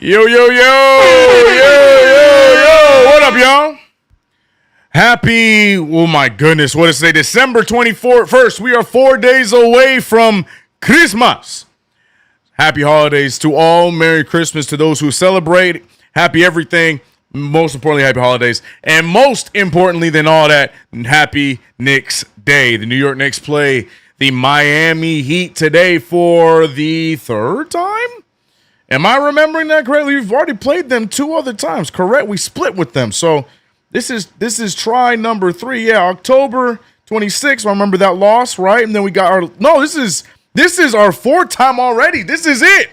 Yo, yo, yo, yo. What up, y'all? Happy, oh my goodness, what is today? December 24th. We are 4 days away from Christmas. Happy holidays to all. Merry Christmas to those who celebrate. Happy everything. Most importantly, happy holidays. And most importantly than all that, happy Knicks Day. The New York Knicks play the Miami Heat today for the third time? Am I remembering that correctly? We've already played them 2 other times, correct? We split with them. So this is try number 3. Yeah, October 26th. I remember that loss, right? And then we got our this is our 4th time already. This is it.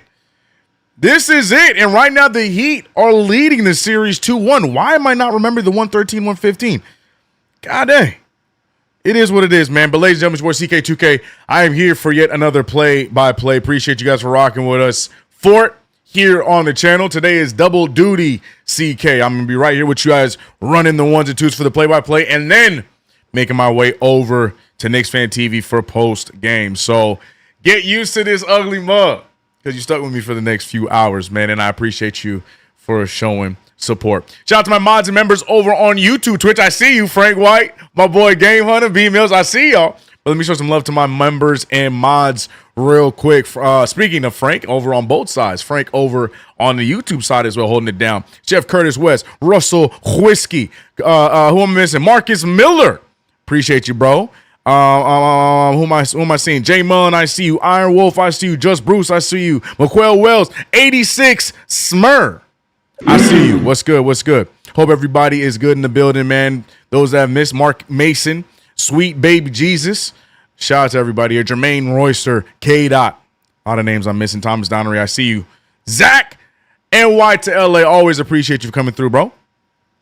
This is it. And right now the Heat are leading the series 2-1. Why am I not remembering the 113-115? God dang. It is what it is, man. But ladies and gentlemen, it's your boy CK2K. I am here for yet another play-by-play. Appreciate you guys for rocking with us. Fort here on the channel. Today is double duty CK. I'm going to be right here with you guys running the 1s and 2s for the play-by-play and then making my way over to Knicks Fan TV for post-game. So get used to this ugly mug because you stuck with me for the next few hours, man, and I appreciate you for showing support. Shout out to my mods and members over on YouTube, Twitch. I see you, Frank White, my boy Game Hunter, B Mills. I see y'all. But let me show some love to my members and mods real quick. Speaking of Frank, over on both sides. Frank over on the YouTube side as well, holding it down. Jeff Curtis West, Russell Whiskey. Who am I missing? Marcus Miller. Appreciate you, bro. Who am I seeing? Jay Mullen, I see you. Iron Wolf, I see you. Just Bruce, I see you. McQuell Wells, 86 Smur. I see you. What's good? What's good? Hope everybody is good in the building, man. Those that have missed, Mark Mason, Sweet Baby Jesus. Shout out to everybody here. Jermaine Royster, K. Dot. A lot of names I'm missing. Thomas Donnery, I see you. Zach, NY to LA. Always appreciate you for coming through, bro.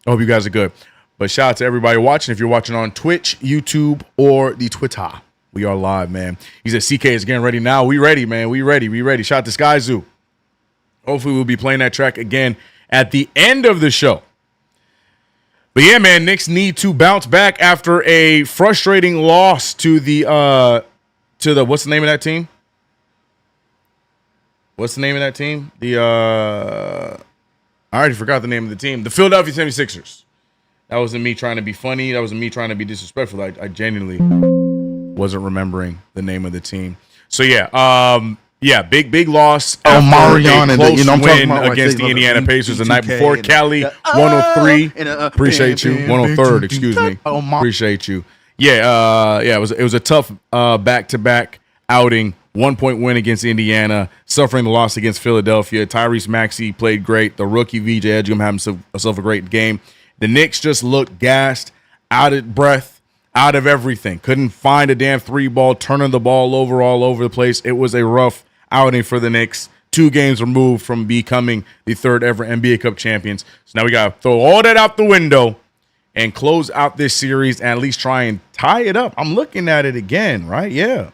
I hope you guys are good. But shout out to everybody watching. If you're watching on Twitch, YouTube, or the Twitter, we are live, man. He said CK is getting ready now. We ready, man. We ready. We ready. Shout out to Sky Zoo. Hopefully we'll be playing that track again at the end of the show. But yeah, man, Knicks need to bounce back after a frustrating loss to the what's the name of that team? What's the name of that team? I already forgot the name of the team. The Philadelphia 76ers. That wasn't me trying to be funny. That wasn't me trying to be disrespectful. I genuinely wasn't remembering the name of the team. So yeah, big loss. Marion and close win against the Indiana Pacers the night before. Cali 103. Appreciate you. 103rd, excuse me. Appreciate you. Yeah, it was a tough back-to-back outing. 1-point win against Indiana, suffering the loss against Philadelphia. Tyrese Maxey played great. The rookie VJ Edgecombe had himself a great game. The Knicks just looked gassed, out of breath, out of everything. Couldn't find a damn 3-ball, turning the ball over all over the place. It was a rough outing for the Knicks. 2 games removed from becoming the 3rd ever NBA Cup champions. So now we got to throw all that out the window and close out this series and at least try and tie it up. I'm looking at it again, right? Yeah.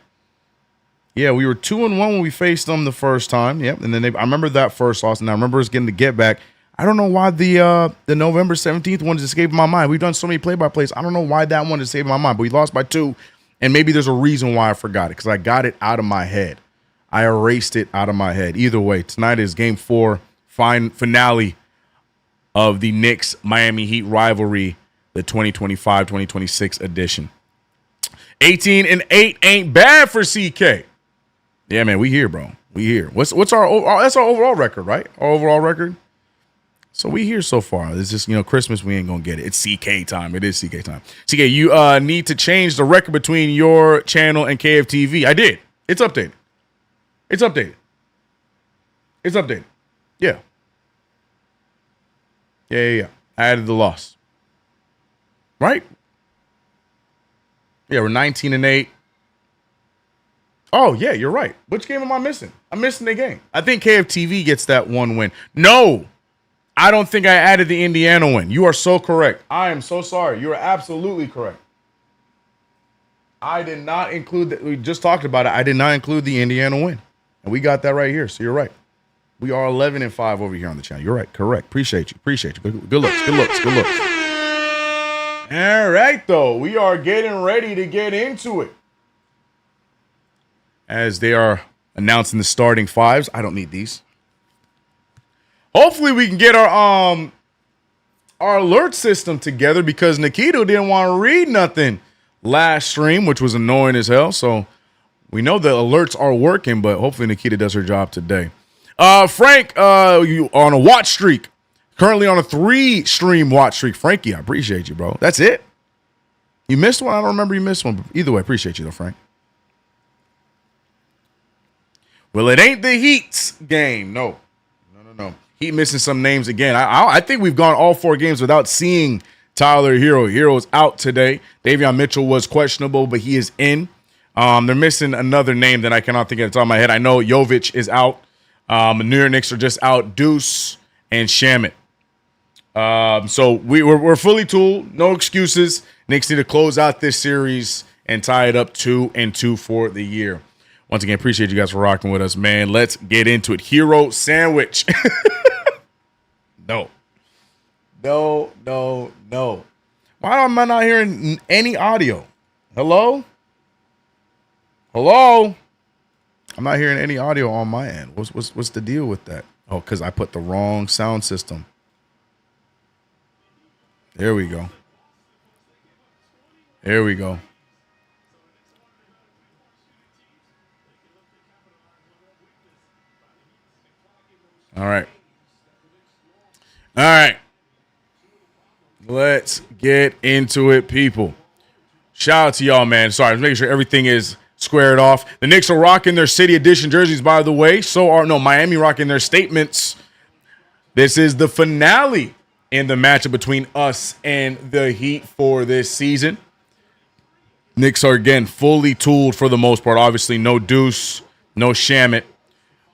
Yeah, we were 2-1 when we faced them the first time. Yep, and then I remember that first loss, and I remember us getting the get back. I don't know why the November 17th one just escaped my mind. We've done so many play-by-plays. I don't know why that one just escaped my mind, but we lost by 2, and maybe there's a reason why I forgot it because I got it out of my head. I erased it out of my head. Either way, tonight is Game 4, finale of the Knicks-Miami Heat rivalry, the 2025-2026 edition. 18-8 ain't bad for CK. Yeah, man, we here, bro. We here. What's our that's our overall record, right? Our overall record. So we here so far. It's just, Christmas, we ain't going to get it. It's CK time. It is CK time. CK, you need to change the record between your channel and KFTV. I did. It's updated. It's updated. It's updated. Yeah. Yeah. I added the loss. Right? Yeah, we're 19-8. Oh, yeah, you're right. Which game am I missing? I'm missing the game. I think KFTV gets that 1 win. No. I don't think I added the Indiana win. You are so correct. I am so sorry. You are absolutely correct. I did not include that. We just talked about it. I did not include the Indiana win. And we got that right here. So you're right. We are 11-5 over here on the channel. You're right. Correct. Appreciate you. Good looks. All right, though. We are getting ready to get into it. As they are announcing the starting 5s. I don't need these. Hopefully we can get our alert system together because Nikita didn't want to read nothing last stream, which was annoying as hell. So we know the alerts are working, but hopefully Nikita does her job today. Frank, you on a watch streak. Currently on a 3-stream watch streak. Frankie, I appreciate you, bro. That's it? You missed one? I don't remember you missed one. But either way, appreciate you, though, Frank. Well, it ain't the Heat's game. No. Heat missing some names again. I think we've gone all 4 games without seeing Tyler Hero. Hero's out today. Davion Mitchell was questionable, but he is in. They're missing another name that I cannot think of at the top of my head. I know Jovic is out. New York Knicks are just out. Deuce and Shamit. So we're fully tooled. No excuses. Knicks need to close out this series and tie it up 2-2 for the year. Once again, appreciate you guys for rocking with us, man. Let's get into it. Hero sandwich. No. Why am I not hearing any audio? Hello? I'm not hearing any audio on my end. What's the deal with that? Oh, because I put the wrong sound system. There we go. All right. Let's get into it, people. Shout out to y'all, man. Sorry, I'm making sure everything is squared off. The Knicks are rocking their City Edition jerseys, by the way. Miami rocking their statements. This is the finale in the matchup between us and the Heat for this season. Knicks are, again, fully tooled for the most part. Obviously, no Deuce, no Shamit.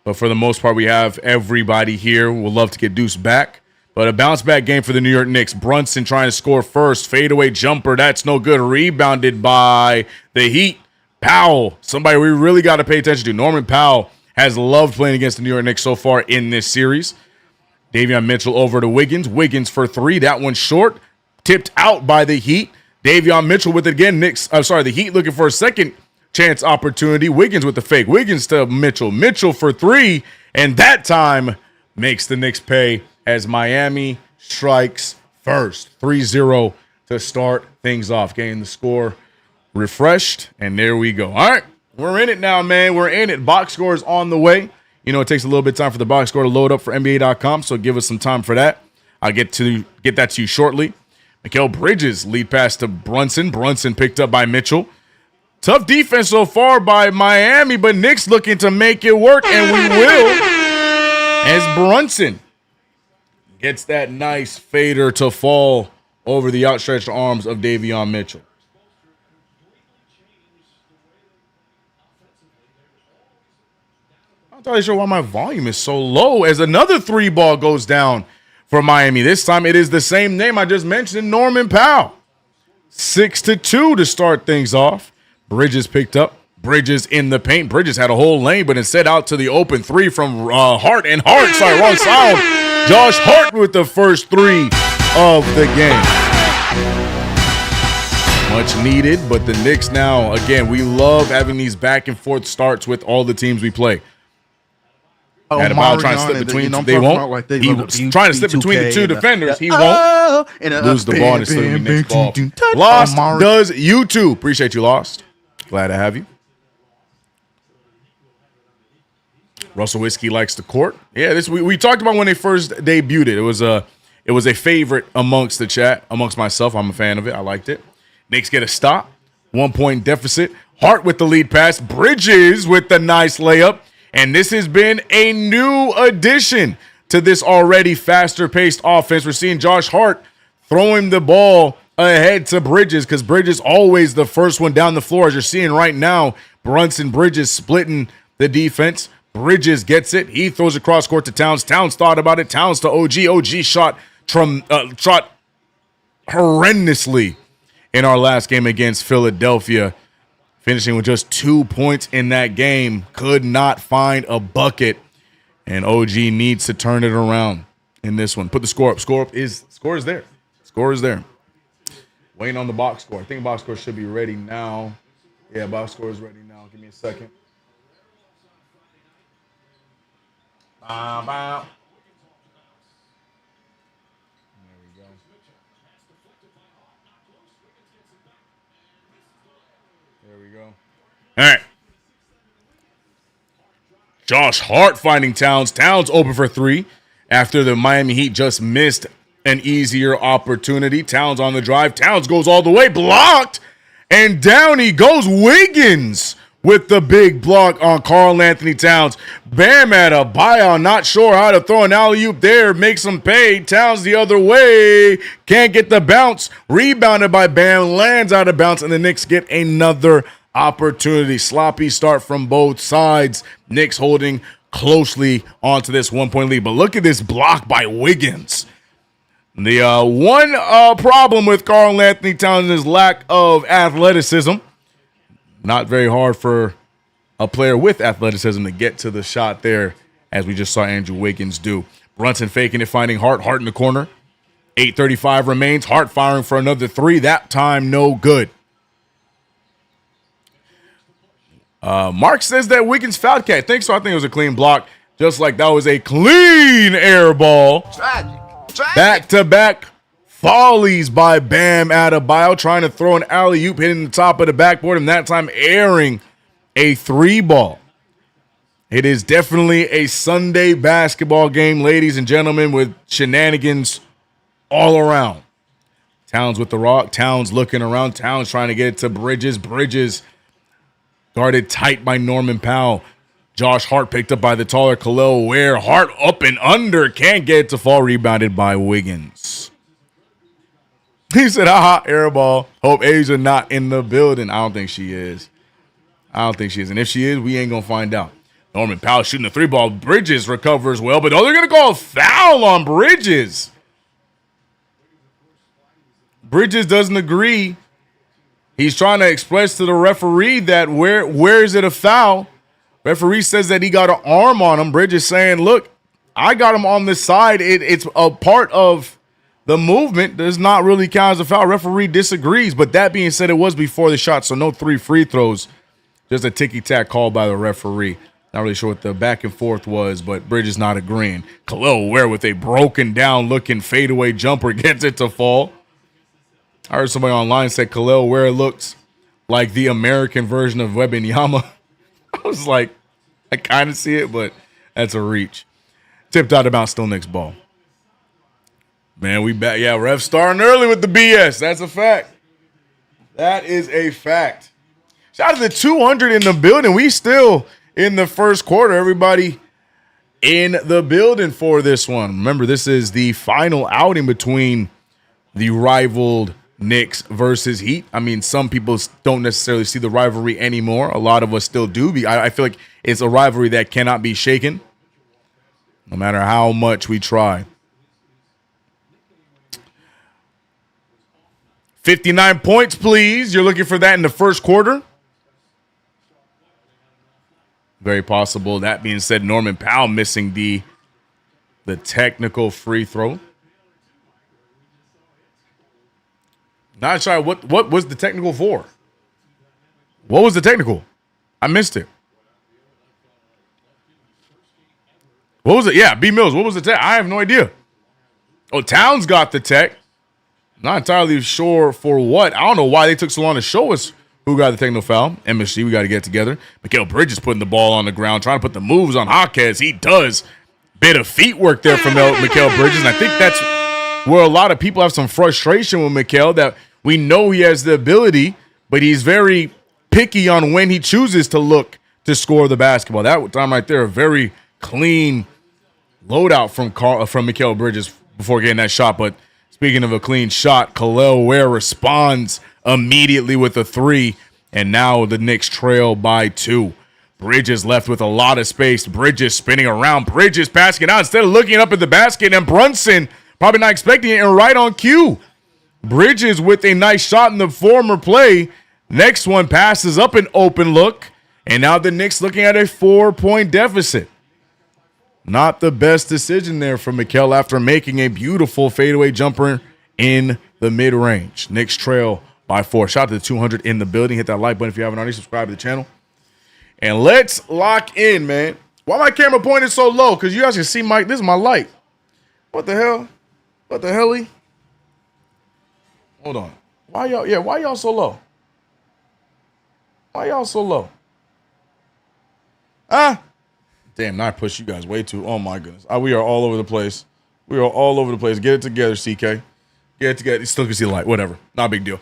But for the most part, we have everybody here. We'll love to get Deuce back. But a bounce-back game for the New York Knicks. Brunson trying to score first. Fadeaway jumper. That's no good. Rebounded by the Heat. Powell, somebody we really got to pay attention to. Norman Powell has loved playing against the New York Knicks so far in this series. Davion Mitchell over to Wiggins. Wiggins for 3. That one short. Tipped out by the Heat. Davion Mitchell with it again. The Heat looking for a second chance opportunity. Wiggins with the fake. Wiggins to Mitchell. Mitchell for 3. And that time makes the Knicks pay as Miami strikes first. 3-0 to start things off. Getting the score refreshed. And there we go. All right. We're in it now, man. We're in it. Box score is on the way. You know, it takes a little bit of time for the box score to load up for NBA.com, so give us some time for that. I'll get that to you shortly. Mikal Bridges lead pass to Brunson. Brunson picked up by Mitchell. Tough defense so far by Miami, but Knicks looking to make it work, and we will. As Brunson gets that nice fader to fall over the outstretched arms of Davion Mitchell. I'm not entirely sure why my volume is so low as another 3-ball goes down for Miami. This time it is the same name I just mentioned, Norman Powell. 6-2 to start things off. Bridges picked up. Bridges in the paint. Bridges had a whole lane, but instead out to the open 3 from Hart. And Hart, sorry, wrong sound. Josh Hart with the first 3 of the game. Much needed, but the Knicks now, again, we love having these back and forth starts with all the teams we play. Had a ball trying to slip between they won't. Like he was trying to slip between the 2 defenders. He won't lose the ball and it's still Knicks ball. Lost does YouTube. Appreciate you, Lost. Glad to have you. Russell Whiskey likes the court. Yeah, this we talked about when they first debuted it. It was a favorite amongst the chat, amongst myself. I'm a fan of it. I liked it. Knicks get a stop. 1-point deficit. Hart with the lead pass. Bridges with the nice layup. And this has been a new addition to this already faster-paced offense. We're seeing Josh Hart throwing the ball ahead to Bridges because Bridges always the first one down the floor. As you're seeing right now, Brunson Bridges splitting the defense. Bridges gets it. He throws it cross court to Towns. Towns thought about it. Towns to OG. OG shot horrendously in our last game against Philadelphia. Finishing with just 2 points in that game. Could not find a bucket. And OG needs to turn it around in this one. Put the score up. Score is there. Score is there. Waiting on the box score. I think box score should be ready now. Yeah, box score is ready now. Give me a second. There we go. All right. Josh Hart finding Towns. Towns open for three after the Miami Heat just missed an easier opportunity. Towns on the drive. Towns goes all the way. Blocked. And down he goes. Wiggins with the big block on Karl Anthony Towns. Bam at a buyout. Not sure how to throw an alley-oop there. Makes him pay. Towns the other way. Can't get the bounce. Rebounded by Bam. Lands out of bounds. And the Knicks get another opportunity. Sloppy start from both sides. Knicks holding closely onto this 1-point lead. But look at this block by Wiggins. The one problem with Karl Anthony Towns is lack of athleticism. Not very hard for a player with athleticism to get to the shot there, as we just saw Andrew Wiggins do. Brunson faking it, finding Hart. Hart in the corner. 8:35 remains. Hart firing for another three. That time, no good. Mark says that Wiggins fouled. I think so. I think it was a clean block. Just like that was a clean air ball. Tragic. Back-to-back volleys by Bam Adebayo, trying to throw an alley-oop, hitting the top of the backboard, and that time airing a three ball. It is definitely a Sunday basketball game, ladies and gentlemen, with shenanigans all around. Towns with the rock. Towns looking around. Towns trying to get it to Bridges. Bridges guarded tight by Norman Powell. Josh Hart picked up by the taller Khalil Ware. Hart up and under. Can't get it to fall. Rebounded by Wiggins. He said, haha, air ball. Hope Asia not in the building. I don't think she is. And if she is, we ain't going to find out. Norman Powell shooting the three ball. Bridges recovers well, but they're going to call a foul on Bridges. Bridges doesn't agree. He's trying to express to the referee that where is it a foul? Referee says that he got an arm on him. Bridges saying, look, I got him on this side. It's a part of the movement. Does not really count as a foul. Referee disagrees. But that being said, it was before the shot, so no 3 free throws. Just a ticky-tack call by the referee. Not really sure what the back and forth was, but Bridges not agreeing. Khalil Ware with a broken down looking fadeaway jumper gets it to fall. I heard somebody online say Khalil Ware looks like the American version of Wembanyama. I was like, I kind of see it, but that's a reach. Tipped out of bounds, still Knicks ball. Man, we back. Yeah, ref starting early with the BS. That's a fact. That is a fact. Shout out to the 200 in the building. We still in the first quarter. Everybody in the building for this one. Remember, this is the final outing between the rivaled Knicks versus Heat. I mean, some people don't necessarily see the rivalry anymore. A lot of us still do. I feel like it's a rivalry that cannot be shaken, no matter how much we try. 59 points, please. You're looking for that in the first quarter? Very possible. That being said, Norman Powell missing the technical free throw. Not sure what was the technical for. What was the technical? I missed it. What was it? Yeah, B. Mills. What was the tech? I have no idea. Oh, Towns got the tech. Not entirely sure for what. I don't know why they took so long to show us who got the technical foul. MSG, we got to get together. Mikal Bridges putting the ball on the ground, trying to put the moves on Jaquez. He does. Bit of feet work there from Mikal Bridges, and I think that's where a lot of people have some frustration with Mikal, that we know he has the ability, but he's very picky on when he chooses to look to score the basketball. That time right there, a very clean loadout from Mikal Bridges before getting that shot. But speaking of a clean shot, Khalil Ware responds immediately with a three, and now the Knicks trail by 2. Bridges left with a lot of space. Bridges spinning around. Bridges passing it out instead of looking up at the basket, and Brunson probably not expecting it, and right on cue. Bridges with a nice shot in the former play. Next one passes up an open look, and now the Knicks looking at a 4-point deficit. Not the best decision there for Mikal after making a beautiful fadeaway jumper in the mid-range. Knicks trail by 4. Shout out to the 200 in the building. Hit that like button if you haven't already. Subscribe to the channel. And let's lock in, man. Why my camera pointed so low? Because you guys can see this is my light. What the hell? What the hell? Hold on. Why y'all so low? Why y'all so low? Ah. Damn, now I pushed you guys way too. Oh, my goodness. We are all over the place. We are all over the place. Get it together, CK. Get it together. You still can see the light. Whatever. Not a big deal.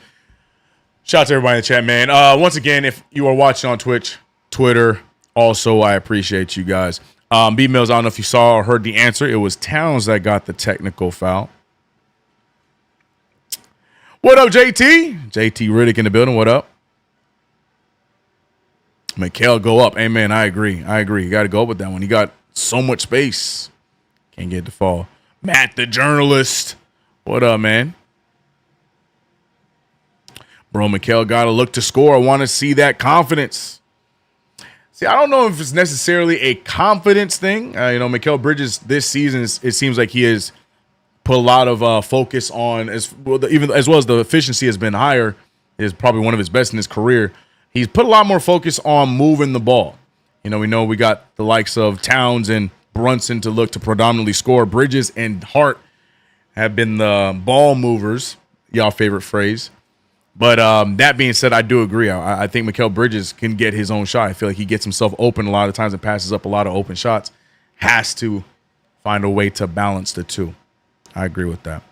Shout out to everybody in the chat, man. Once again, if you are watching on Twitch, Twitter, also, I appreciate you guys. B-Mills, I don't know if you saw or heard the answer. It was Towns that got the technical foul. What up, JT? JT Riddick in the building. What up? Mikhail, go up. Amen. I agree. You got to go up with that one. He got so much space. Can't get the fall. Matt, the journalist. What up, man? Bro, Mikhail got to look to score. I want to see that confidence. See, I don't know if it's necessarily a confidence thing. Mikhail Bridges this season, it seems like he has put a lot of focus on, as well as the efficiency has been higher. Is probably one of his best in his career. He's put a lot more focus on moving the ball. We know we got the likes of Towns and Brunson to look to predominantly score. Bridges and Hart have been the ball movers, y'all favorite phrase. But that being said, I do agree. I think Mikal Bridges can get his own shot. I feel like he gets himself open a lot of times and passes up a lot of open shots. Has to find a way to balance the two. I agree with that.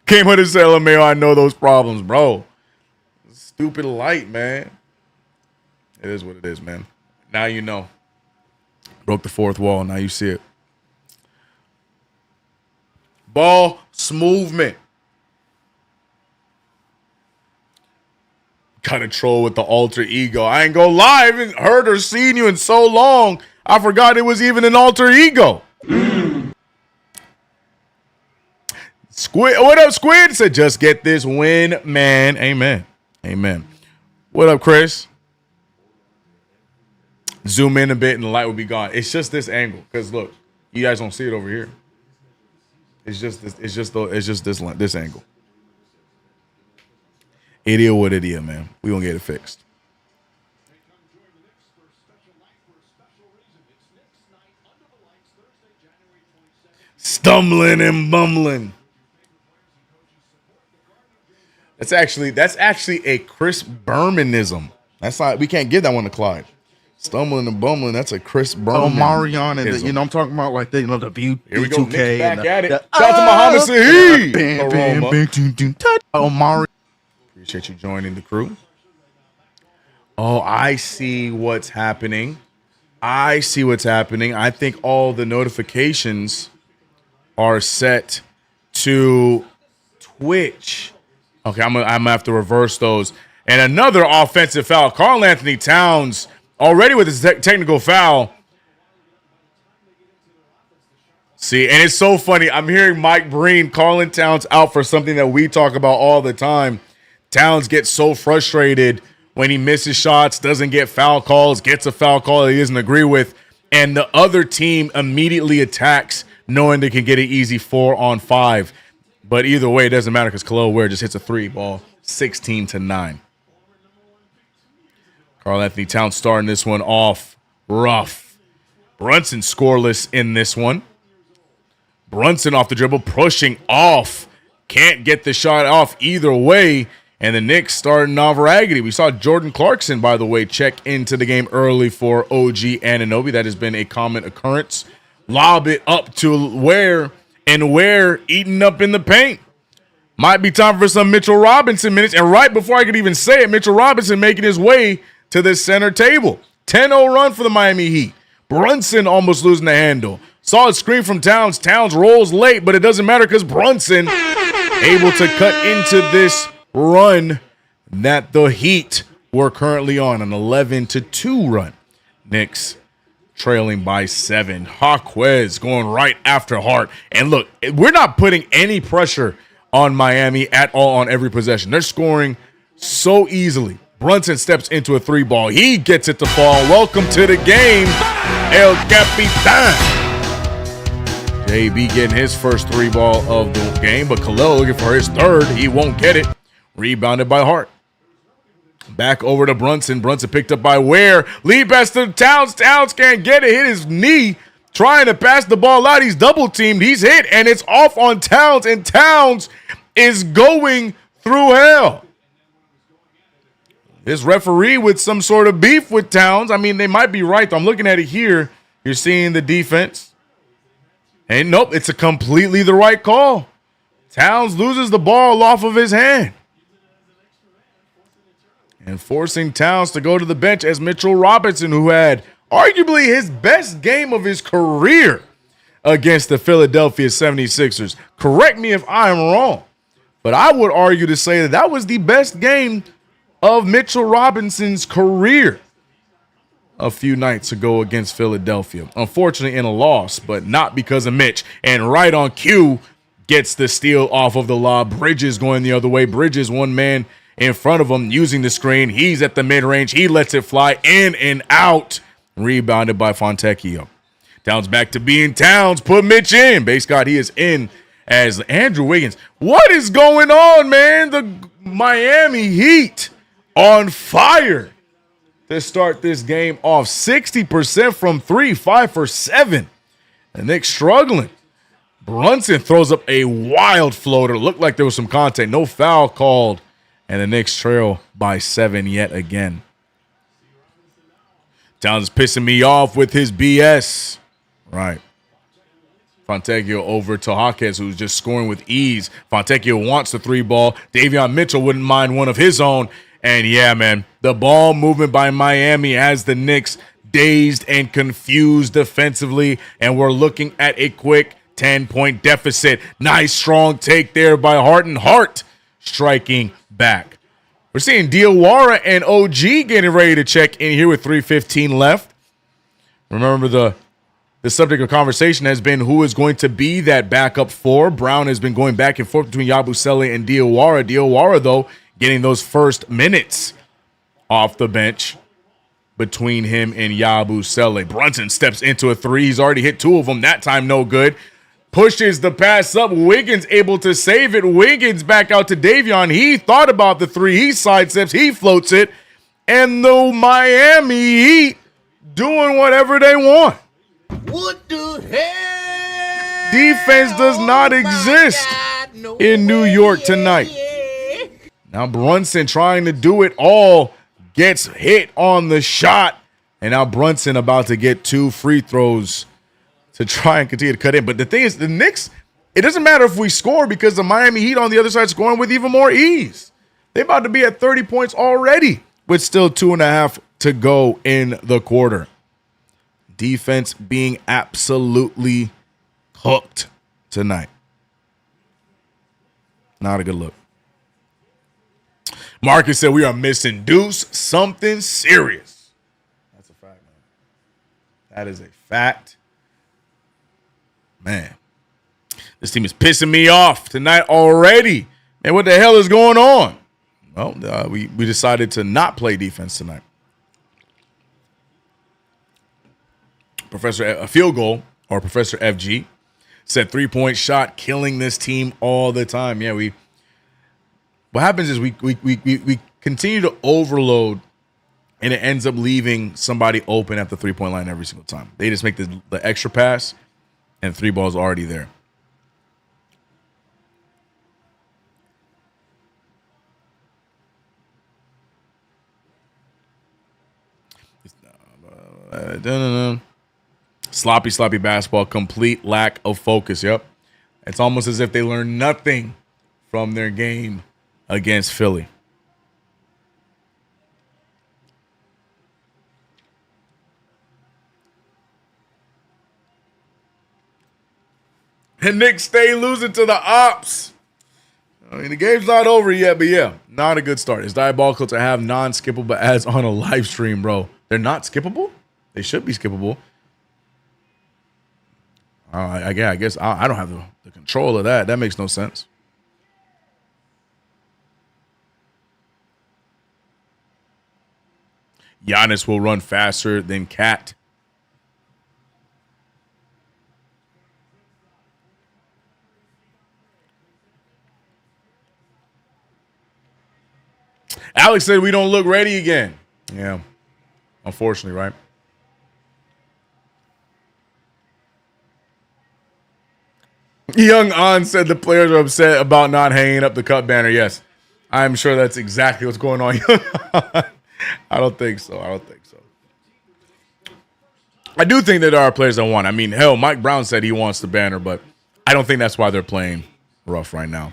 Came with his LMAO. I know those problems, bro. Stupid light, man. It is what it is, man. Now you know. Broke the fourth wall. Now you see it. Ball movement. Kind of troll with the alter ego. I ain't gonna lie. I haven't heard or seen you in so long. I forgot it was even an alter ego. Squid, what up, Squid? Said, just get this win, man. Amen. Amen. What up, Chris? Zoom in a bit and the light will be gone. It's just this angle. Because look, you guys don't see it over here. It's just this, this angle. It is what it is, man. We gonna get it fixed. Stumbling and bumbling. That's actually a Chris Bermanism. That's not, we can't give that one to Clyde. Stumbling and bumbling, that's a Chris Berman. Oh, Marion, and I'm talking about like the view. Here we go, Knicks back at it. Shout out to Muhammad Sahid. Oh, Marion. Appreciate you joining the crew. Oh, I see what's happening. I think all the notifications are set to Twitch. Okay, I'm gonna have to reverse those. And another offensive foul. Karl Anthony Towns already with his technical foul. See, and it's so funny. I'm hearing Mike Breen calling Towns out for something that we talk about all the time. Towns gets so frustrated when he misses shots, doesn't get foul calls, gets a foul call that he doesn't agree with, and the other team immediately attacks, knowing they can get an easy 4-on-5. But either way, it doesn't matter because Khalil Ware just hits a 3-ball, 16-9. Karl Anthony Towns starting this one off rough. Brunson scoreless in this one. Brunson off the dribble, pushing off. Can't get the shot off either way. And the Knicks starting off raggedy. We saw Jordan Clarkson, by the way, check into the game early for OG Anunoby. That has been a common occurrence. Lob it up to Ware, and Ware eating up in the paint. Might be time for some Mitchell Robinson minutes. And right before I could even say it, Mitchell Robinson making his way to the center table. 10-0 run for the Miami Heat. Brunson almost losing the handle. Solid screen from Towns. Towns rolls late, but it doesn't matter because Brunson able to cut into this run that the Heat were currently on, an 11-2 run. Knicks trailing by 7. Jaquez going right after Hart. And look, we're not putting any pressure on Miami at all on every possession. They're scoring so easily. Brunson steps into a 3-ball. He gets it to fall. Welcome to the game, El Capitan. JB getting his first 3-ball of the game, but Khalil looking for his third. He won't get it. Rebounded by Hart. Back over to Brunson. Brunson picked up by Ware. Lead pass to Towns. Towns can't get it. Hit his knee. Trying to pass the ball out. He's double teamed. He's hit, and it's off on Towns, and Towns is going through hell. this referee with some sort of beef with Towns. I mean, they might be right, though. I'm looking at it here. You're seeing the defense. And nope, it's a completely the right call. Towns loses the ball off of his hand. And forcing Towns to go to the bench as Mitchell Robinson, who had arguably his best game of his career against the Philadelphia 76ers. Correct me if I'm wrong, but I would argue to say that that was the best game of Mitchell Robinson's career a few nights ago against Philadelphia. Unfortunately in a loss, but not because of Mitch. And right on cue, gets the steal off of the lob. Bridges going the other way. Bridges, one man in front of him, using the screen. He's at the mid-range. He lets it fly in and out. Rebounded by Fontecchio. Towns back to being Towns. Put Mitch in. Base God, he is in as Andrew Wiggins. What is going on, man? The Miami Heat on fire to start this game off. 60% from three, 5 for 7. The Knicks struggling. Brunson throws up a wild floater. Looked like there was some contact. No foul called. And the Knicks trail by 7 yet again. Towns is pissing me off with his BS. Right. Fontecchio over to Hawkins, who's just scoring with ease. Fontecchio wants the 3 ball. Davion Mitchell wouldn't mind one of his own. And yeah, man, the ball movement by Miami has the Knicks dazed and confused defensively. And we're looking at a quick 10-point deficit. Nice strong take there by Harden. Hart striking back. We're seeing Diawara and OG getting ready to check in here with 3:15 left. Remember, the subject of conversation has been who is going to be that backup 4. Brown has been going back and forth between Yabusele and Diawara. Diawara, though, getting those first minutes off the bench between him and Yabusele. Brunson steps into a 3. He's already hit 2 of them. That time, no good. Pushes the pass up. Wiggins able to save it. Wiggins back out to Davion. He thought about the 3. He sidesteps. He floats it. And the Miami Heat doing whatever they want. What the hell? Defense does not exist in New York tonight. Now Brunson trying to do it all. Gets hit on the shot. And now Brunson about to get 2 free throws to try and continue to cut in. But the thing is, the Knicks, it doesn't matter if we score because the Miami Heat on the other side scoring with even more ease. They're about to be at 30 points already with still 2.5 to go in the quarter. Defense being absolutely cooked tonight. Not a good look. Marcus said we are missing Deuce, something serious. That's a fact, man. That is a fact. Man, this team is pissing me off tonight already. Man, what the hell is going on? Well, we decided to not play defense tonight. A field goal, or Professor FG, said 3-point shot, killing this team all the time. Yeah, what happens is we continue to overload, and it ends up leaving somebody open at the 3-point line every single time. They just make the extra pass, and 3 balls already there. Sloppy basketball, complete lack of focus. Yep. It's almost as if they learned nothing from their game against Philly. And Knicks stay losing to the Ops. I mean, the game's not over yet, but yeah, not a good start. It's diabolical to have non-skippable ads on a live stream, bro. They're not skippable? They should be skippable. I guess I don't have the control of that. That makes no sense. Giannis will run faster than Cat. Alex said we don't look ready again. Yeah, unfortunately, right? Young An said the players are upset about not hanging up the cup banner. Yes, I'm sure that's exactly what's going on. I don't think so. I do think that there are players that want. I mean, hell, Mike Brown said he wants the banner, but I don't think that's why they're playing rough right now.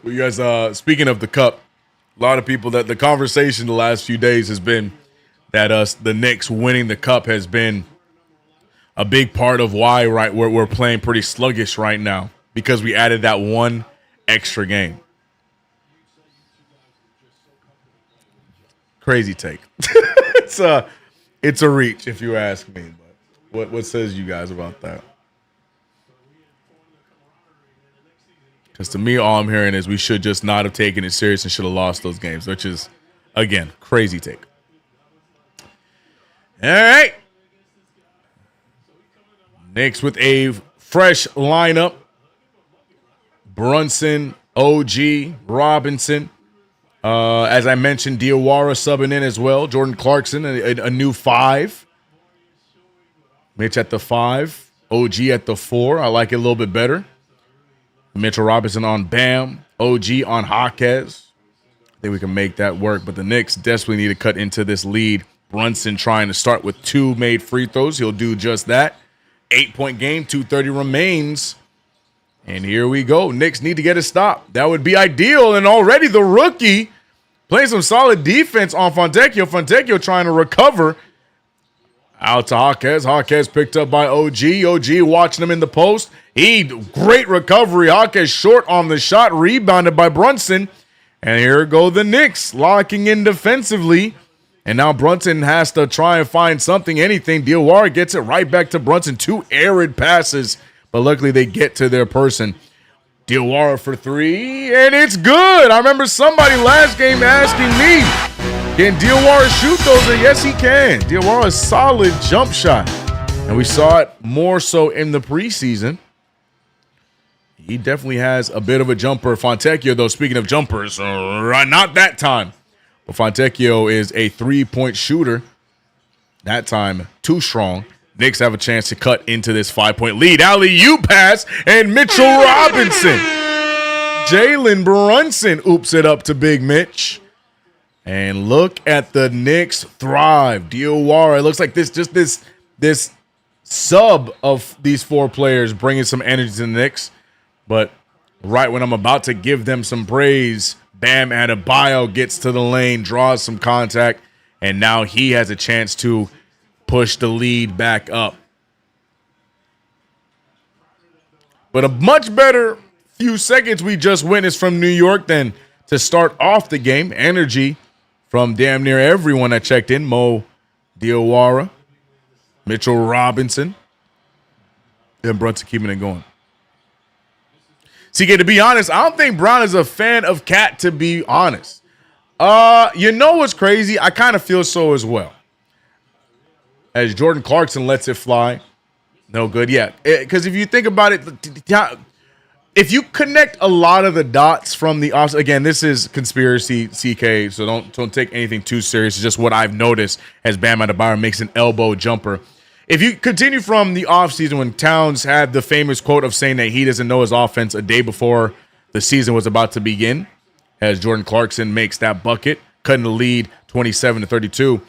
Well, you guys, speaking of the cup, a lot of people that the conversation the last few days has been that the Knicks winning the cup has been a big part of why we're playing pretty sluggish right now because we added that one extra game. Crazy take. It's a reach if you ask me. But what says you guys about that? Because to me, all I'm hearing is we should just not have taken it serious and should have lost those games, which is, again, crazy take. All right. Knicks with a fresh lineup. Brunson, OG, Robinson. As I mentioned, Diawara subbing in as well. Jordan Clarkson, a new 5. Mitch at the 5. OG at the 4. I like it a little bit better. Mitchell Robinson on Bam. OG on Jaquez. I think we can make that work, but the Knicks desperately need to cut into this lead. Brunson trying to start with 2 made free throws. He'll do just that. 8-point game, 2:30 remains. And here we go. Knicks need to get a stop. That would be ideal. And already the rookie playing some solid defense on Fontecchio. Fontecchio trying to recover. Out to Jaquez. Jaquez picked up by OG. OG watching him in the post. Great recovery. Jaquez short on the shot. Rebounded by Brunson. And here go the Knicks locking in defensively. And now Brunson has to try and find something, anything. Diawara gets it right back to Brunson. 2 arid passes. But luckily they get to their person. Diawara for 3. And it's good. I remember somebody last game asking me, can Diawara shoot those? And yes, he can. Diawara's solid jump shot. And we saw it more so in the preseason. He definitely has a bit of a jumper. Fontecchio, though, speaking of jumpers, not that time. But Fontecchio is a 3-point shooter. That time, too strong. Knicks have a chance to cut into this 5-point lead. Alley-oop pass, and Mitchell Robinson. Jalen Brunson oops it up to Big Mitch. And look at the Knicks thrive. Diawara, it looks like this sub of these 4 players bringing some energy to the Knicks. But right when I'm about to give them some praise, Bam Adebayo gets to the lane, draws some contact, and now he has a chance to push the lead back up. But a much better few seconds we just witnessed from New York than to start off the game. Energy from damn near everyone that checked in. Mo Diawara, Mitchell Robinson, and Brunson keeping it going. CK, to be honest, I don't think Brown is a fan of Cat, to be honest. You know what's crazy? I kind of feel so as well. As Jordan Clarkson lets it fly. No good. Yeah, because if you think about it, if you connect a lot of the dots from the off, again, this is conspiracy, CK, so don't take anything too serious. It's just what I've noticed as Bam Adebayo makes an elbow jumper. If you continue from the offseason when Towns had the famous quote of saying that he doesn't know his offense a day before the season was about to begin, as Jordan Clarkson makes that bucket, cutting the lead 27-32.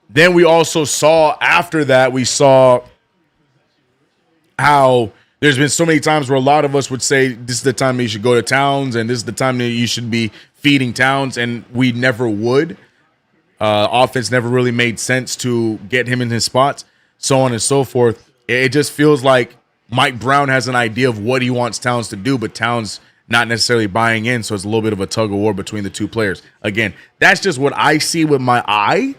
Then we also saw, after that, we saw how there's been so many times where a lot of us would say this is the time that you should go to Towns and this is the time that you should be feeding Towns, and we never would. Offense never really made sense to get him in his spots, so on and so forth. It just feels like Mike Brown has an idea of what he wants Towns to do, but Towns not necessarily buying in, so it's a little bit of a tug of war between the two players. Again, that's just what I see with my eye.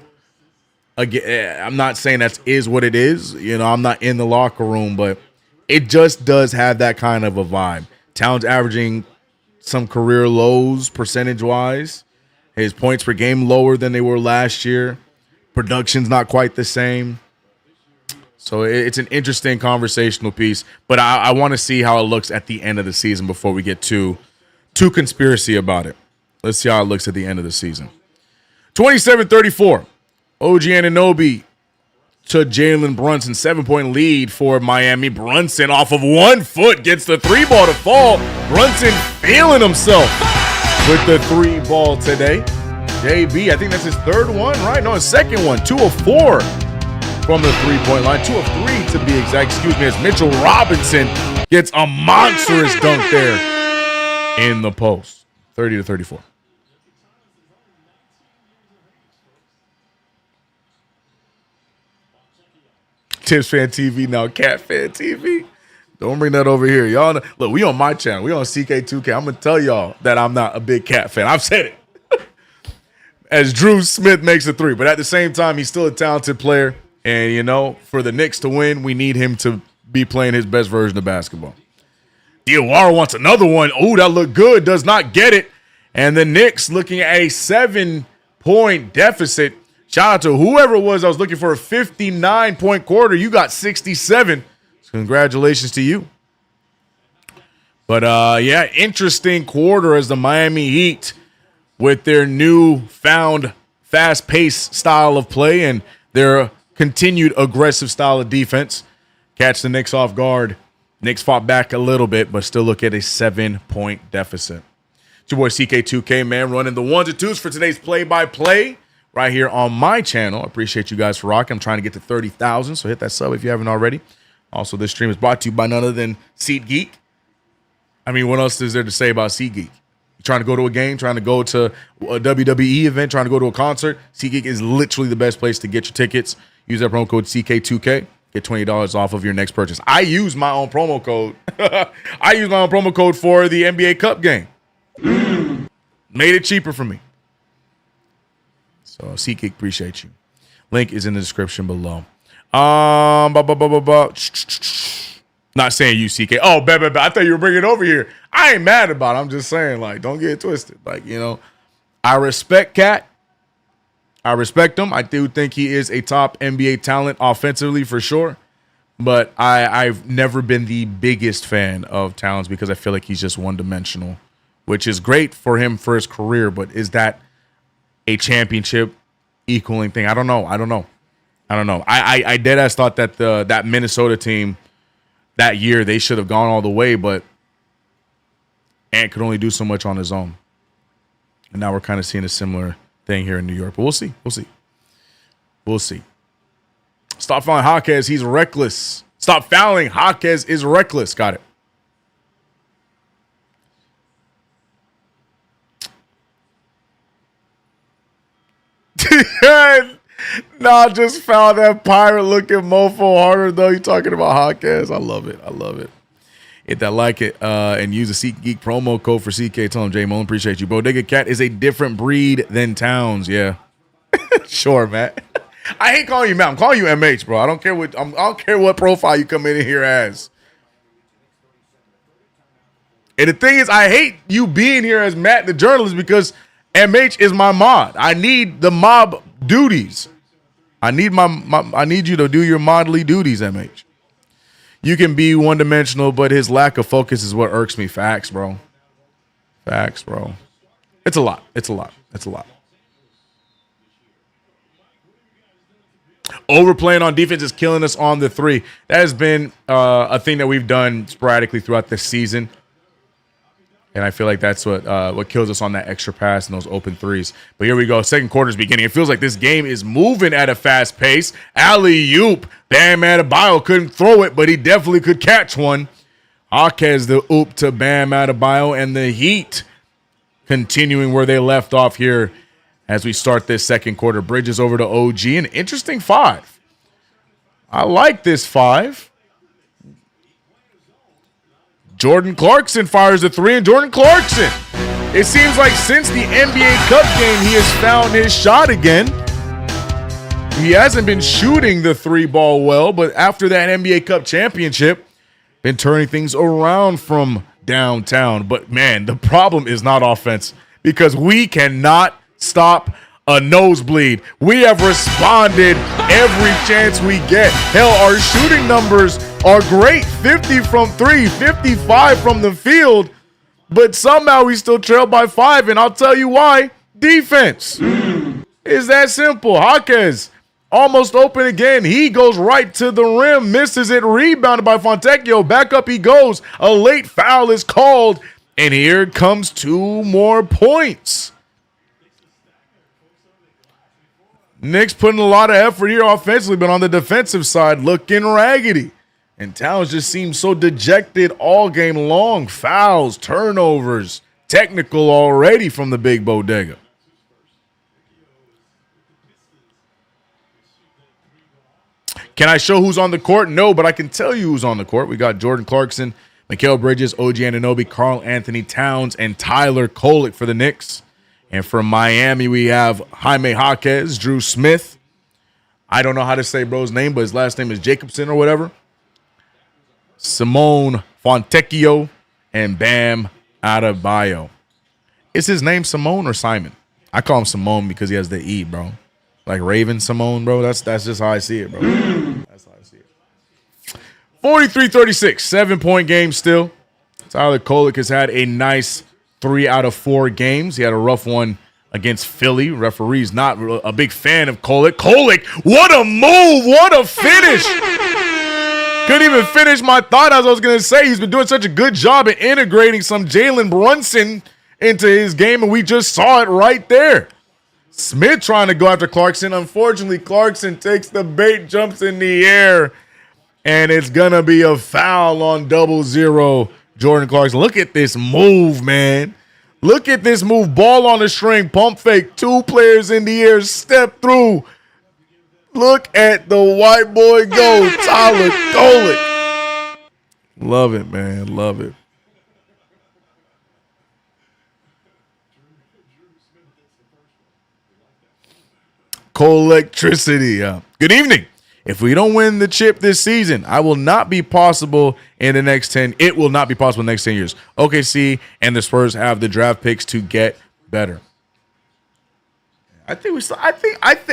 Again, I'm not saying that is what it is. You know, I'm not in the locker room, but it just does have that kind of a vibe. Towns averaging some career lows percentage-wise. His points per game lower than they were last year. Production's not quite the same. So it's an interesting conversational piece, but I want to see how it looks at the end of the season before we get too conspiracy about it. Let's see how it looks at the end of the season. 27-34. OG Anunoby to Jalen Brunson. 7-point lead for Miami. Brunson off of 1 foot gets the 3-ball to fall. Brunson feeling himself with the 3-ball today. JB, I think that's his 3rd one, right? No, his 2nd one. 2 of 4 from the 3-point line. 2 of 3 to be exact. Excuse me, as Mitchell Robinson gets a monstrous dunk there in the post. 30-34. Tips Fan TV now, Cat Fan TV. Don't bring that over here. Y'all know, look, we on my channel. We on CK2K. I'm going to tell y'all that I'm not a big Cat fan. I've said it. As Drew Smith makes a 3. But at the same time, he's still a talented player. And, you know, for the Knicks to win, we need him to be playing his best version of basketball. Diawara wants another one. Oh, that looked good. Does not get it. And the Knicks looking at a 7-point deficit. Shout out to whoever it was. I was looking for a 59-point quarter. You got 67. So congratulations to you. But, yeah, interesting quarter as the Miami Heat with their newfound fast-paced style of play and their continued aggressive style of defense catch the Knicks off guard. Knicks fought back a little bit, but still look at a 7-point deficit. It's your boy CK2K, man, running the 1s and 2s for today's play-by-play right here on my channel. I appreciate you guys for rocking. I'm trying to get to 30,000, so hit that sub if you haven't already. Also, this stream is brought to you by none other than SeatGeek. I mean, what else is there to say about SeatGeek? You trying to go to a game, trying to go to a WWE event, trying to go to a concert? SeatGeek is literally the best place to get your tickets. Use that promo code CK2K. Get $20 off of your next purchase. I use my own promo code. I use my own promo code for the NBA Cup game. Made it cheaper for me. So SeatGeek, appreciate you. Link is in the description below. Not saying you, CK. Oh, I thought you were bringing it over here. I ain't mad about it. I'm just saying, like, don't get it twisted. Like, you know, I respect Cat. I respect him. I do think he is a top NBA talent offensively for sure. But I've never been the biggest fan of Towns because I feel like he's just one-dimensional, which is great for him for his career. But is that a championship equaling thing? I don't know. I deadass thought that that Minnesota team that year, they should have gone all the way, but Ant could only do so much on his own. And now we're kind of seeing a similar thing here in New York. But we'll see. We'll see. Stop fouling Jaquez. He's reckless. Stop fouling. Jaquez is reckless. Got it. Nah, just found that pirate looking mofo harder though. You talking about Jaquez? I love it. Hit that like it and use the SeatGeek promo code for CK. Tell him J Mullen, appreciate you. Bodega Cat is a different breed than Towns. Yeah, sure, Matt. I hate calling you Matt. I'm calling you MH, bro. I don't care what profile you come in here as. And the thing is, I hate you being here as Matt, the journalist, because MH is my mod. I need the mob duties. I need you to do your modly duties, MH. You can be one-dimensional, but his lack of focus is what irks me. Facts, bro. It's a lot. Overplaying on defense is killing us on the 3. That has been a thing that we've done sporadically throughout this season. And I feel like that's what kills us on that extra pass and those open 3s. But here we go. Second quarter's beginning. It feels like this game is moving at a fast pace. Alley-oop. Bam Adebayo couldn't throw it, but he definitely could catch one. Jaquez the oop to Bam Adebayo, and the Heat continuing where they left off here as we start this second quarter. Bridges over to OG. An interesting 5. I like this 5. Jordan Clarkson fires a 3, and Jordan Clarkson. It seems like since the NBA Cup game, he has found his shot again. He hasn't been shooting the 3-ball well, but after that NBA Cup championship, been turning things around from downtown. But, man, the problem is not offense because we cannot stop a nosebleed. We have responded every chance we get. Hell, our shooting numbers are great. 50 from 3, 55 from the field, but somehow we still trail by 5, and I'll tell you why. Defense. It's that simple. Jaquez Almost open again. He goes right to the rim, misses it, rebounded by Fontecchio. Back up he goes. A late foul is called, and here comes 2 more points. Knicks putting a lot of effort here offensively, but on the defensive side, looking raggedy. And Towns just seems so dejected all game long. Fouls, turnovers, technical already from the big bodega. Can I show who's on the court? No, but I can tell you who's on the court. We got Jordan Clarkson, Mikal Bridges, OG Anunoby, Karl Anthony Towns, and Tyler Kolek for the Knicks. And from Miami, we have Jaime Jaquez, Drew Smith. I don't know how to say bro's name, but his last name is Jacobson or whatever. Simone Fontecchio, and Bam Adebayo. Is his name Simone or Simon? I call him Simone because he has the E, bro. Like Raven Simone, bro. That's just how I see it, bro. That's how I see it. 43-36, 7-point game still. Tyler Kolek has had a nice 3 out of 4 games. He had a rough one against Philly. Referee's not a big fan of Kolek. Kolek, what a move! What a finish! Couldn't even finish my thought as I was going to say. He's been doing such a good job at integrating some Jalen Brunson into his game, and we just saw it right there. Smith trying to go after Clarkson. Unfortunately, Clarkson takes the bait, jumps in the air, and it's going to be a foul on 0-0 Jordan Clarkson. Look at this move, man. Look at this move. Ball on the string, pump fake, 2 players in the air, step through. Look at the white boy go, Tyler Kolek. Love it, man. Love it. Colectricity. Good evening. If we don't win the chip this season, it will not be possible in the next 10 years. OKC and the Spurs have the draft picks to get better. I think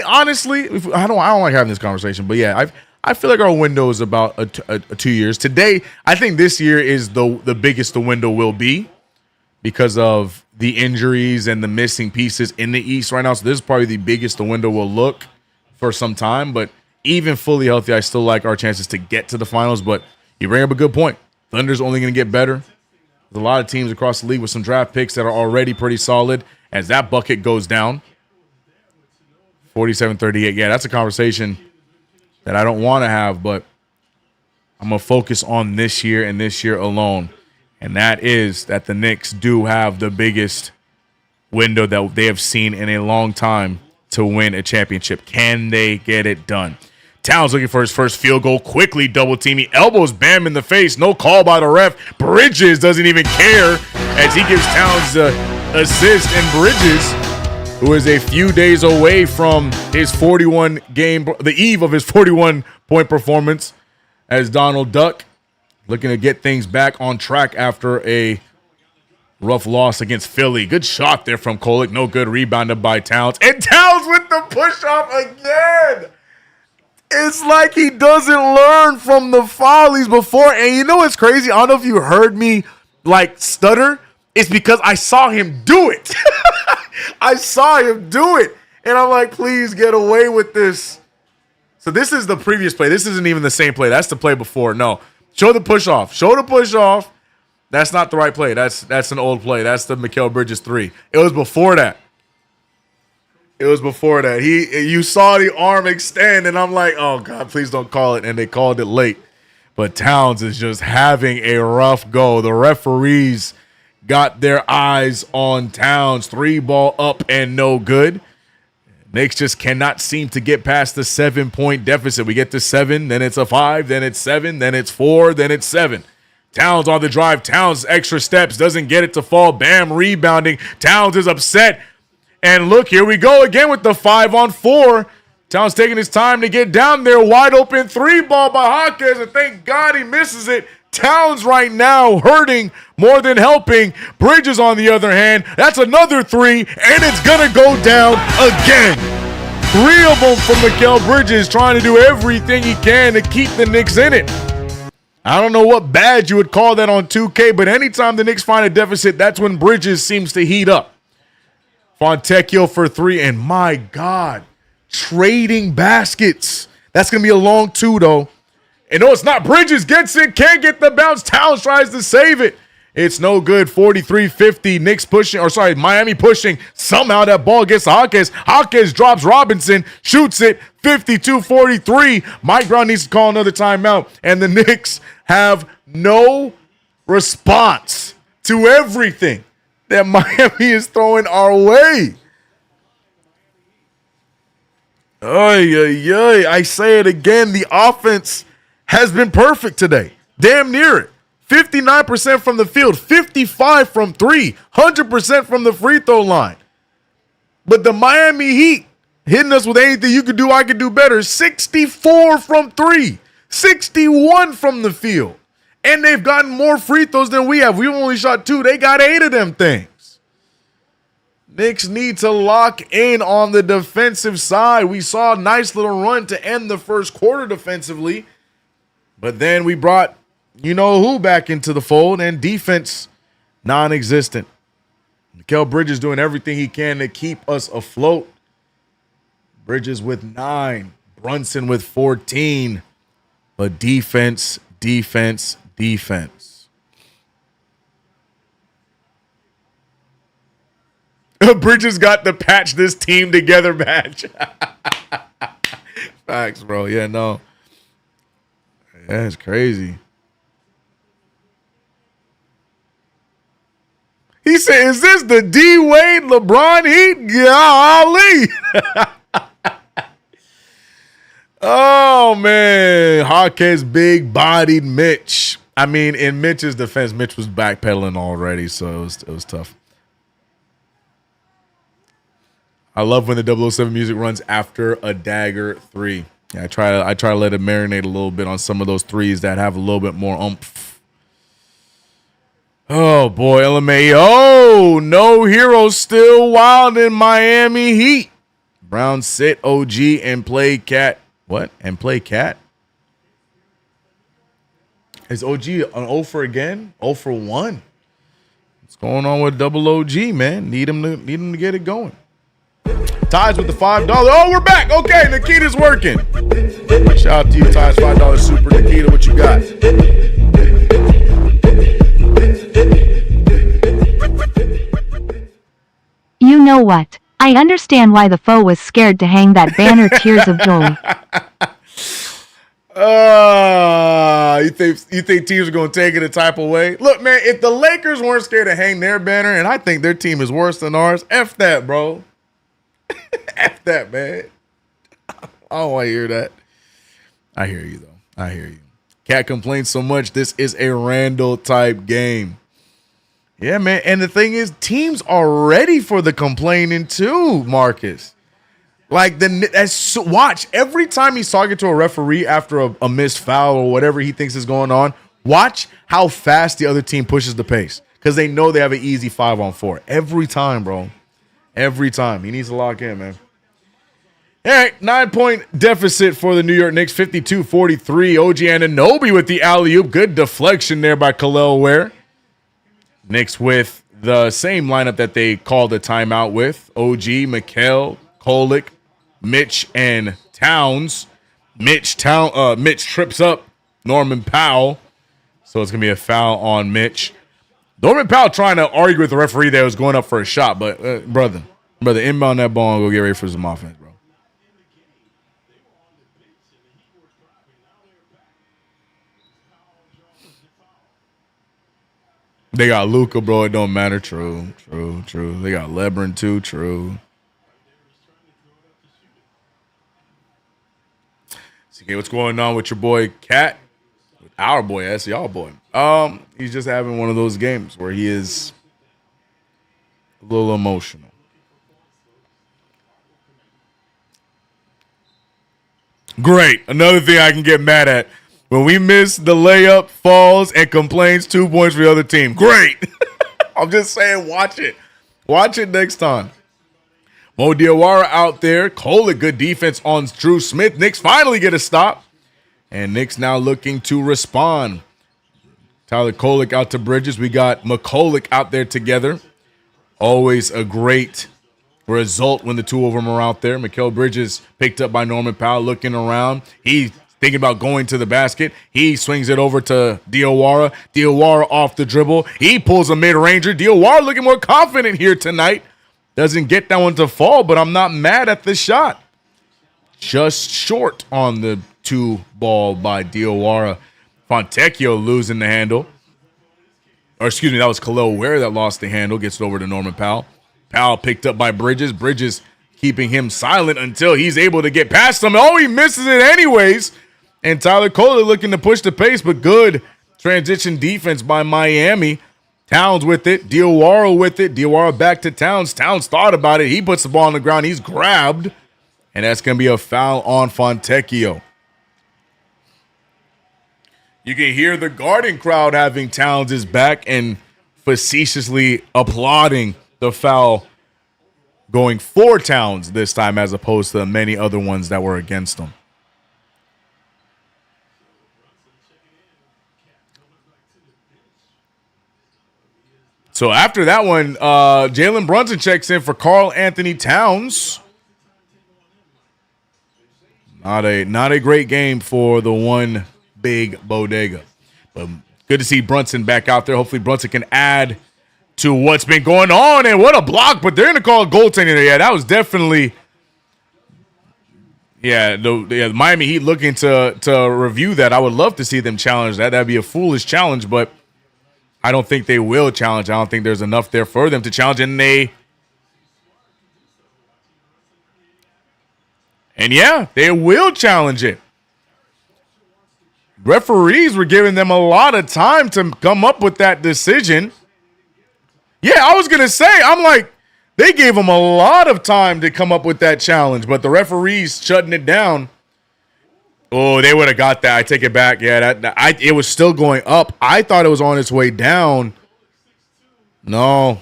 honestly, I don't like having this conversation, but yeah, I feel like our window is about a 2 years. Today, I think this year is the biggest the window will be because of the injuries and the missing pieces in the East right now. So this is probably the biggest the window will look for some time. But even fully healthy, I still like our chances to get to the finals. But you bring up a good point. Thunder's only going to get better. There's a lot of teams across the league with some draft picks that are already pretty solid. As that bucket goes down, 47-38. Yeah, that's a conversation that I don't want to have, but I'm going to focus on this year and this year alone. And that is that the Knicks do have the biggest window that they have seen in a long time to win a championship. Can they get it done? Towns looking for his first field goal. Quickly double team. He elbows Bam in the face. No call by the ref. Bridges doesn't even care as he gives Towns the assist. And Bridges, who is a few days away from his the eve of his 41-point performance as Donald Duck, looking to get things back on track after a rough loss against Philly. Good shot there from Kolek. No good. Rebounded by Towns. And Towns with the push-off again. It's like he doesn't learn from the follies before. And you know what's crazy? I don't know if you heard me, stutter. It's because I saw him do it. I saw him do it. And I'm like, please get away with this. So this is the previous play. This isn't even the same play. That's the play before. No. Show the push off. Show the push off. That's not the right play. That's an old play. That's the Mikal Bridges 3. It was before that. You saw the arm extend, and I'm like, oh God, please don't call it. And they called it late. But Towns is just having a rough go. The referees got their eyes on Towns. 3-ball up and no good. Knicks just cannot seem to get past the 7-point deficit. We get to 7, then it's a 5, then it's 7, then it's 4, then it's 7. Towns on the drive. Towns extra steps, doesn't get it to fall. Bam rebounding. Towns is upset. And look, here we go again with the 5-on-4. Towns taking his time to get down there. Wide open 3-ball by Jaquez, and thank God he misses it. Towns right now hurting more than helping. Bridges, on the other hand, that's another 3, and it's going to go down again. 3 of them from Mikal Bridges, trying to do everything he can to keep the Knicks in it. I don't know what badge you would call that on 2K, but anytime the Knicks find a deficit, that's when Bridges seems to heat up. Fontecchio for 3, and my God, trading baskets. That's going to be a long two, though. And no, it's not. Bridges gets it, can't get the bounce. Towns tries to save it. It's no good. 43-50. Knicks pushing, or sorry, Miami pushing. Somehow that ball gets to Hawkins. Hawkins drops Robinson, shoots it. 52-43. Mike Brown needs to call another timeout. And the Knicks have no response to everything that Miami is throwing our way. I say it again. The offense has been perfect today. Damn near it. 59% from the field, 55 from three, 100% from the free throw line. But the Miami Heat hitting us with anything you could do, I could do better. 64 from three, 61 from the field. And they've gotten more free throws than we have. We've only shot 2. They got 8 of them things. Knicks need to lock in on the defensive side. We saw a nice little run to end the first quarter defensively. But then we brought you-know-who back into the fold, and defense non-existent. Mikal Bridges doing everything he can to keep us afloat. Bridges with 9. Brunson with 14. But defense. Bridges got the patch this team together badge. Facts, bro. Yeah, no. That's crazy. He said, is this the D-Wade LeBron Heat? Golly. Oh, man. Hawkins big-bodied Mitch. I mean, in Mitch's defense, Mitch was backpedaling already, so it was tough. I love when the 007 music runs after a dagger 3. Yeah, I try to let it marinate a little bit on some of those threes that have a little bit more oomph. Oh, boy, LMAO. No hero still wild in Miami Heat. Brown sit OG and play cat. What? And play cat? Is OG an 0 for again? 0 for 1? What's going on with double OG, man? Need him to get it going. Ties with the $5. Oh, we're back. Okay, Nikita's working. Shout out to you, Ties. $5 super. Nikita, what you got? You know what? I understand why the foe was scared to hang that banner Tears of Joy. You think teams are going to take it a type of way? Look, man, if the Lakers weren't scared to hang their banner, and I think their team is worse than ours, F that, bro. F that, man. I don't want to hear that. I hear you, though. I hear you. Cat complains so much. This is a Randall-type game. Yeah, man. And the thing is, teams are ready for the complaining, too, Marcus. Like, watch. Every time he's talking to a referee after a missed foul or whatever he thinks is going on, watch how fast the other team pushes the pace because they know they have an easy 5-on-4. Every time, bro. Every time. He needs to lock in, man. All right, 9-point deficit for the New York Knicks, 52-43. OG Anunoby with the alley-oop. Good deflection there by Khalil Ware. Knicks with the same lineup that they called the timeout with. OG, Mikal, Kolick, Mitch, and Towns. Mitch trips up Norman Powell. So it's going to be a foul on Mitch. Norman Powell trying to argue with the referee that was going up for a shot, but brother, inbound that ball and go get ready for some offense, bro. They got Luka, bro. It don't matter. True. They got Lebron too. True. CK, what's going on with your boy Cat? With our boy, that's y'all boy. He's just having one of those games where he is a little emotional. Great. Another thing I can get mad at. When we miss the layup, falls, and complains, 2 points for the other team. Great. I'm just saying, watch it. Watch it next time. Mo Diawara out there. Kolick, good defense on Drew Smith. Knicks finally get a stop. And Knicks now looking to respond. Tyler Kolick out to Bridges. We got McCulloch out there together. Always a great result when the two of them are out there. Mikal Bridges picked up by Norman Powell, looking around. He's thinking about going to the basket. He swings it over to Diawara. Diawara off the dribble. He pulls a mid-ranger. Diawara looking more confident here tonight. Doesn't get that one to fall, but I'm not mad at the shot. Just short on the 2 ball by Diawara. Fontecchio losing the handle. Or excuse me, that was Khalil Ware that lost the handle. Gets it over to Norman Powell. Powell picked up by Bridges. Bridges keeping him silent until he's able to get past him. Oh, he misses it anyways. And Tyler Kohler looking to push the pace, but good transition defense by Miami. Towns with it. Diawara with it. Diawara back to Towns. Towns thought about it. He puts the ball on the ground. He's grabbed. And that's going to be a foul on Fontecchio. You can hear the Garden crowd having Towns' back and facetiously applauding the foul going for Towns this time as opposed to many other ones that were against him. So after that one, Jalen Brunson checks in for Karl Anthony Towns. Not a great game for the one big bodega. But good to see Brunson back out there. Hopefully Brunson can add to what's been going on. And what a block, but they're going to call it goaltending there. Yeah, that was definitely, the Miami Heat looking to review that. I would love to see them challenge that. That'd be a foolish challenge, but I don't think they will challenge. I don't think there's enough there for them to challenge. And they will challenge it. Referees were giving them a lot of time to come up with that decision. Yeah, I was going to say, I'm like, they gave them a lot of time to come up with that challenge, but the referees shutting it down. Oh, they would have got that. I take it back. Yeah, it was still going up. I thought it was on its way down. No.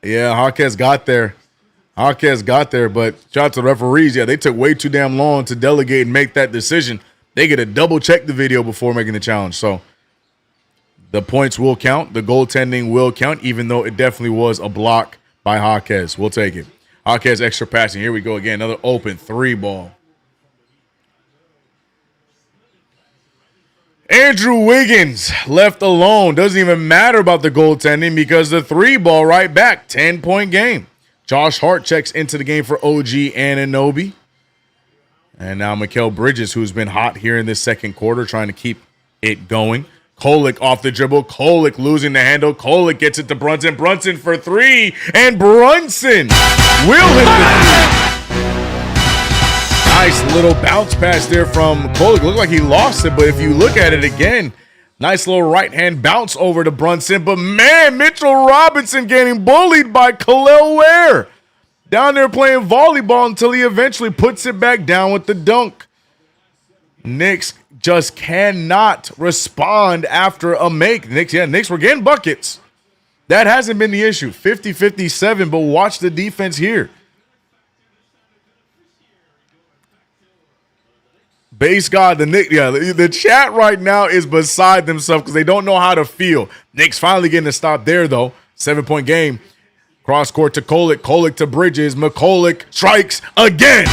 Yeah, Jaquez got there. But shout out to the referees. Yeah, they took way too damn long to delegate and make that decision. They get to double check the video before making the challenge. So the points will count. The goaltending will count, even though it definitely was a block by Jaquez. We'll take it. Jaquez extra passing. Here we go again. Another open 3-ball. Andrew Wiggins left alone. Doesn't even matter about the goaltending because the 3-ball right back. 10-point game. Josh Hart checks into the game for OG Anunoby. And now Mikal Bridges, who's been hot here in this second quarter, trying to keep it going. Kolek off the dribble. Kolek losing the handle. Kolek gets it to Brunson. Brunson for 3. And Brunson will hit the 3. Nice little bounce pass there from Kolek. Looked like he lost it, but if you look at it again, nice little right-hand bounce over to Brunson. But, man, Mitchell Robinson getting bullied by Khalil Ware. Down there playing volleyball until he eventually puts it back down with the dunk. Knicks just cannot respond after a make. Knicks were getting buckets. That hasn't been the issue. 50-57, but watch the defense here. Base God, the chat right now is beside themselves because they don't know how to feel. Knicks finally getting a stop there, though. 7-point game. Cross court to Kolek. Kolek to Bridges. McCollick strikes again.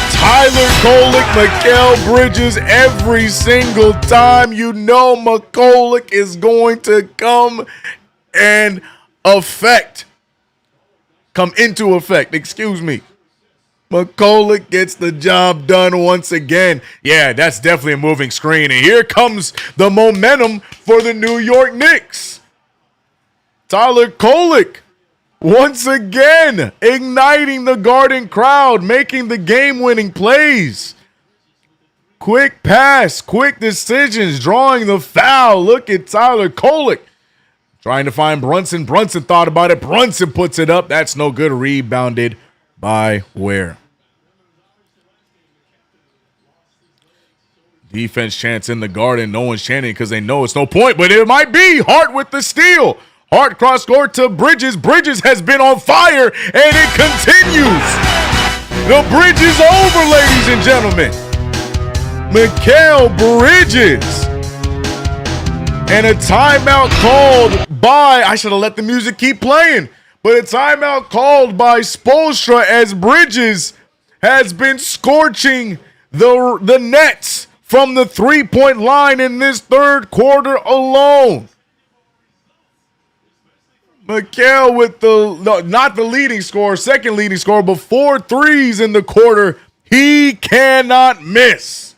Tyler Kolek, Mikal Bridges, every single time. You know McCollick is going to come into effect. Excuse me. McCollick gets the job done once again. Yeah, that's definitely a moving screen. And here comes the momentum for the New York Knicks. Tyler Kolek, once again, igniting the Garden crowd, making the game-winning plays. Quick pass, quick decisions, drawing the foul. Look at Tyler Kolek. Trying to find Brunson. Brunson thought about it. Brunson puts it up. That's no good. Rebounded by Ware. Defense chants in the Garden. No one's chanting because they know it's no point, but it might be. Hart with the steal. Hart cross court to Bridges. Bridges has been on fire, and it continues. The bridge is over, ladies and gentlemen. Mikal Bridges. And a timeout called by, I should have let the music keep playing, but a timeout called by Spoelstra as Bridges has been scorching the Nets from the three-point line in this third quarter alone. Mikal with not the leading scorer, second leading scorer, but 4 threes in the quarter. He cannot miss.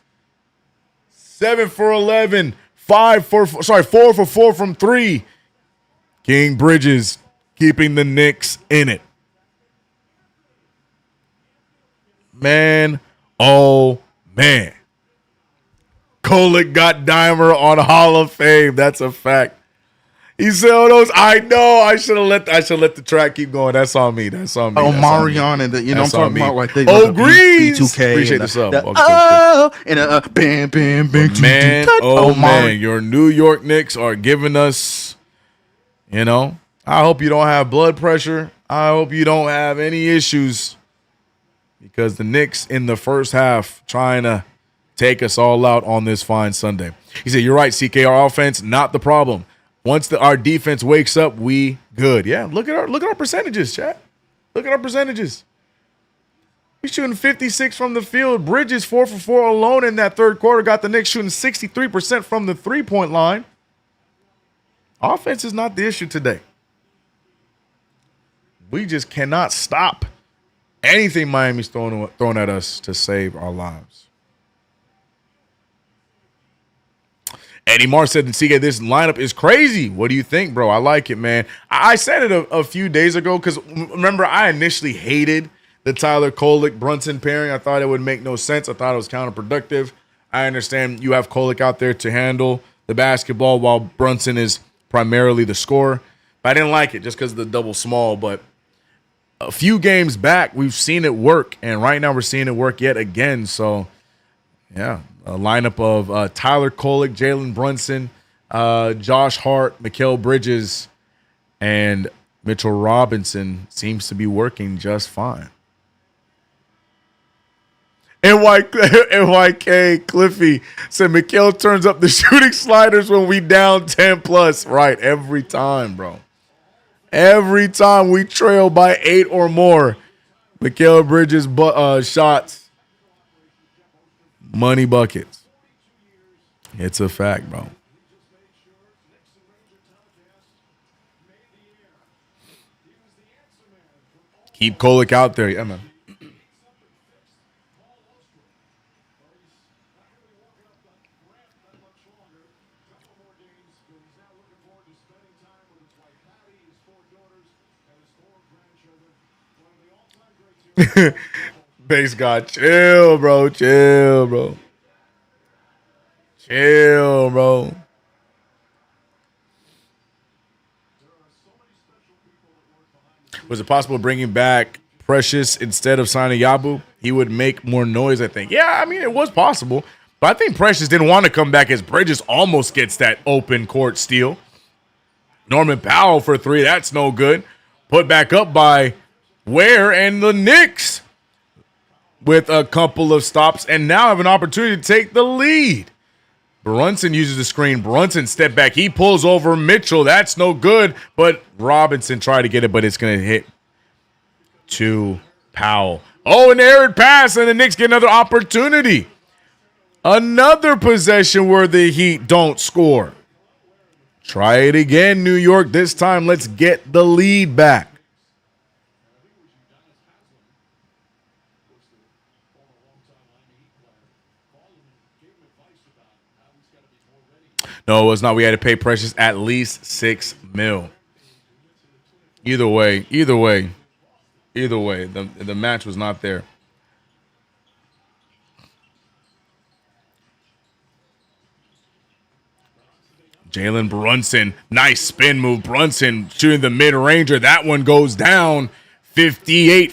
7 for 11, 4 for 4 from 3. King Bridges keeping the Knicks in it. Man, oh man. Kolek got Dimer on Hall of Fame. That's a fact. He said, "Oh, those I know. I should have let the track keep going. That's on me. That's on me." Oh, That's Marion and I'm talking about like they Grease. CK2K. Appreciate the sub. Bam, bam, bam. Man, man, your New York Knicks are giving us. I hope you don't have blood pressure. I hope you don't have any issues, because the Knicks in the first half trying to take us all out on this fine Sunday. He said, "You're right, CK. Our offense not the problem. Once our defense wakes up, we good." Yeah, look at our percentages, chat. Look at our percentages. He's shooting 56 from the field. Bridges 4 for 4 alone in that third quarter. Got the Knicks shooting 63% from the three-point line. Offense is not the issue today. We just cannot stop anything Miami's throwing at us to save our lives. Eddie Marr said, "CK, this lineup is crazy. What do you think, bro?" I like it, man. I said it a few days ago because, remember, I initially hated the Tyler Kolek-Brunson pairing. I thought it would make no sense. I thought it was counterproductive. I understand you have Kolek out there to handle the basketball while Brunson is primarily the scorer. But I didn't like it just because of the double small. But a few games back, we've seen it work. And right now we're seeing it work yet again. So, yeah. A lineup of Tyler Kolek, Jalen Brunson, Josh Hart, Mikal Bridges, and Mitchell Robinson seems to be working just fine. NYK Cliffy said Mikal turns up the shooting sliders when we down 10 plus. Right, every time, bro. Every time we trail by 8 or more, Mikal Bridges shots. Money buckets. It's a fact, bro. Keep Kolek out there. Yeah, man. Base God, chill, bro. Chill, bro. Chill, bro. Was it possible bringing back Precious instead of signing Yabu? He would make more noise, I think. Yeah, I mean, it was possible. But I think Precious didn't want to come back as Bridges almost gets that open court steal. Norman Powell for 3. That's no good. Put back up by Ware and the Knicks with a couple of stops, and now have an opportunity to take the lead. Brunson uses the screen. Brunson step back. He pulls over Mitchell. That's no good, but Robinson tried to get it, but it's going to hit to Powell. Oh, an errant pass, and the Knicks get another opportunity. Another possession where the Heat don't score. Try it again, New York. This time, let's get the lead back. No, it was not. We had to pay Precious at least $6 million. Either way, the match was not there. Jalen Brunson, nice spin move. Brunson shooting the mid-ranger. That one goes down. 58-57.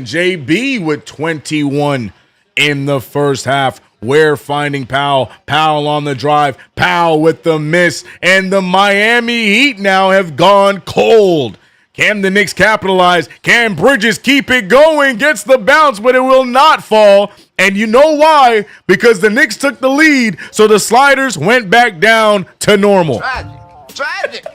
JB with 21 in the first half. Ware finding Powell. Powell on the drive. Powell with the miss. And the Miami Heat now have gone cold. Can the Knicks capitalize? Can Bridges keep it going? Gets the bounce, but it will not fall. And you know why? Because the Knicks took the lead, so the sliders went back down to normal. Tragic.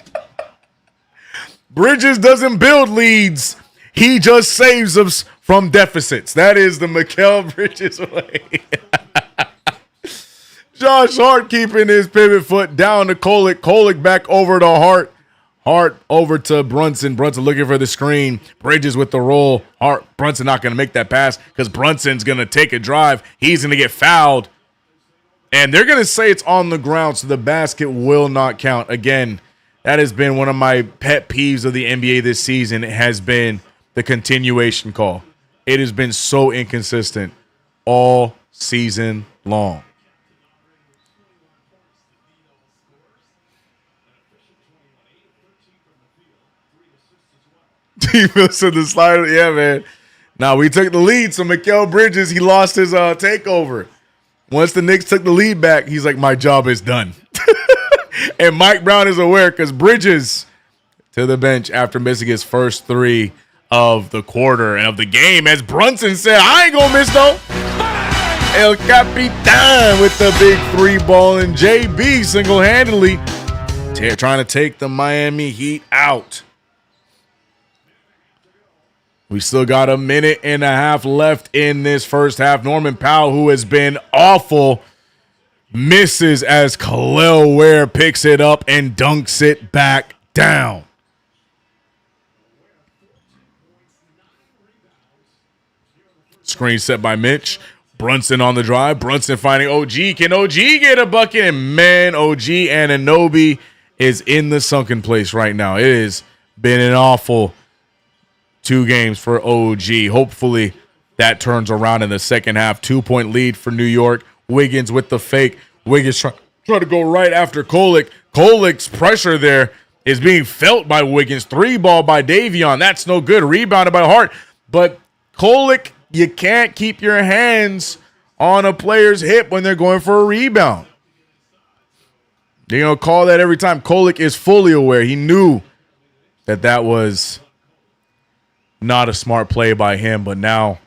Bridges doesn't build leads. He just saves us from deficits. That is the Mikal Bridges way. Josh Hart keeping his pivot foot down to Kolek. Kolek back over to Hart. Hart over to Brunson. Brunson looking for the screen. Bridges with the roll. Hart. Brunson not going to make that pass because Brunson's going to take a drive. He's going to get fouled. And they're going to say it's on the ground, so the basket will not count. Again, that has been one of my pet peeves of the NBA this season. It has been the continuation call. It has been so inconsistent all season long. Defense to the slider. Yeah, man. Now we took the lead, so Mikal Bridges, he lost his takeover. Once the Knicks took the lead back, he's like, my job is done. And Mike Brown is aware because Bridges to the bench after missing his first three of the quarter and of the game. As Brunson said, I ain't going to miss though. El Capitan with the big three ball, and JB single-handedly trying to take the Miami Heat out. We still got a minute and a half left in this first half. Norman Powell, who has been awful, misses as Khalil Ware picks it up and dunks it back down. Screen set by Mitch. Brunson on the drive. Brunson finding OG. Can OG get a bucket? And man, OG Anunoby is in the sunken place right now. It has been an awful 2 games for OG. Hopefully that turns around in the second half. 2-point lead for New York. Wiggins with the fake. Wiggins trying to go right after Kolek. Kolek's pressure there is being felt by Wiggins. 3-ball by Davion. That's no good. Rebounded by Hart. But Kolek, you can't keep your hands on a player's hip when they're going for a rebound. They're going to call that every time. Kolek is fully aware. He knew that that was not a smart play by him, but now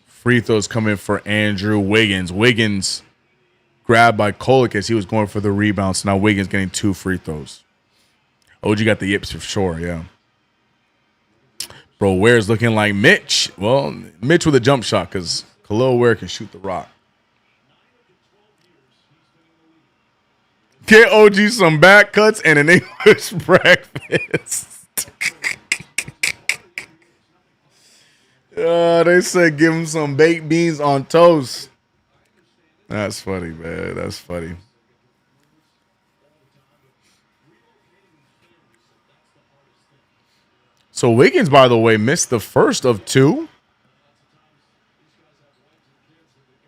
free throws coming for Andrew Wiggins. Wiggins grabbed by Kolek as he was going for the rebound, so now Wiggins getting 2 free throws. OG got the yips for sure, yeah. Bro, Ware's looking like Mitch. Well, Mitch with a jump shot because Khalil Ware can shoot the rock. Get OG some back cuts and an English breakfast. They said give him some baked beans on toast. That's funny, man. That's funny. So Wiggins, by the way, missed the first of 2.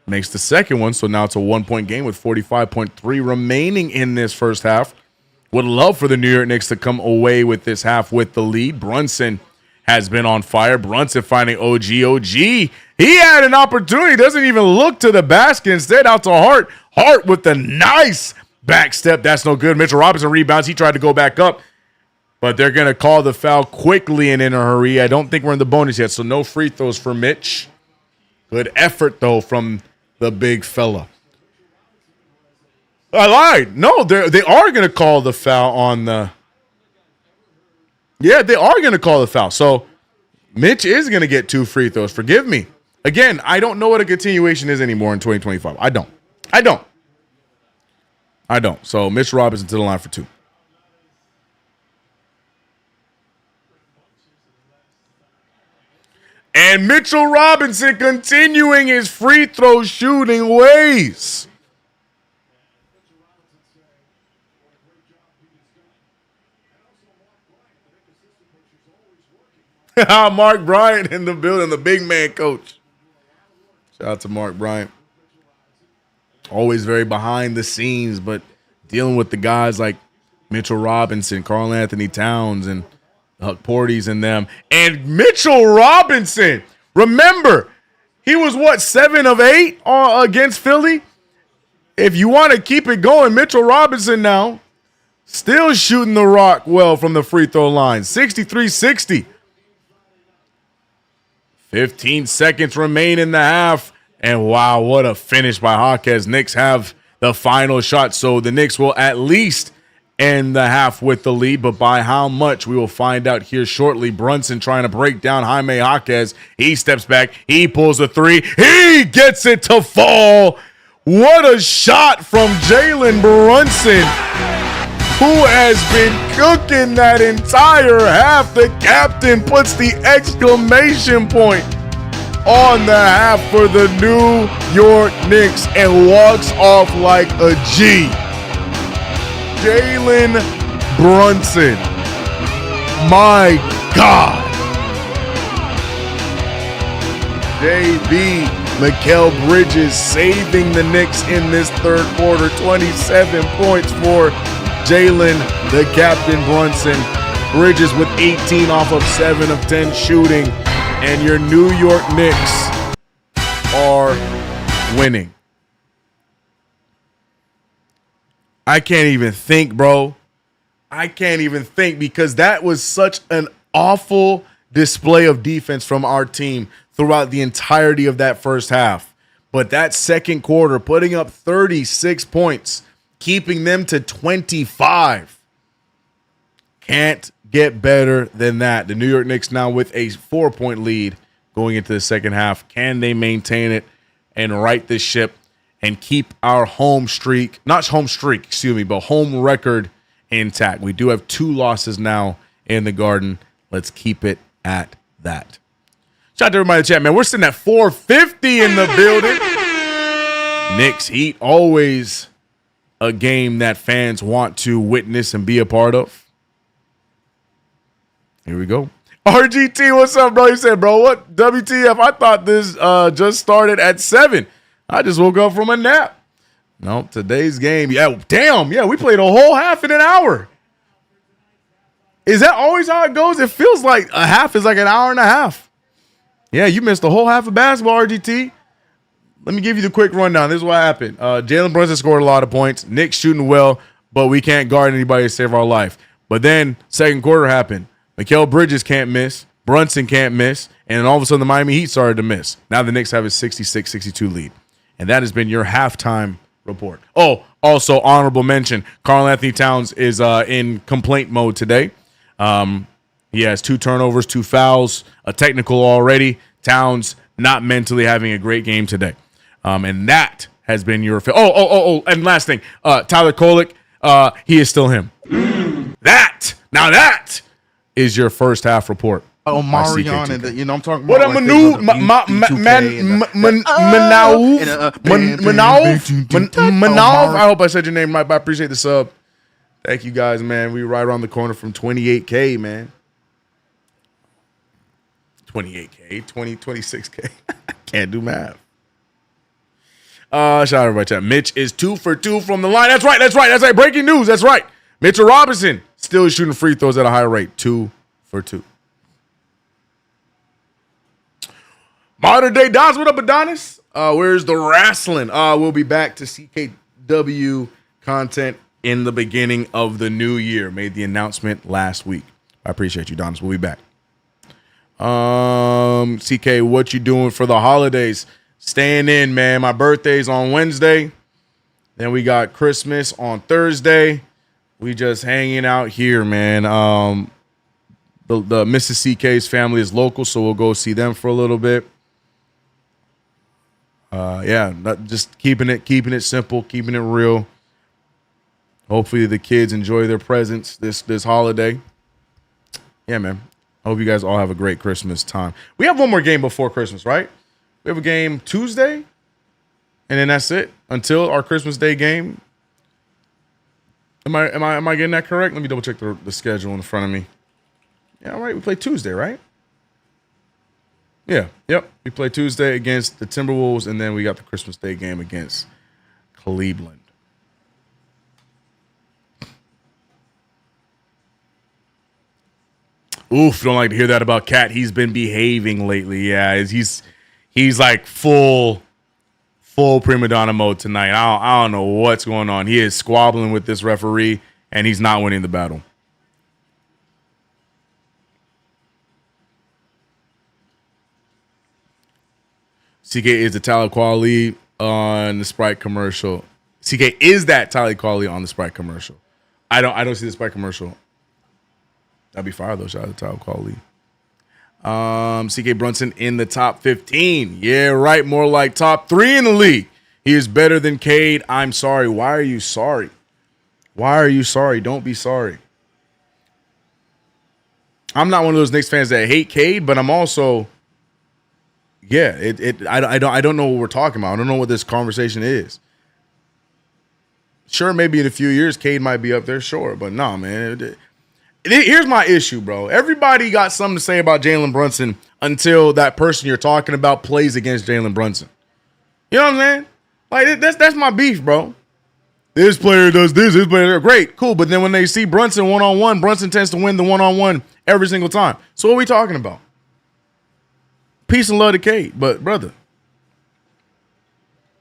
Makes the second one, so now it's a 1-point game with 45.3 remaining in this first half. Would love for the New York Knicks to come away with this half with the lead. Brunson has been on fire. Brunson finding OG. OG, he had an opportunity. Doesn't even look to the basket. Instead, out to Hart. Hart with the nice back step. That's no good. Mitchell Robinson rebounds. He tried to go back up, but they're going to call the foul quickly and in a hurry. I don't think we're in the bonus yet, so no free throws for Mitch. Good effort, though, from the big fella. I lied. No, they are going to call the foul on the... Yeah, they are going to call the foul. So Mitch is going to get 2 free throws. Forgive me. Again, I don't know what a continuation is anymore in 2025. I don't. So Mitch Robinson to the line for 2. And Mitchell Robinson continuing his free throw shooting ways. Mark Bryant in the building, the big man coach. Shout out to Mark Bryant. Always very behind the scenes, but dealing with the guys like Mitchell Robinson, Karl Anthony Towns, and Huck Porty's and them. And Mitchell Robinson, remember, he was 7 of 8 against Philly? If you want to keep it going, Mitchell Robinson now still shooting the rock well from the free throw line. 63-60. 15 seconds remain in the half. And wow, what a finish by Hawk as Knicks have the final shot. So the Knicks will at least end the half with the lead, but by how much we will find out here shortly. Brunson trying to break down Jaime Jaquez. He steps back. He pulls a three. He gets it to fall. What a shot from Jalen Brunson, who has been cooking that entire half. The captain puts the exclamation point on the half for the New York Knicks and walks off like a G. Jalen Brunson. My God. JB Mikal Bridges saving the Knicks in this third quarter. 27 points for Jalen, the captain Brunson. Bridges with 18 off of 7 of 10 shooting. And your New York Knicks are winning. I can't even think, bro. I can't even think because that was such an awful display of defense from our team throughout the entirety of that first half. But that second quarter, putting up 36 points, keeping them to 25. Can't get better than that. The New York Knicks now with a 4-point lead going into the second half. Can they maintain it and right this ship and keep our home record intact? We do have 2 losses now in the Garden. Let's keep it at that. Shout out to everybody in the chat, man. We're sitting at 450 in the building. Knicks Heat, always a game that fans want to witness and be a part of. Here we go. RGT, what's up, bro? You said, bro, what? WTF? I thought this just started at 7. I just woke up from a nap. No, today's game. Yeah, damn. Yeah, we played a whole half in an hour. Is that always how it goes? It feels like a half is like an hour and a half. Yeah, you missed the whole half of basketball, RGT. Let me give you the quick rundown. This is what happened. Jalen Brunson scored a lot of points. Knicks shooting well, but we can't guard anybody to save our life. But then second quarter happened. Mikal Bridges can't miss. Brunson can't miss. And then all of a sudden the Miami Heat started to miss. Now the Knicks have a 66-62 lead. And that has been your halftime report. Oh, also honorable mention, Karl-Anthony Towns is in complaint mode today. He has 2 turnovers, 2 fouls, a technical already. Towns not mentally having a great game today. And that has been your and last thing, Tyler Kolek, he is still him. That is your first half report. Oh, Marion, and I'm talking about what a Manu Manav. I hope I said your name right, but I appreciate the sub. Thank you guys, man. We right around the corner from 28K, man. 28K, 26K. Can't do math. Shout out everybody chat. Mitch is 2 for 2 from the line. That's right. Breaking news. That's right. Mitchell Robinson still shooting free throws at a high rate. 2 for 2. Modern Day Dons, what up, Adonis? Where's the wrestling? We'll be back to CK2K content in the beginning of the new year. Made the announcement last week. I appreciate you, Adonis. We'll be back. CK, what you doing for the holidays? Staying in, man. My birthday's on Wednesday. Then we got Christmas on Thursday. We just hanging out here, man. The Mrs. CK's family is local, so we'll go see them for a little bit. Just keeping it simple, keeping it real. Hopefully the kids enjoy their presents this holiday. Yeah, man. I hope you guys all have a great Christmas time. We have one more game before Christmas, right? We have a game Tuesday, and then that's it until our Christmas Day game. Am I getting that correct? Let me double check the schedule in front of me. Yeah, all right. We play Tuesday, right? Yeah. Yep. We play Tuesday against the Timberwolves, and then we got the Christmas Day game against Cleveland. Oof, don't like to hear that about Cat. He's been behaving lately. Yeah, he's like full prima donna mode tonight. I don't know what's going on. He is squabbling with this referee, and he's not winning the battle. CK is the Talib Kweli on the Sprite commercial. CK is that Talib Kweli on the Sprite commercial. I don't see the Sprite commercial. That'd be fire though. Shout out to Tyler Quality. CK Brunson in the top 15. Yeah, right. More like top 3 in the league. He is better than Cade. I'm sorry. Why are you sorry? Why are you sorry? Don't be sorry. I'm not one of those Knicks fans that hate Cade, but I'm also, I don't know what we're talking about. I don't know what this conversation is. Sure, maybe in a few years, Cade might be up there, sure. But no, man. Here's my issue, bro. Everybody got something to say about Jalen Brunson until that person you're talking about plays against Jalen Brunson. You know what I'm saying? Like, that's my beef, bro. This player does this player, great, cool. But then when they see Brunson one-on-one, Brunson tends to win the one-on-one every single time. So what are we talking about? Peace and love to Cade. But, brother,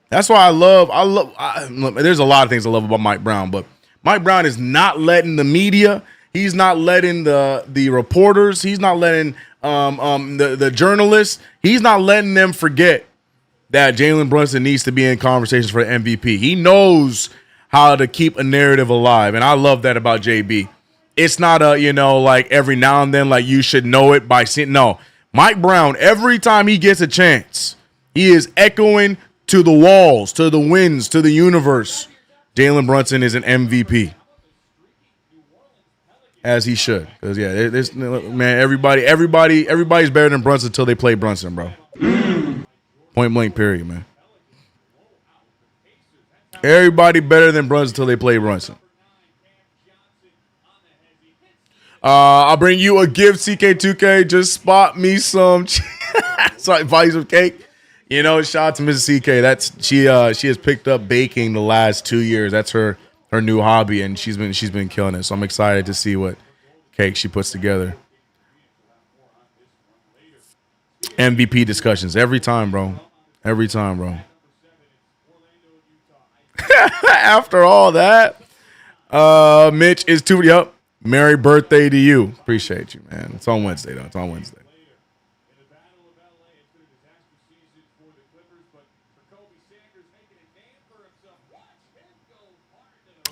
that's why there's a lot of things I love about Mike Brown, but Mike Brown is not letting the media, he's not letting the reporters, he's not letting the journalists, he's not letting them forget that Jalen Brunson needs to be in conversations for the MVP. He knows how to keep a narrative alive, and I love that about JB. It's not like every now and then, like you should know it by seeing. No, Mike Brown, every time he gets a chance, he is echoing to the walls, to the winds, to the universe. Jalen Brunson is an MVP. As he should. Because, man, everybody's better than Brunson until they play Brunson, bro. Point blank, period, man. Everybody better than Brunson until they play Brunson. I'll bring you a gift, CK2K. Just spot me some volumes of cake. Shout out to Mrs. CK. She has picked up baking the last 2 years. That's her new hobby, and she's been killing it. So I'm excited to see what cake she puts together. MVP discussions every time, bro. Every time, bro. After all that, Mitch is too. Yep. Merry birthday to you. Appreciate you, man. It's on Wednesday, though. It's on Wednesday.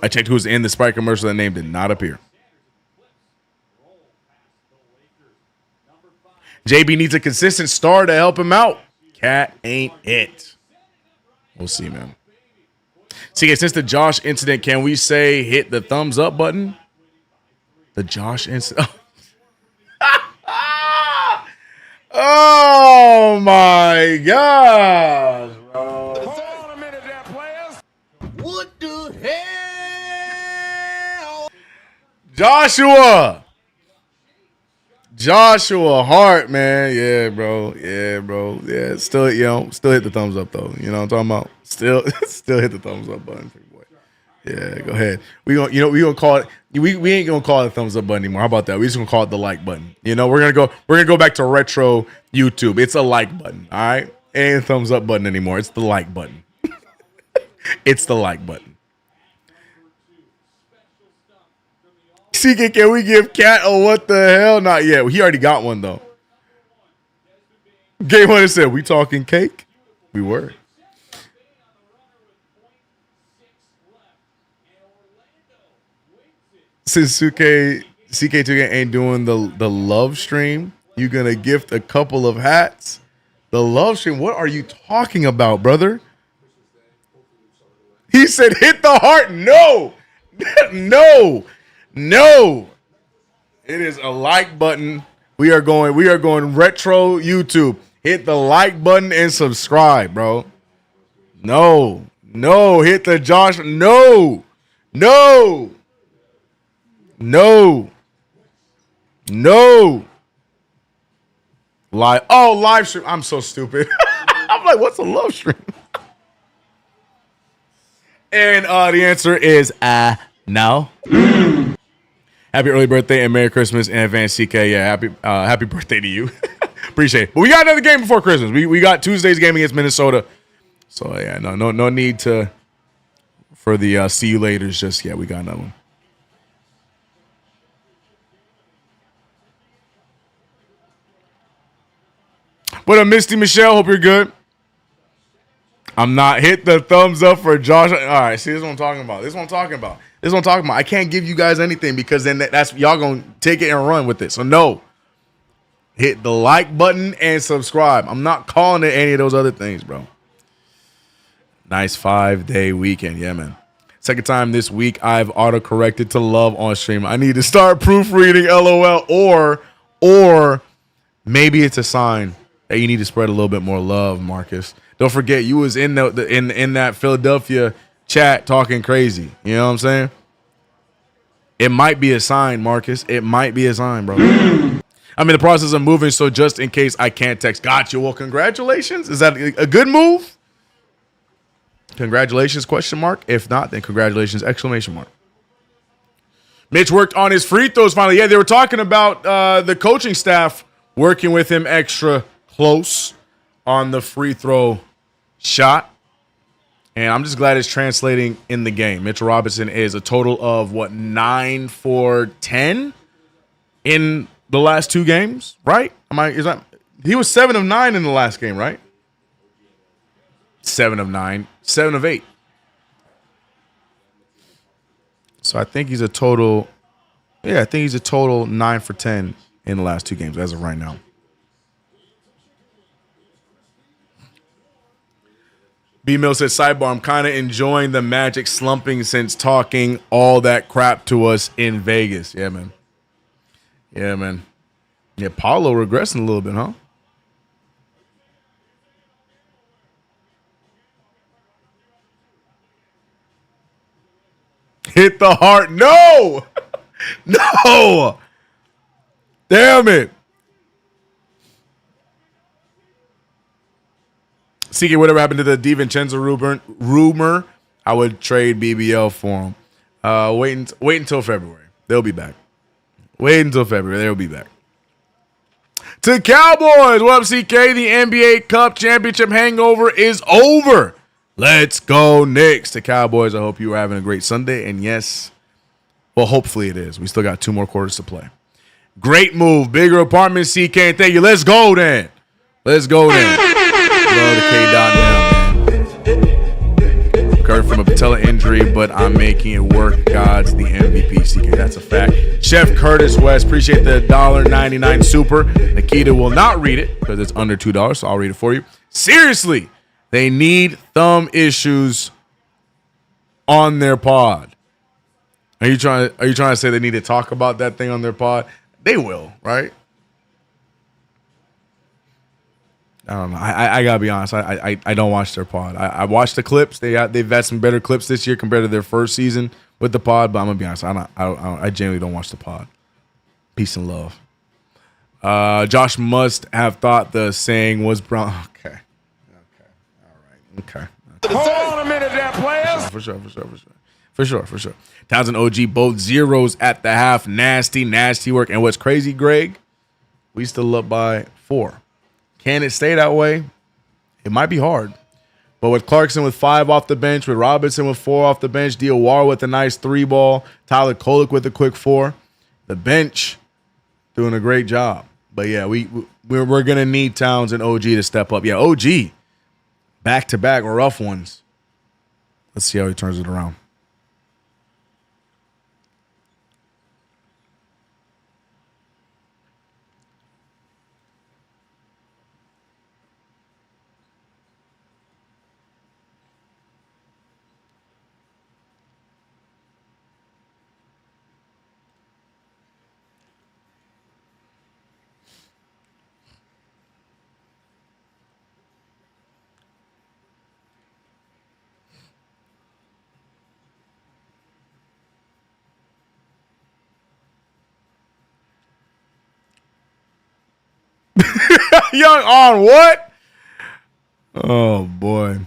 I checked who was in the Sprite commercial. That name did not appear. JB needs a consistent star to help him out. Cat ain't it. We'll see, man. CK, since the Josh incident, can we say hit the thumbs up button? The Josh incident. Oh my gosh, bro. Hold on a minute there, players. What the hell? Joshua Hart, man. Yeah, bro. Yeah, still hit the thumbs up though. You know what I'm talking about? Still hit the thumbs up button, pretty boy. Yeah, go ahead. We gonna call it. We ain't gonna call it the thumbs up button anymore. How about that? We just gonna call it the like button. We're gonna go back to retro YouTube. It's a like button. All right, it ain't a thumbs up button anymore. It's the like button. It's the like button. CK, can we give Cat a what the hell? Not yet. He already got one though. Game one said, "We talking cake?" We were. Since CK2K ain't doing the love stream, you gonna gift a couple of hats? The love stream? What are you talking about, brother? He said, "Hit the heart." No, no. It is a like button. We are going retro YouTube. Hit the like button and subscribe, bro. No. Hit the Josh. No. Live stream. I'm so stupid. I'm like, what's a love stream? And the answer is no. Happy early birthday and Merry Christmas in advance, CK. Yeah, happy birthday to you. Appreciate it. But we got another game before Christmas. We got Tuesday's game against Minnesota. So yeah, no need for the see you laters just yet. We got another one. What up, Misty Michelle? Hope you're good. I'm not hit the thumbs up for Josh. All right, see, this is what I'm talking about. This is what I'm talking about. I can't give you guys anything because then that's y'all gonna take it and run with it. So no, hit the like button and subscribe. I'm not calling it any of those other things, bro. Nice 5-day weekend, yeah, man. Second time this week I've autocorrected to love on stream. I need to start proofreading, LOL, or maybe it's a sign that you need to spread a little bit more love, Marcus. Don't forget you was in in that Philadelphia chat talking crazy. You know what I'm saying? It might be a sign, Marcus. It might be a sign, bro. I'm in the process of moving, so just in case I can't text. Gotcha. Well, congratulations. Is that a good move? Congratulations, question mark. If not, then congratulations, exclamation mark. Mitch worked on his free throws finally. Yeah, they were talking about the coaching staff working with him extra close on the free throw shot. And I'm just glad it's translating in the game. Mitchell Robinson is a total of, 9 for 10 in the last 2 games, right? He was 7 of 9 in the last game, right? 7 of 9, 7 of 8. So I think he's a total, 9 for 10 in the last 2 games as of right now. B-Mill says, sidebar, I'm kind of enjoying the Magic slumping since talking all that crap to us in Vegas. Yeah, man. Yeah, man. Yeah, Paulo regressing a little bit, huh? Hit the heart. No! No! Damn it. CK, whatever happened to the DiVincenzo rumor, I would trade BBL for him. Wait until February. They'll be back. Wait until February. They'll be back. To Cowboys. What up, CK? The NBA Cup Championship hangover is over. Let's go, Knicks. To Cowboys, I hope you are having a great Sunday. And yes, well, hopefully it is. We still got 2 more quarters to play. Great move. Bigger apartment, CK. And thank you. Let's go, then. Let's go, then. Love the K-Dot now, man. Recovered from a patella injury, but I'm making it work. God's the MVP, CK. That's a fact. Chef Curtis West, appreciate the $1.99 super. Nikita will not read it because it's under $2, so I'll read it for you. Seriously, they need thumb issues on their pod. Are you trying to say they need to talk about that thing on their pod? They will, right? I don't know. I gotta be honest. I don't watch their pod. I watched the clips. They've had some better clips this year compared to their first season with the pod. But I'm gonna be honest. I genuinely don't watch the pod. Peace and love. Josh must have thought the saying was brown. Okay. All right. Okay. Hold on a minute there, players. For sure. Townsend OG, both zeros at the half. Nasty work. And what's crazy, Greg? We still up by 4. Can it stay that way? It might be hard. But with Clarkson with 5 off the bench, with Robinson with 4 off the bench, Diawara with a nice 3-ball, Tyler Kolek with a quick 4, the bench doing a great job. But yeah, we're gonna need Towns and OG to step up. Yeah, OG, back-to-back rough ones. Let's see how he turns it around. Young on what? Oh, boy.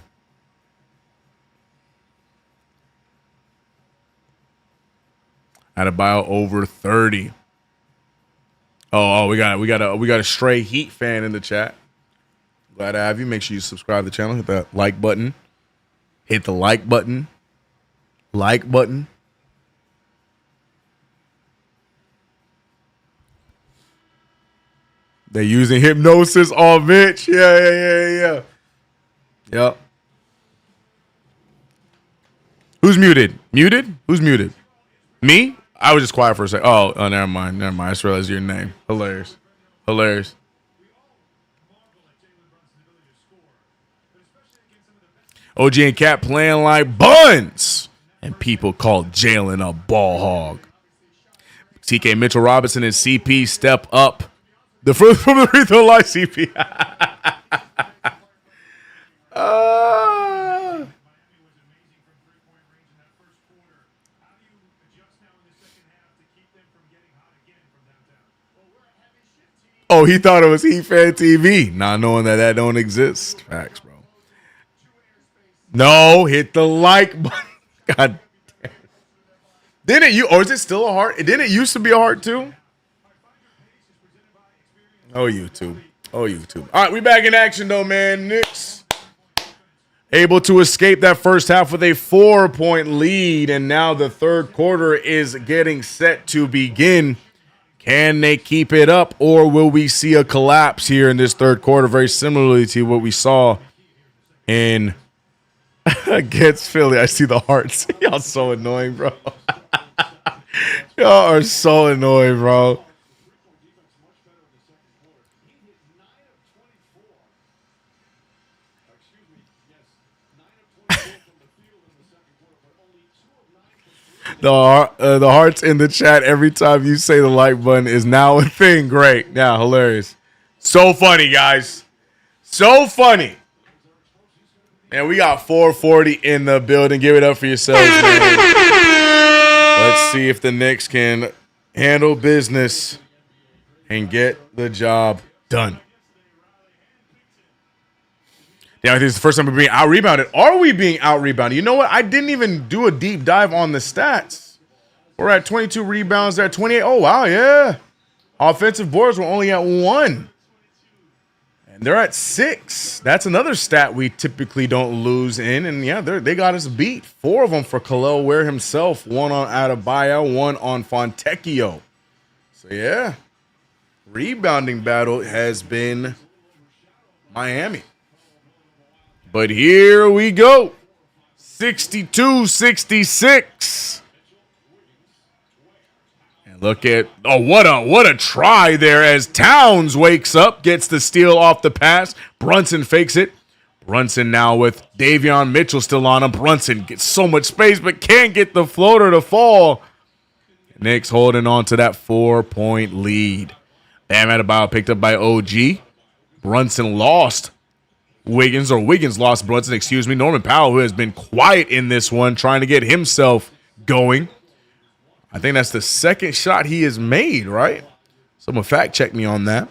Adebayo over 30. Oh, we got a stray Heat fan in the chat. Glad to have you. Make sure you subscribe to the channel. Hit that like button. Hit the like button. Like button. They're using hypnosis on Mitch. Yeah. Yep. Who's muted? Muted? Who's muted? Me? I was just quiet for a second. Oh, never mind. I just realized your name. Hilarious. OG and Cat playing like buns. And people call Jalen a ball hog. CK Mitchell Robinson and CP step up. The from the free throw line, CP. Oh, he thought it was Heat Fan TV, not knowing that don't exist. Facts, bro. No, hit the like button. God damn. Didn't you? Or is it still a heart? Didn't it used to be a heart too? Oh, YouTube. All right, we back in action though, man. Knicks able to escape that first half with a 4-point lead, and now the third quarter is getting set to begin. Can they keep it up, or will we see a collapse here in this third quarter, very similarly to what we saw in against Philly? I see the hearts. Y'all so annoying, bro. Y'all are so annoying, bro. The hearts in the chat every time you say the like button is now a thing. Great. Yeah, hilarious. So funny, guys. So funny. And we got 440 in the building. Give it up for yourselves, man. Let's see if the Knicks can handle business and get the job done. Yeah, I think it's the first time we're being out-rebounded. Are we being out-rebounded? You know what? I didn't even do a deep dive on the stats. We're at 22 rebounds. They're at 28. Oh, wow, yeah. Offensive boards were only at 1. And they're at 6. That's another stat we typically don't lose in. And, yeah, they got us beat. 4 of them for Khalil Ware himself. 1 on Adebayo, 1 on Fontecchio. So, yeah. Rebounding battle has been Miami. But here we go. 62-66. And look at, what a try there as Towns wakes up, gets the steal off the pass. Brunson fakes it. Brunson now with Davion Mitchell still on him. Brunson gets so much space but can't get the floater to fall. Knicks holding on to that 4-point lead. Bam Adebayo picked up by OG. Brunson lost. Wiggins lost Brunson, Norman Powell, who has been quiet in this one, trying to get himself going. I think that's the second shot he has made, right? Someone fact check me on that.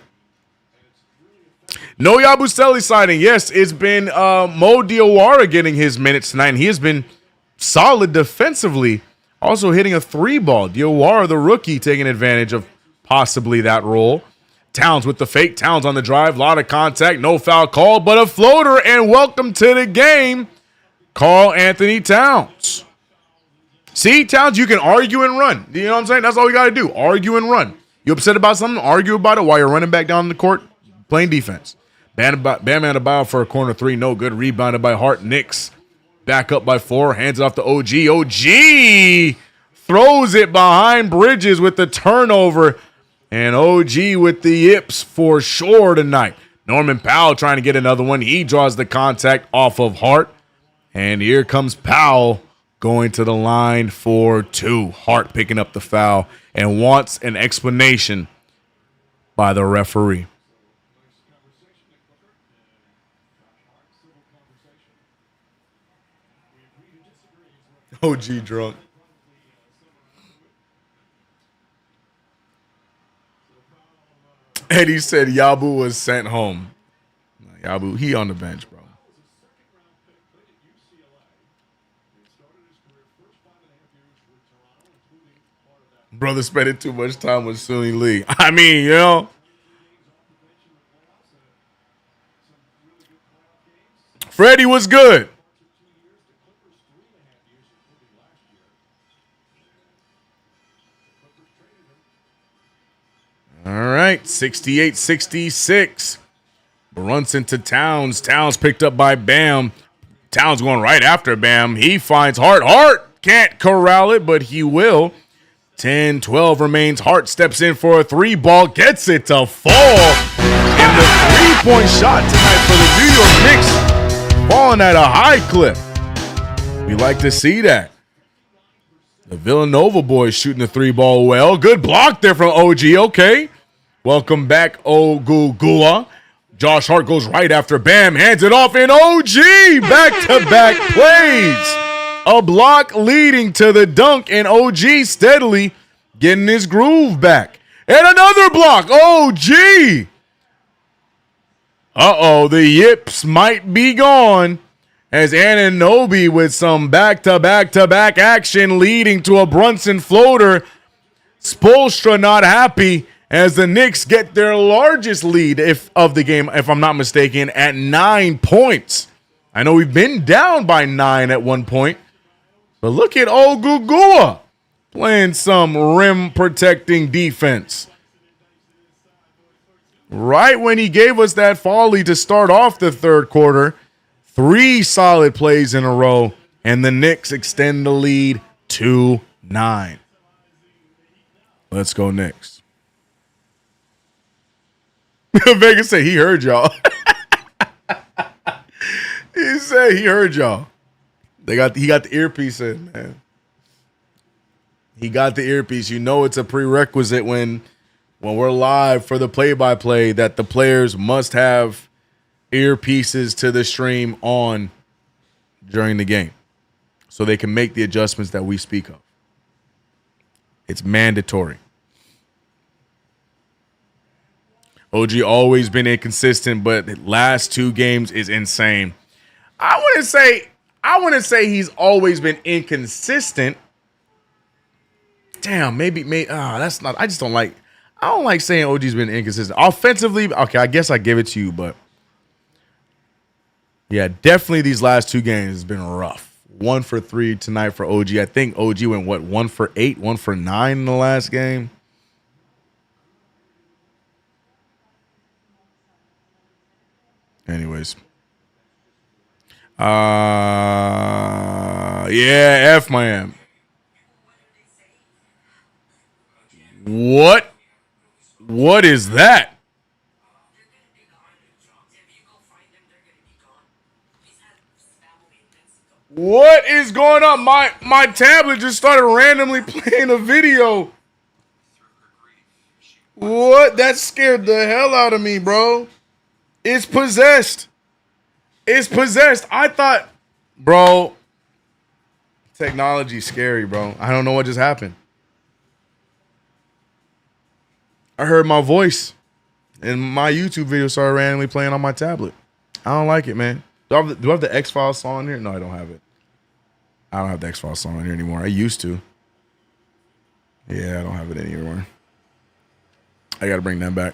No Yabusele signing. Yes, it's been Mo Diawara getting his minutes tonight, and he has been solid defensively. Also hitting a 3-ball. Diawara, the rookie, taking advantage of possibly that role. Towns with the fake. Towns on the drive. A lot of contact. No foul call, but a floater. And welcome to the game, Karl Anthony Towns. See, Towns, you can argue and run. You know what I'm saying? That's all you got to do. Argue and run. You upset about something? Argue about it while you're running back down the court, playing defense. Bam Adebayo for a corner 3. No good. Rebounded by Hart. Knicks back up by 4. Hands it off to OG. OG throws it behind Bridges with the turnover. And OG with the yips for sure tonight. Norman Powell trying to get another one. He draws the contact off of Hart. And here comes Powell going to the line for 2. Hart picking up the foul and wants an explanation by the referee. OG drunk. Eddie said Yabu was sent home. Yabu, he on the bench, bro. Brother spending too much time with Suni Lee. I mean, you know. Freddie was good. All right, 68-66. Brunson to Towns. Towns picked up by Bam. Towns going right after Bam. He finds Hart. Hart can't corral it, but he will. 10, 12 remains. Hart steps in for a 3-ball, gets it to fall. And the 3-point shot tonight for the New York Knicks, falling at a high clip. We like to see that. The Villanova boys shooting the 3-ball well. Good block there from OG. Okay. Welcome back, Ogugua. Josh Hart goes right after Bam, hands it off, and OG back-to-back plays. A block leading to the dunk, and OG steadily getting his groove back. And another block, OG. Uh-oh, the yips might be gone as Anunoby with some back-to-back-to-back action leading to a Brunson floater. Spoelstra not happy as the Knicks get their largest lead of the game, if I'm not mistaken, at 9 points. I know we've been down by 9 at one point, but look at Ogugua playing some rim-protecting defense. Right when he gave us that volley to start off the third quarter, 3 solid plays in a row, and the Knicks extend the lead to 9. Let's go Knicks. Vegas said he heard y'all. He said he heard y'all. He got the earpiece in, man. He got the earpiece. You know it's a prerequisite when we're live for the play-by-play that the players must have earpieces to the stream on during the game so they can make the adjustments that we speak of. It's mandatory. OG always been inconsistent, but the last 2 games is insane. I wouldn't say he's always been inconsistent. Damn, maybe that's not. I don't like saying OG's been inconsistent. Offensively, okay, I guess I give it to you, but yeah, definitely these last 2 games has been rough. 1 for 3 tonight for OG. I think OG went 1 for 8, 1 for 9 in the last game. Anyways. Yeah, F Miami. What is that? What is going on? My tablet just started randomly playing a video. What? That scared the hell out of me, bro. It's possessed. It's possessed. I thought, bro, technology's scary, bro. I don't know what just happened. I heard my voice and my YouTube video started randomly playing on my tablet. I don't like it, man. Do I have the X-Files song here? No, I don't have it. I don't have the X-Files song on here anymore. I used to. Yeah, I don't have it anymore. I got to bring that back.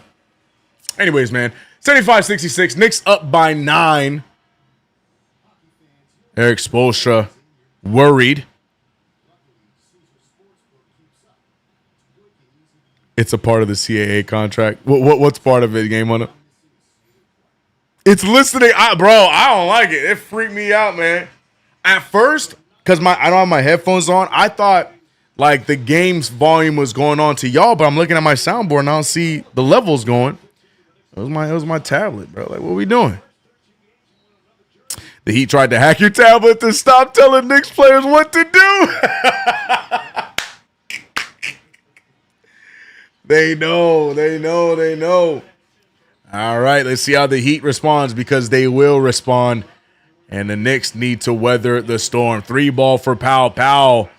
Anyways, man, 75-66. Knicks up by 9. Eric Spoelstra worried. It's a part of the CAA contract. What's part of it, Game on it? It's listening. Bro, I don't like it. It freaked me out, man. At first, because I don't have my headphones on, I thought like the game's volume was going on to y'all, but I'm looking at my soundboard and I don't see the levels going. It was my tablet, bro. Like, what are we doing? The Heat tried to hack your tablet to stop telling Knicks players what to do. They know. All right, let's see how the Heat responds because they will respond. And the Knicks need to weather the storm. 3-ball for Powell. Powell.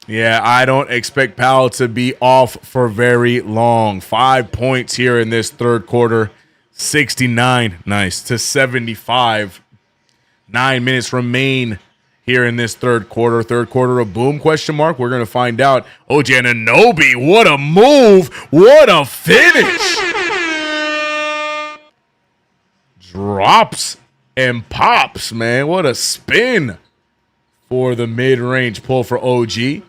Yeah, I don't expect Powell to be off for very long. 5 points here in this third quarter. 69, nice, to 75. 9 minutes remain here in this third quarter. Third quarter of boom, question mark. We're going to find out. OG Anunoby, what a move. What a finish. Drops and pops, man. What a spin for the mid-range pull for OG.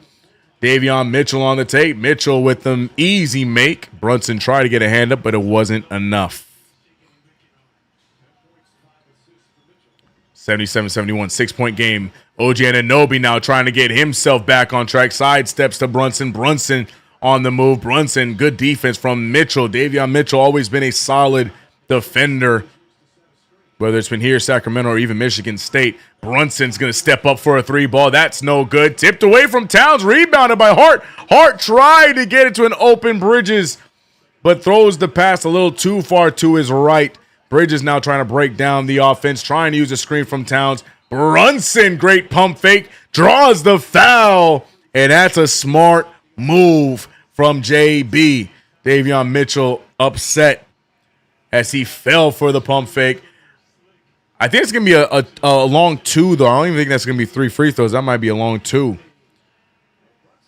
Davion Mitchell on the tape. Mitchell with them easy make. Brunson tried to get a hand up, but it wasn't enough. 77-71, 6-point game. OG Anunoby now trying to get himself back on track. Sidesteps to Brunson. Brunson on the move. Brunson, good defense from Mitchell. Davion Mitchell, always been a solid defender, whether it's been here, Sacramento, or even Michigan State. Brunson's going to step up for a three ball. That's no good. Tipped away from Towns. Rebounded by Hart. Hart tried to get it to an open Bridges, but throws the pass a little too far to his right. Bridges now trying to break down the offense, trying to use a screen from Towns. Brunson, great pump fake, draws the foul, and that's a smart move from JB. Davion Mitchell upset as he fell for the pump fake. I think it's going to be a long two, though. I don't even think that's going to be 3 free throws. That might be a long two,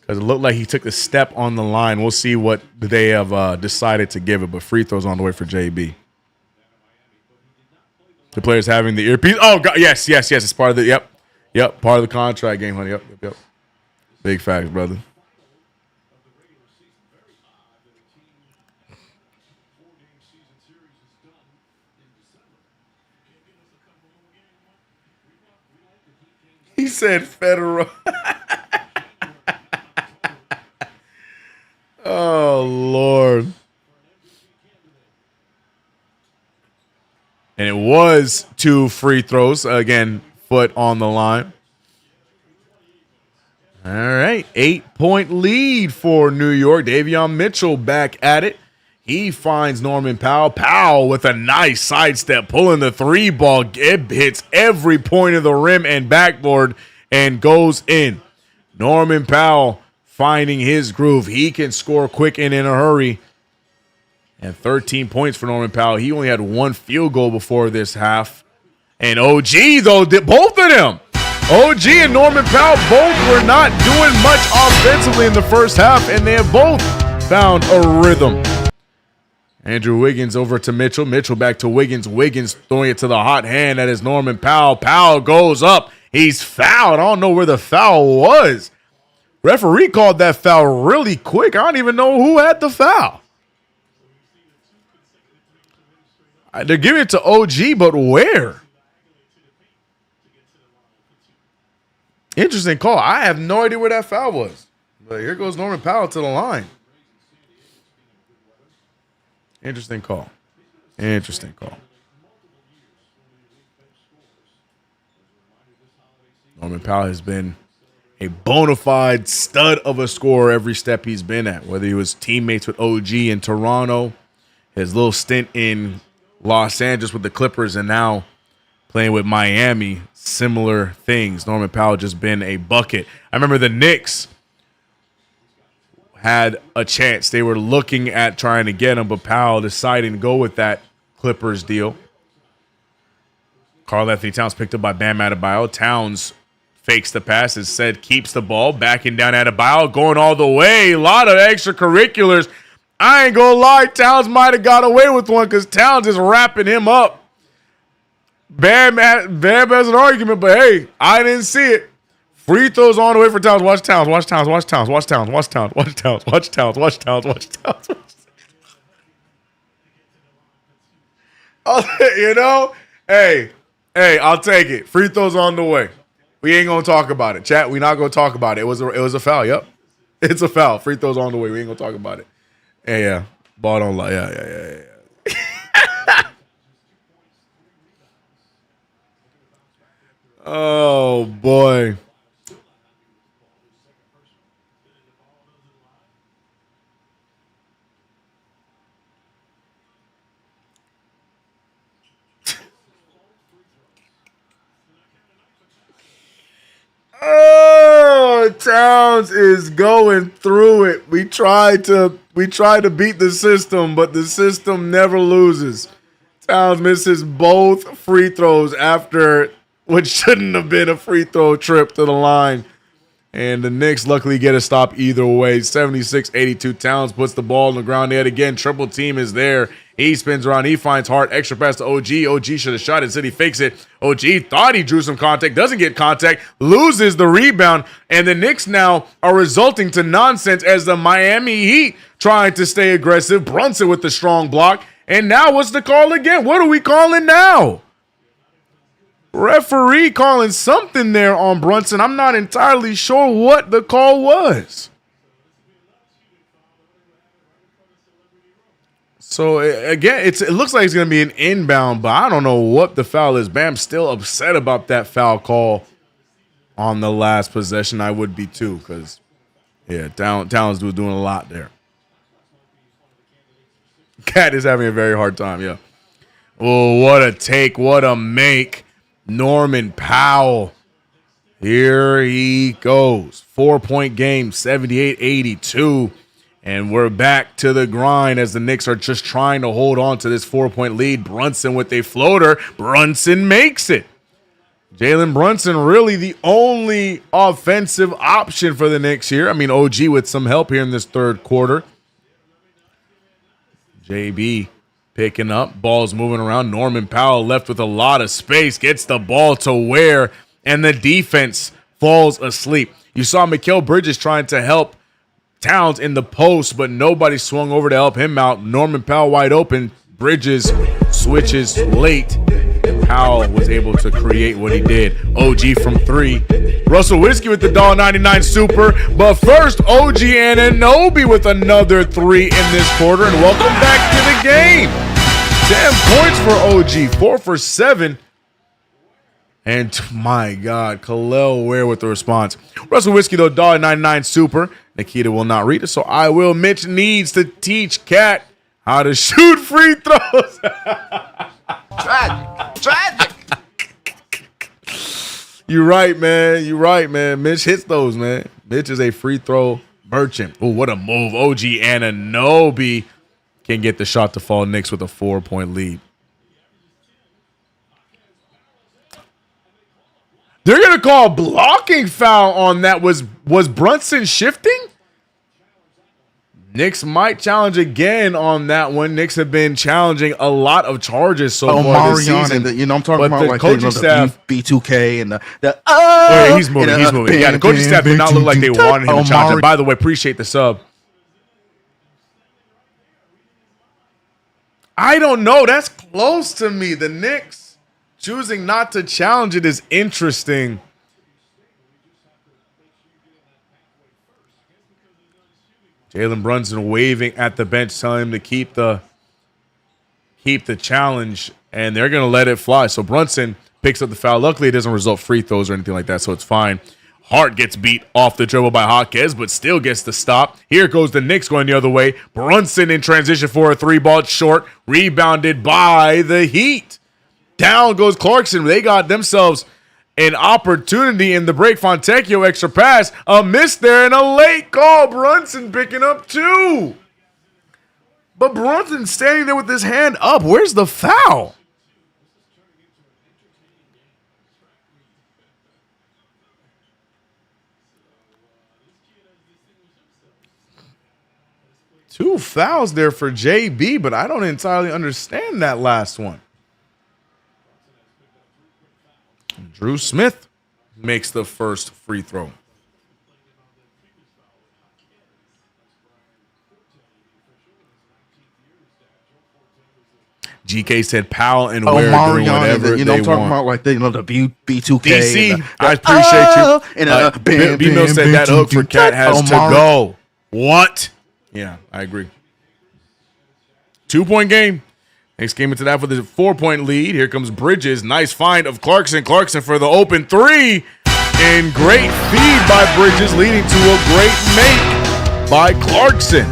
because it looked like he took the step on the line. We'll see what they have decided to give it, but free throws on the way for JB. The player's having the earpiece. Oh, God, yes. It's part of the, yep, part of the contract game, honey. Yep. Big facts, brother. He said federal. Oh, Lord. And it was 2 free throws. Again, foot on the line. All right. 8-point lead for New York. Davion Mitchell back at it. He finds Norman Powell. Powell with a nice sidestep, pulling the 3 ball. It hits every point of the rim and backboard and goes in. Norman Powell finding his groove. He can score quick and in a hurry. And 13 points for Norman Powell. He only had 1 field goal before this half. And OG, though, did both of them. OG and Norman Powell both were not doing much offensively in the first half, and they have both found a rhythm. Andrew Wiggins over to Mitchell. Mitchell back to Wiggins. Wiggins throwing it to the hot hand. That is Norman Powell. Powell goes up. He's fouled. I don't know where the foul was. Referee called that foul really quick. I don't even know who had the foul. They're giving it to OG, but where? Interesting call. I have no idea where that foul was. But here goes Norman Powell to the line. Interesting call. Norman Powell has been a bona fide stud of a scorer every step he's been at, whether he was teammates with OG in Toronto, his little stint in Los Angeles with the Clippers, and now playing with Miami. Similar things. Norman Powell just been a bucket. I remember the Knicks had a chance. They were looking at trying to get him, but Powell deciding to go with that Clippers deal. Karl-Anthony Towns picked up by Bam Adebayo. Towns fakes the pass, as said, keeps the ball, backing down Adebayo, going all the way. A lot of extracurriculars. I ain't gonna lie, Towns might have got away with one because Towns is wrapping him up. Bam has an argument, but hey, I didn't see it. Free throws on the way for Towns. Watch Towns. You know, hey, I'll take it. Free throws on the way. We ain't gonna talk about it, chat. We not gonna talk about it. It was a foul. Yep, it's a foul. Free throws on the way. We ain't gonna talk about it. Yeah. Ball don't lie. Yeah. Oh boy. Oh, Towns is going through it. We tried to beat the system, but the system never loses. Towns misses both free throws after what shouldn't have been a free throw trip to the line. And the Knicks luckily get a stop either way. 76-82. Towns puts the ball on the ground yet again. Triple team is there. He spins around. He finds Hart. Extra pass to OG. OG should have shot it. Instead, he fakes it. OG thought he drew some contact. Doesn't get contact. Loses the rebound. And the Knicks now are resulting to nonsense as the Miami Heat trying to stay aggressive. Brunson with the strong block. And now what's the call again? What are we calling now? Referee calling something there on Brunson. I'm not entirely sure what the call was. So, again, it looks like it's going to be an inbound, but I don't know what the foul is. Bam's still upset about that foul call on the last possession. I would be too because, yeah, Towns was doing a lot there. Cat is having a very hard time, yeah. Oh, what a take, what a make. Norman Powell. Here he goes. 4-point game, 78-82. And we're back to the grind as the Knicks are just trying to hold on to this 4-point lead. Brunson with a floater. Brunson makes it. Jalen Brunson really the only offensive option for the Knicks here. I mean, OG with some help here in this third quarter. JB picking up. Ball's moving around. Norman Powell left with a lot of space. Gets the ball to Ware. And the defense falls asleep. You saw Mikal Bridges trying to help Towns in the post, but nobody swung over to help him out. Norman Powell wide open. Bridges switches late. Powell was able to create what he did. OG from 3. Russell Whiskey with the $1.99 super. But first, OG Anunoby with another 3 in this quarter. And welcome back to the game. 10 points for OG. 4 for 7. And my God, Khalil Ware with the response. Russell Whiskey, though, $1.99 super. Nikita will not read it, so I will. Mitch needs to teach Cat how to shoot free throws. Tragic. You're right, man. Mitch hits those, man. Mitch is a free throw merchant. Oh, what a move. OG Anunoby can get the shot to fall. Knicks with a 4-point lead. They're going to call a blocking foul on that. Was Brunson shifting? Knicks might challenge again on that one. Knicks have been challenging a lot of charges so far this season. And I'm talking about the like coaching staff, B2K and the yeah, he's moving. Yeah, the coaching staff did not look like they wanted him to challenge him. By the way, appreciate the sub. I don't know. That's close to me. The Knicks choosing not to challenge it is interesting. Jalen Brunson waving at the bench, telling him to keep the challenge, and they're going to let it fly. So Brunson picks up the foul. Luckily, it doesn't result free throws or anything like that, so it's fine. Hart gets beat off the dribble by Jaquez, but still gets the stop. Here goes the Knicks going the other way. Brunson in transition for a 3-ball short, rebounded by the Heat. Down goes Clarkson. They got themselves an opportunity in the break. Fontecchio extra pass. A miss there and a late call. Brunson picking up 2. But Brunson standing there with his hand up. Where's the foul? Two fouls there for JB, but I don't entirely understand that last one. Drew Smith makes the first free throw. GK said Powell and Ware doing whatever they I'm talking want. about like the B2K. DC, I appreciate you. B-Mill said that hook for Cat has to go. What? Yeah, I agree. 2-point game. Next game into that with a 4-point lead. Here comes Bridges. Nice find of Clarkson. Clarkson for the open 3. And great feed by Bridges, leading to a great make by Clarkson.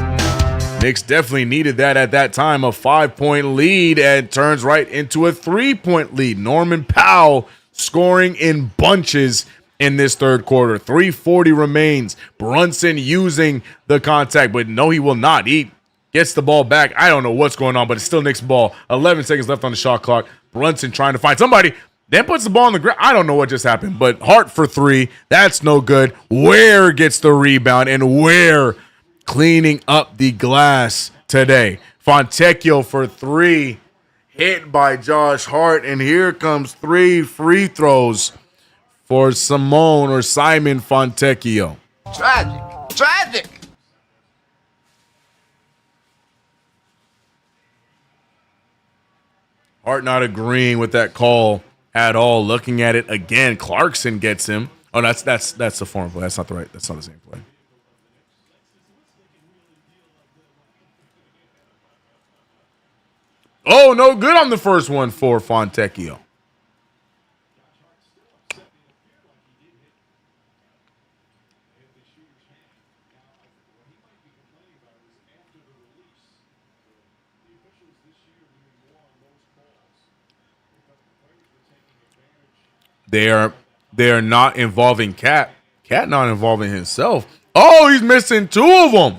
Knicks definitely needed that at that time. A 5-point lead and turns right into a 3-point lead. Norman Powell scoring in bunches in this third quarter. 3:40 remains. Brunson using the contact, but no, he will not. He gets the ball back. I don't know what's going on, but it's still Knicks ball. 11 seconds left on the shot clock. Brunson trying to find somebody, then puts the ball on the ground. I don't know what just happened, but Hart for 3. That's no good. Ware gets the rebound, and Ware cleaning up the glass today. Fontecchio for 3. Hit by Josh Hart, and here comes 3 free throws for Simon Fontecchio. Tragic. Hart not agreeing with that call at all. Looking at it again, Clarkson gets him. Oh, that's the foreign play. That's not the same play. Oh, no good on the first one for Fontecchio. They are not involving Cat. Cat not involving himself. Oh, he's missing two of them.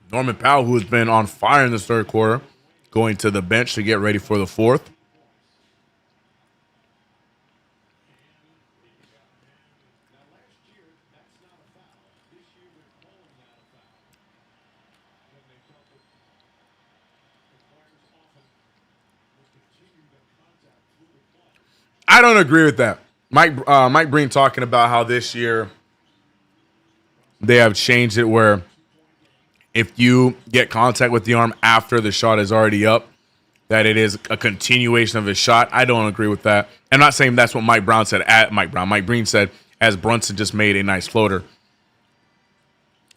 Norman Powell, who has been on fire in the third quarter, going to the bench to get ready for the fourth. I don't agree with that. Mike Breen talking about how this year they have changed it where if you get contact with the arm after the shot is already up, that it is a continuation of his shot. I don't agree with that. I'm not saying that's what Mike Breen said as Brunson just made a nice floater.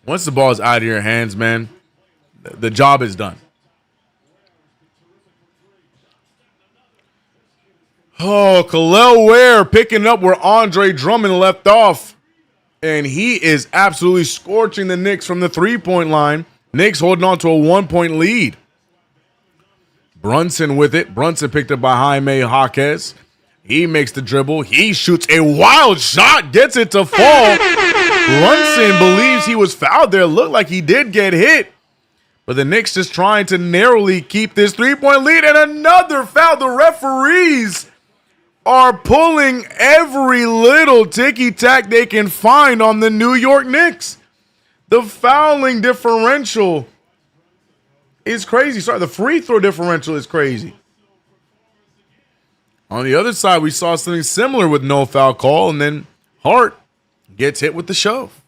Once the ball is out of your hands, man, the job is done. Oh, Khalil Ware picking up where Andre Drummond left off. And he is absolutely scorching the Knicks from the three-point line. Knicks holding on to a 1-point lead. Brunson with it. Brunson picked up by Jaime Jaquez. He makes the dribble. He shoots a wild shot. Gets it to fall. Brunson believes he was fouled there. Looked like he did get hit. But the Knicks just trying to narrowly keep this three-point lead. And another foul. The referees are pulling every little ticky-tack they can find on the New York Knicks. The fouling differential is crazy. Sorry, the free throw differential is crazy. On the other side, we saw something similar with no foul call, and then Hart gets hit with the shove.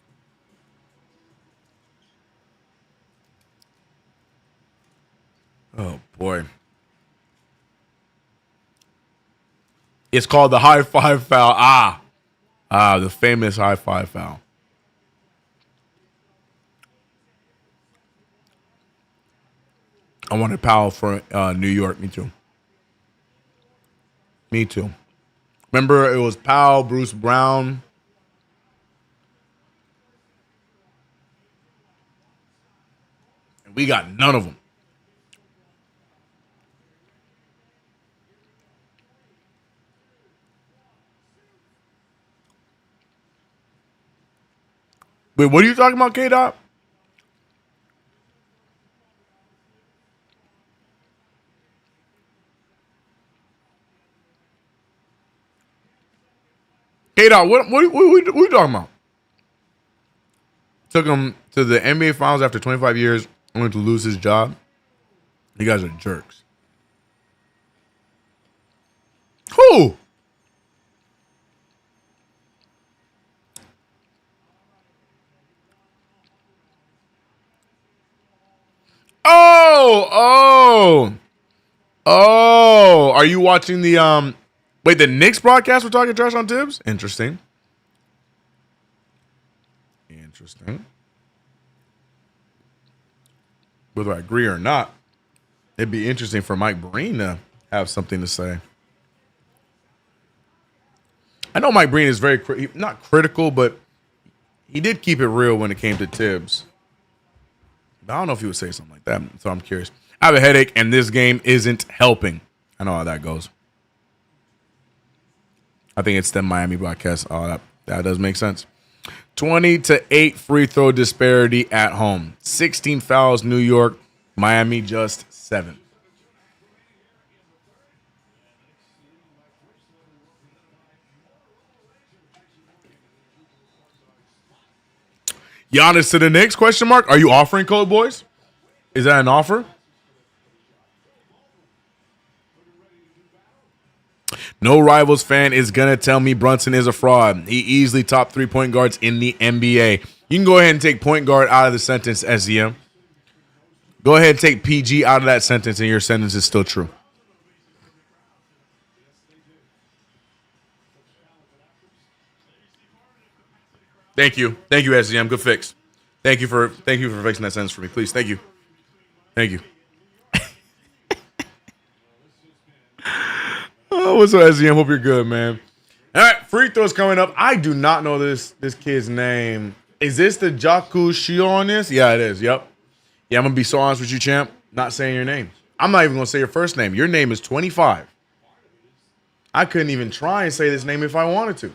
Oh, boy. It's called the high five foul. The famous high five foul. I wanted Powell for New York. Me too. Me too. Remember, it was Powell, Bruce Brown. And we got none of them. Wait, what are you talking about, K-Dot? K-Dot, what are you talking about? Took him to the NBA Finals after 25 years, only to lose his job. You guys are jerks. Who? Oh, are you watching the wait, the Knicks broadcast we're talking trash on Tibbs? Interesting. Whether I agree or not, it'd be interesting for Mike Breen to have something to say. I know Mike Breen is very not critical, but he did keep it real when it came to Tibbs. But I don't know if he would say something like that, so I'm curious. I have a headache, and this game isn't helping. I know how that goes. I think it's the Miami broadcast. Oh, that does make sense. 20-8 free throw disparity at home. 16 fouls, New York. Miami just 7. Giannis to the Knicks, question mark. Are you offering code, boys? Is that an offer? No Rivals fan is going to tell me Brunson is a fraud. He easily top 3-point guards in the NBA. You can go ahead and take point guard out of the sentence, SEM. Go ahead and take PG out of that sentence, and your sentence is still true. Thank you, SZM. Good fix. Thank you for fixing that sentence for me, please. Thank you. Oh, what's up, SZM? Hope you're good, man. All right, free throws coming up. I do not know this kid's name. Is this the Jaku Shio on this? Yeah, it is. Yep. Yeah, I'm gonna be so honest with you, champ. Not saying your name. I'm not even gonna say your first name. Your name is 25. I couldn't even try and say this name if I wanted to.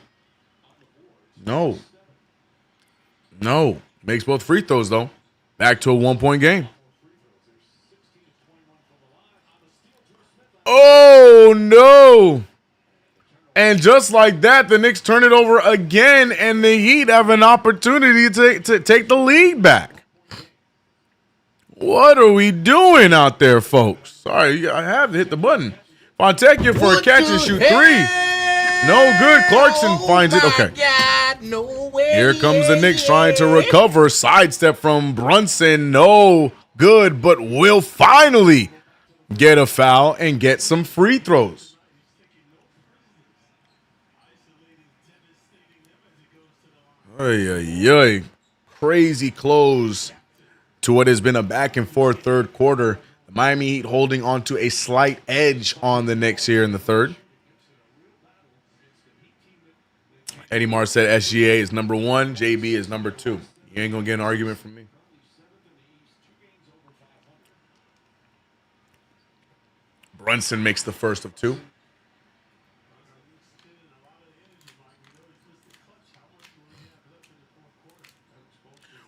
No. Makes both free throws, though. Back to a 1-point game. Oh, no. And just like that, the Knicks turn it over again, and the Heat have an opportunity to take the lead back. What are we doing out there, folks? Sorry, I have to hit the button. Fontecchio for a catch and shoot three. No good. Clarkson finds it. Okay. Here comes the Knicks trying to recover. Sidestep from Brunson. No good, but will finally get a foul and get some free throws. Ay. Crazy close to what has been a back and forth third quarter. The Miami Heat holding on to a slight edge on the Knicks here in the third. Eddie Mar said SGA is number 1, JB is number 2. You ain't gonna get an argument from me. Brunson makes the first of 2.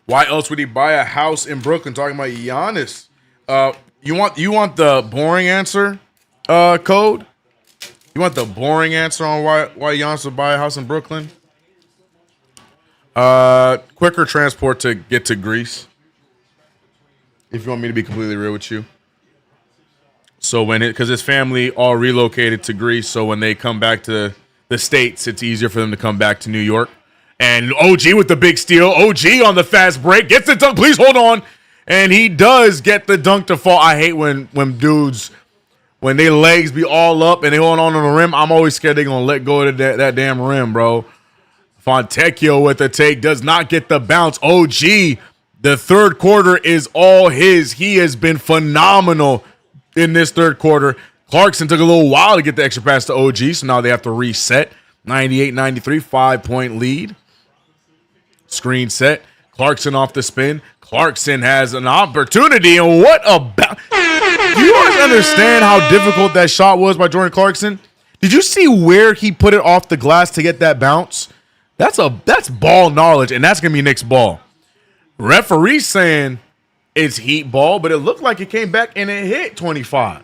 Why else would he buy a house in Brooklyn? Talking about Giannis. You want the boring answer, Code? You want the boring answer on why Giannis would buy a house in Brooklyn? Quicker transport to get to Greece. If you want me to be completely real with you. So because his family all relocated to Greece, so when they come back to the States, it's easier for them to come back to New York. And OG with the big steal. OG on the fast break. Gets the dunk. Please hold on. And he does get the dunk to fall. I hate when dudes, when their legs be all up and they hold on to the rim, I'm always scared they're going to let go of that damn rim, bro. Fontecchio with the take. Does not get the bounce. OG, the third quarter is all his. He has been phenomenal in this third quarter. Clarkson took a little while to get the extra pass to OG, so now they have to reset. 98-93, 5-point lead. Screen set. Clarkson off the spin. Clarkson has an opportunity, and what about? Do you guys understand how difficult that shot was by Jordan Clarkson? Did you see where he put it off the glass to get that bounce? That's ball knowledge, and that's gonna be Knicks ball. Referee saying it's Heat ball, but it looked like it came back and it hit 25.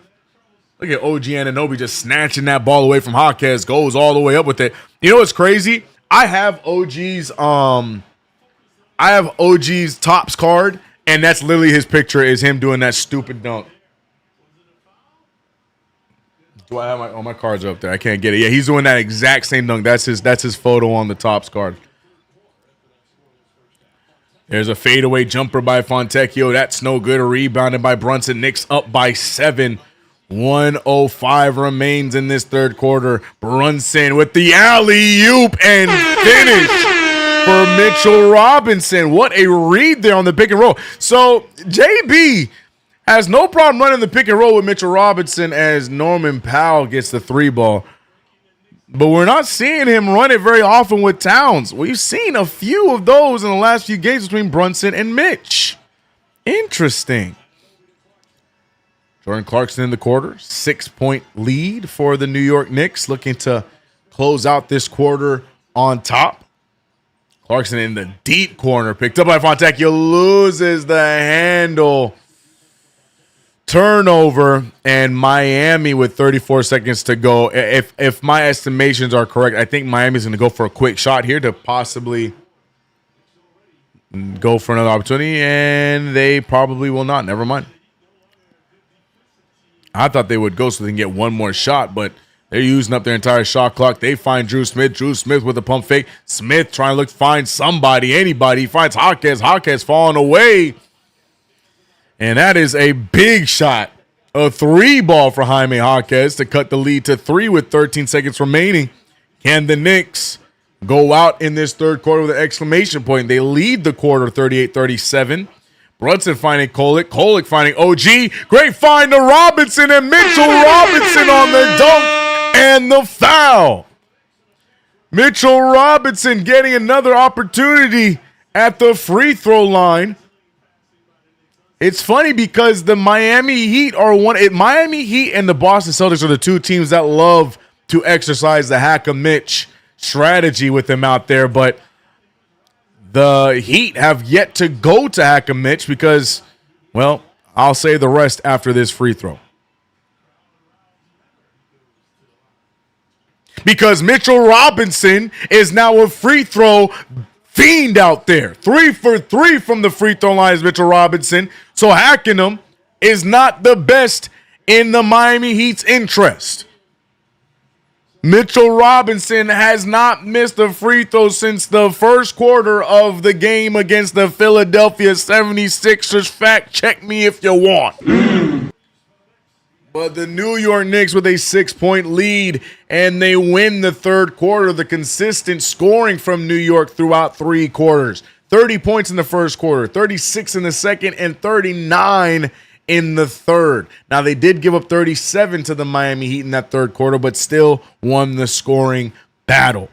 Look at OG Anunoby just snatching that ball away from Jaquez, goes all the way up with it. You know what's crazy? I have OG's Topps card, and that's literally his picture is him doing that stupid dunk. Do I have my cards up there? I can't get it. Yeah, he's doing that exact same dunk. That's his photo on the Topps card. There's a fadeaway jumper by Fontecchio. That's no good. Rebounded by Brunson. Knicks up by 7. 1:05 remains in this third quarter. Brunson with the alley-oop and finish for Mitchell Robinson. What a read there on the pick and roll. So JB has no problem running the pick and roll with Mitchell Robinson as Norman Powell gets the 3 ball. But we're not seeing him run it very often with Towns. We've seen a few of those in the last few games between Brunson and Mitch. Interesting. Jordan Clarkson in the quarter. 6-point lead for the New York Knicks, looking to close out this quarter on top. Clarkson in the deep corner, picked up by Fontecchio, loses the handle. Turnover, and Miami with 34 seconds to go. If my estimations are correct, I think Miami's going to go for a quick shot here to possibly go for another opportunity, and they probably will not. Never mind. I thought they would go so they can get one more shot, but they're using up their entire shot clock. They find Drew Smith. Drew Smith with a pump fake. Smith trying to find somebody, anybody. He finds Jaquez. Jaquez falling away. And that is a big shot. A 3-ball for Jaime Jaquez to cut the lead to 3 with 13 seconds remaining. Can the Knicks go out in this third quarter with an exclamation point? They lead the quarter 38-37. Brunson finding Kolek. Kolek finding OG. Great find to Robinson, and Mitchell Robinson on the dunk and the foul. Mitchell Robinson getting another opportunity at the free throw line. It's funny because the Miami Heat Miami Heat and the Boston Celtics are the two teams that love to exercise the hack-a-Mitch strategy with them out there, but the Heat have yet to go to hack-a-Mitch because, well, I'll say the rest after this free throw. Because Mitchell Robinson is now a free throw fiend out there. 3 for 3 from the free throw line is Mitchell Robinson. So hacking him is not the best in the Miami Heat's interest. Mitchell Robinson has not missed a free throw since the first quarter of the game against the Philadelphia 76ers. Fact check me if you want. But the New York Knicks with a 6-point lead, and they win the third quarter. The consistent scoring from New York throughout 3 quarters. 30 points in the first quarter, 36 in the second, and 39 in the third. Now, they did give up 37 to the Miami Heat in that third quarter, but still won the scoring battle.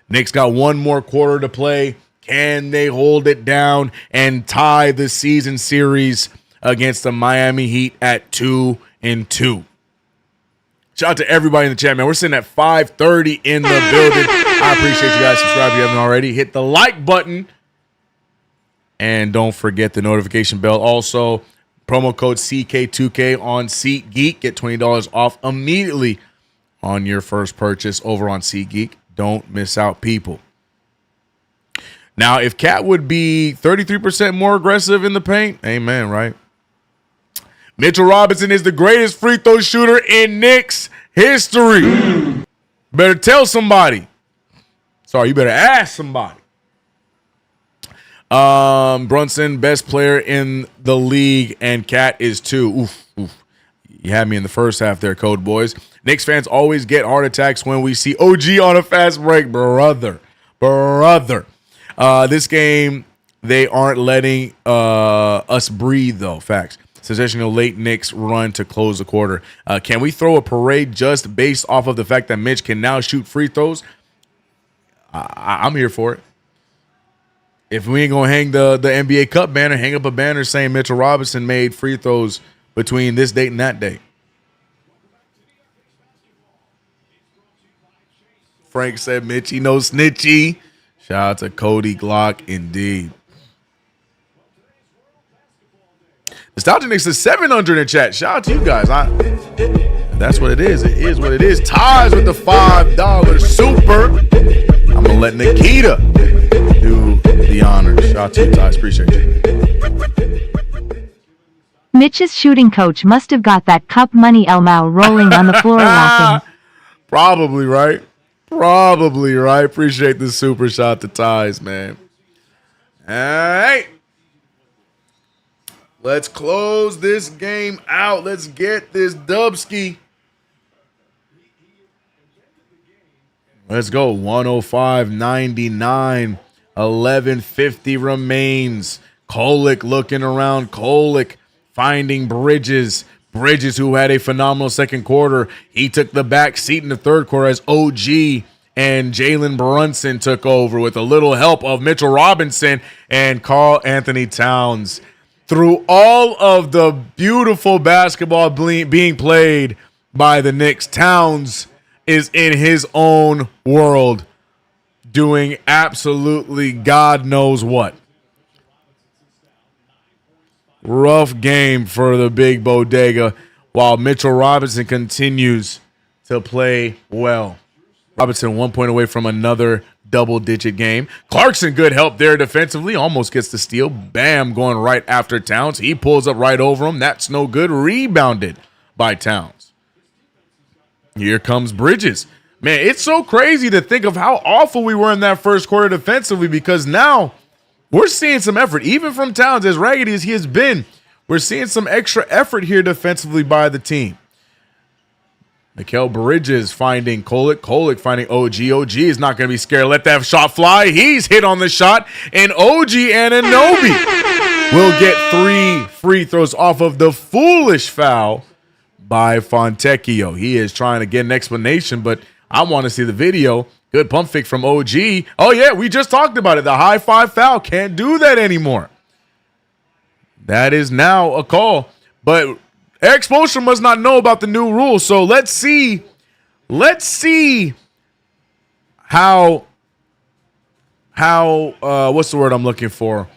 Knicks got one more quarter to play. Can they hold it down and tie the season series against the Miami Heat at 2-2? Shout out to everybody in the chat, man. We're sitting at 5:30 in the building. I appreciate you guys. Subscribe if you haven't already. Hit the like button. And don't forget the notification bell. Also, promo code CK2K on SeatGeek. Get $20 off immediately on your first purchase over on SeatGeek. Don't miss out, people. Now, if Cat would be 33% more aggressive in the paint, amen, right? Mitchell Robinson is the greatest free throw shooter in Knicks history. Better tell somebody. Sorry, you better ask somebody. Brunson, best player in the league, and Cat is 2. Oof. You had me in the first half there, Code Boys. Knicks fans always get heart attacks when we see OG on a fast break, brother. This game, they aren't letting us breathe, though. Facts. Sensational late Knicks run to close the quarter. Can we throw a parade just based off of the fact that Mitch can now shoot free throws? I'm here for it. If we ain't going to hang the NBA Cup banner, hang up a banner saying Mitchell Robinson made free throws between this date and that date. Frank said Mitchie no snitchy. Shout out to Cody Glock indeed. Nostalgia Knicks is 700 in chat. Shout out to you guys. That's what it is. It is what it is. Ties with the $5 super. I'm going to let Nikita do the honors. Shout out to you, Ties. Appreciate you. Mitch's shooting coach must have got that cup money Elmau rolling on the floor laughing. Probably right. Appreciate the super shot to Ties, man. All right. Let's close this game out. Let's get this dubski. Let's go. 105.99. 11:50 remains. Kolek looking around. Kolek finding Bridges. Bridges, who had a phenomenal second quarter. He took the back seat in the third quarter as OG and Jalen Brunson took over with a little help of Mitchell Robinson and Karl Anthony Towns. Through all of the beautiful basketball being played by the Knicks, Towns is in his own world doing absolutely God knows what. Rough game for the big bodega while Mitchell Robinson continues to play well. Robinson 1 point away from another double-digit game. Clarkson, good help there defensively. Almost gets the steal. Bam, going right after Towns. He pulls up right over him. That's no good. Rebounded by Towns. Here comes Bridges. Man, it's so crazy to think of how awful we were in that first quarter defensively because now we're seeing some effort. Even from Towns, as raggedy as he has been, we're seeing some extra effort here defensively by the team. Mikal Bridges finding Kolek. Kolek finding OG. OG is not going to be scared. Let that shot fly. He's hit on the shot. And OG Anunoby will get 3 free throws off of the foolish foul by Fontecchio. He is trying to get an explanation, but I want to see the video. Good pump fake from OG. Oh, yeah, we just talked about it. The high five foul. Can't do that anymore. That is now a call. But Eric Spoelstra must not know about the new rule. So let's see how what's the word I'm looking for?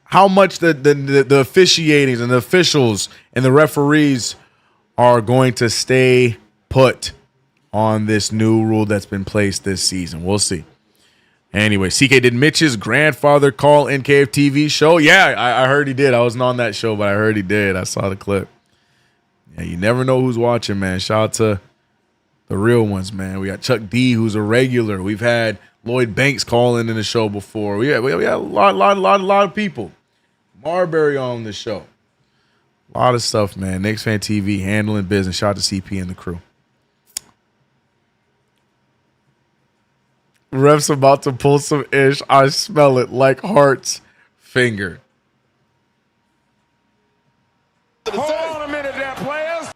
How much the officiating and the officials and the referees are going to stay put on this new rule that's been placed this season. We'll see. Anyway, CK, did Mitch's grandfather call NKF show? Yeah, I heard he did. I wasn't on that show, but I heard he did. I saw the clip. Yeah, you never know who's watching, man. Shout out to the real ones, man. We got Chuck D, who's a regular. We've had Lloyd Banks calling in the show before. We had a lot of people. Marbury on the show. A lot of stuff, man. Knicks Fan TV handling business. Shout out to CP and the crew. Ref's about to pull some ish. I smell it like Hart's finger. Hold on a minute there, players.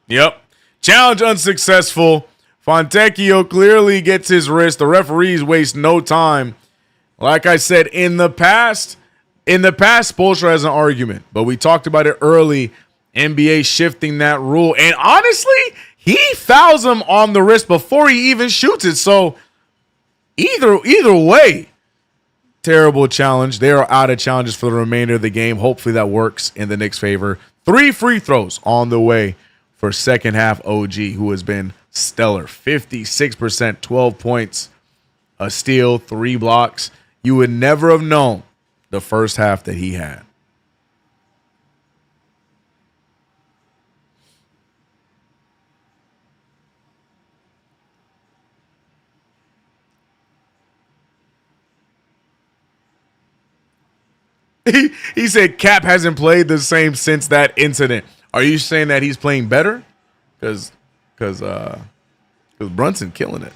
Yep. Challenge unsuccessful. Fontecchio clearly gets his wrist. The referees waste no time. Like I said, in the past, Spoelstra has an argument, but we talked about it early. NBA shifting that rule. And honestly, he fouls him on the wrist before he even shoots it. So either way, terrible challenge. They are out of challenges for the remainder of the game. Hopefully that works in the Knicks' favor. 3 free throws on the way for second half OG, who has been stellar. 56%, 12 points, a steal, 3 blocks. You would never have known the first half that he had. He said Cap hasn't played the same since that incident. Are you saying that he's playing better? Because Brunson killing it.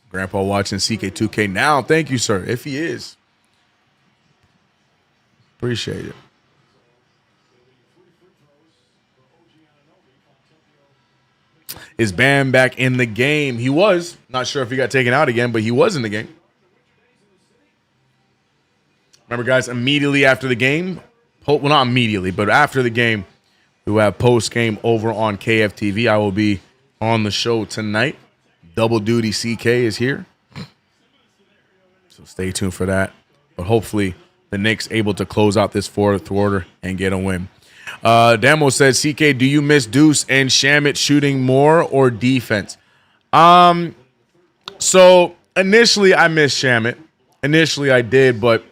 Grandpa watching CK2K now. Thank you, sir. If he is. Appreciate it. Is Bam back in the game? He was. Not sure if he got taken out again, but he was in the game. Remember, guys, immediately after the game, well, not immediately, but after the game, we will have post-game over on KFTV. I will be on the show tonight. Double duty CK is here. So stay tuned for that. But hopefully the Knicks able to close out this fourth quarter and get a win. Damo says, CK, do you miss Deuce and Shamet shooting more or defense? So initially I missed Shamet. Initially I did, but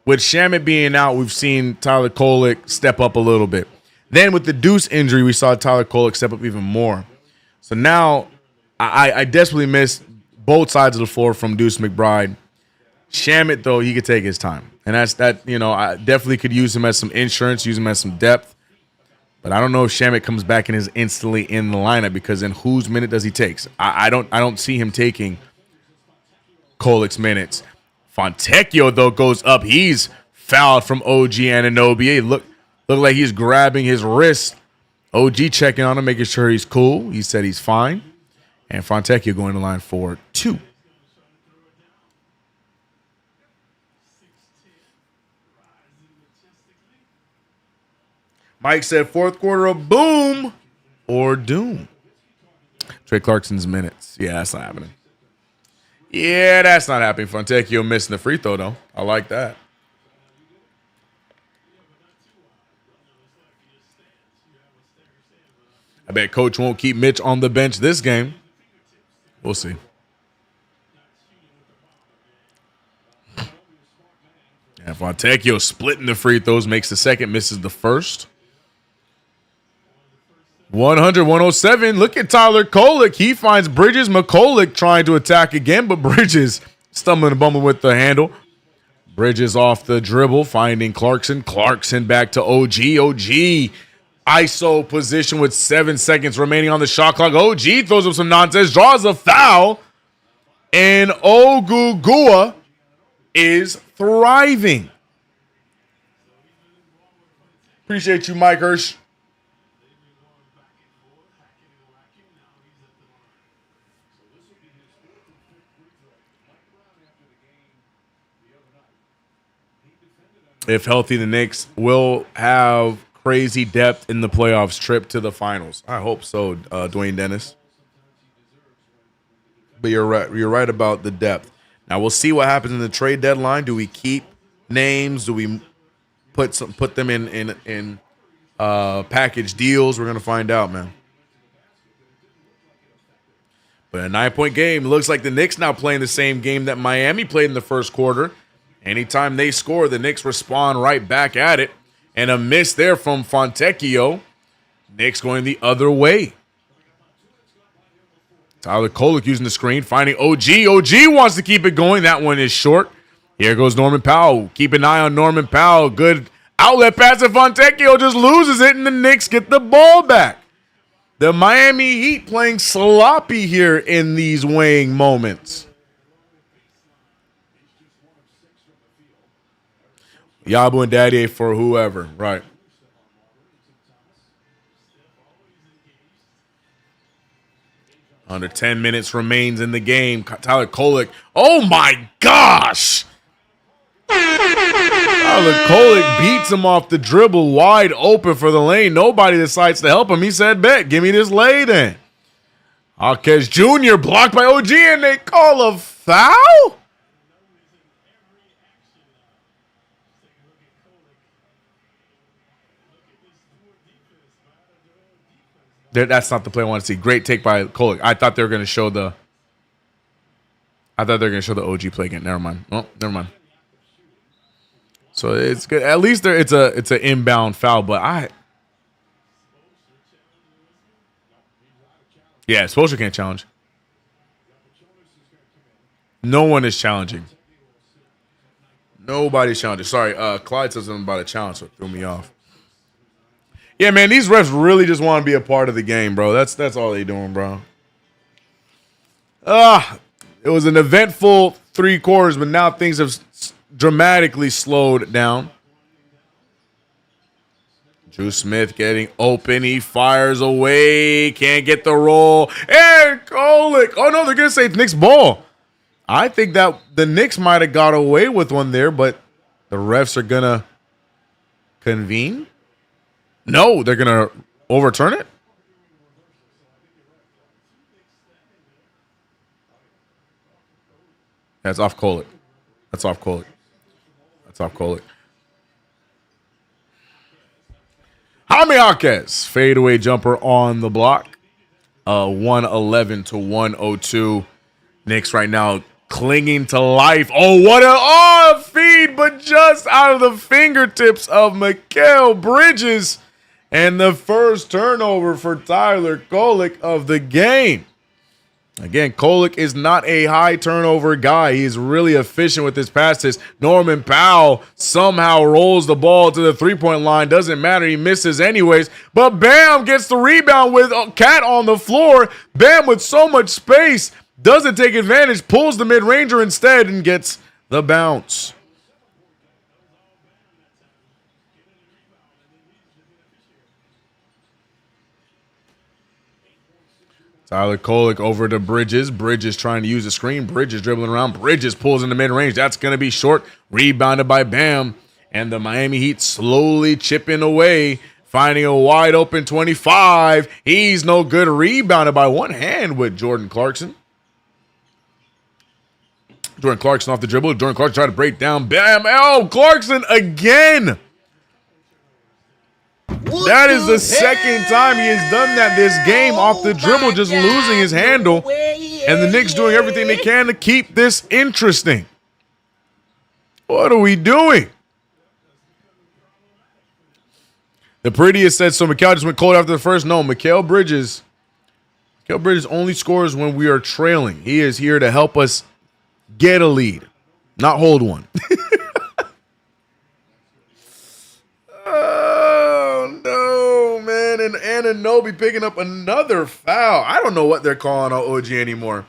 with Shamet being out, we've seen Tyler Kolek step up a little bit. Then with the Deuce injury, we saw Tyler Kolek step up even more. So now I desperately miss both sides of the floor from Deuce McBride. Shamet, though, he could take his time. And that's that, I definitely could use him as some insurance, use him as some depth. But I don't know if Shamet comes back and is instantly in the lineup, because then whose minute does he take? I don't see him taking Kolek's minutes. Fontecchio, though, goes up. He's fouled from OG Anunoby. Look like he's grabbing his wrist. OG checking on him, making sure he's cool. He said he's fine. And Fontecchio going to line for 2. Mike said fourth quarter of boom or doom. Trey Clarkson's minutes. Yeah, that's not happening. Yeah, that's not happening. Fontecchio missing the free throw, though. I like that. I bet Coach won't keep Mitch on the bench this game. We'll see. And Fontecchio splitting the free throws, makes the second, misses the first. 100, 107. Look at Tyler Kolek. He finds Bridges. McCulloch trying to attack again, but Bridges stumbling and bumbling with the handle. Bridges off the dribble, finding Clarkson. Clarkson back to OG. OG ISO position with 7 seconds remaining on the shot clock. OG throws up some nonsense, draws a foul, and Ogugua is thriving. Appreciate you, Mike Hirsch. If healthy, the Knicks will have crazy depth in the playoffs trip to the finals. I hope so, Dwayne Dennis. But you're right. You're right about the depth. Now we'll see what happens in the trade deadline. Do we keep names? Do we put them in package deals? We're gonna find out, man. But a 9-point game. Looks like the Knicks now playing the same game that Miami played in the first quarter. Anytime they score, the Knicks respond right back at it. And a miss there from Fontecchio. Knicks going the other way. Tyler Kolek using the screen, finding OG. OG wants to keep it going. That one is short. Here goes Norman Powell. Keep an eye on Norman Powell. Good outlet pass, and Fontecchio just loses it, and the Knicks get the ball back. The Miami Heat playing sloppy here in these weighing moments. Yabu and Daddy for whoever, right. Under 10 minutes remains in the game. Tyler Kolek. Oh my gosh! Tyler Kolek beats him off the dribble, wide open for the lane. Nobody decides to help him. He said, bet, give me this lay then. Jaquez Jr. blocked by OG, and they call a foul? That's not the play I want to see. Great take by Kolek. I thought they were going to show the OG play again. Never mind. Oh, never mind. So it's good. At least it's an inbound foul, but Spoelstra can't challenge. No one is challenging. Nobody's challenging. Sorry, Clyde said something about a challenge, so it threw me off. Yeah, man, these refs really just want to be a part of the game, bro. That's all they doing, bro. It was an eventful 3 quarters, but now things have dramatically slowed down. Drew Smith getting open. He fires away. Can't get the roll. And Kolek. Oh, no, they're going to say it's Knicks ball. I think that the Knicks might have got away with one there, but the refs are going to convene. No, they're going to overturn it? That's off Kolek. That's off Kolek. Jaime Jaquez, fadeaway jumper on the block. 111 to 102. Knicks right now clinging to life. Oh, what a feed, but just out of the fingertips of Mikal Bridges. And the first turnover for Tyler Kolek of the game. Again, Kolek is not a high turnover guy. He's really efficient with his passes. Norman Powell somehow rolls the ball to the three-point line. Doesn't matter. He misses anyways. But Bam gets the rebound with Cat on the floor. Bam with so much space. Doesn't take advantage. Pulls the mid-ranger instead and gets the bounce. Tyler Kolek over to Bridges. Bridges trying to use the screen. Bridges dribbling around. Bridges pulls in the mid-range. That's going to be short. Rebounded by Bam. And the Miami Heat slowly chipping away. Finding a wide open 25. He's no good. Rebounded by one hand with Jordan Clarkson. Jordan Clarkson off the dribble. Jordan Clarkson trying to break down. Bam. Oh, Clarkson again. That is the second time he has done that this game off the dribble, just losing his handle. And the Knicks doing everything they can to keep this interesting. What are we doing? The prettiest said, so Mikal just went cold after the first. No, Mikal Bridges only scores when we are trailing. He is here to help us get a lead, not hold one. Oh, no, man. And Anunoby picking up another foul. I don't know what they're calling on OG anymore.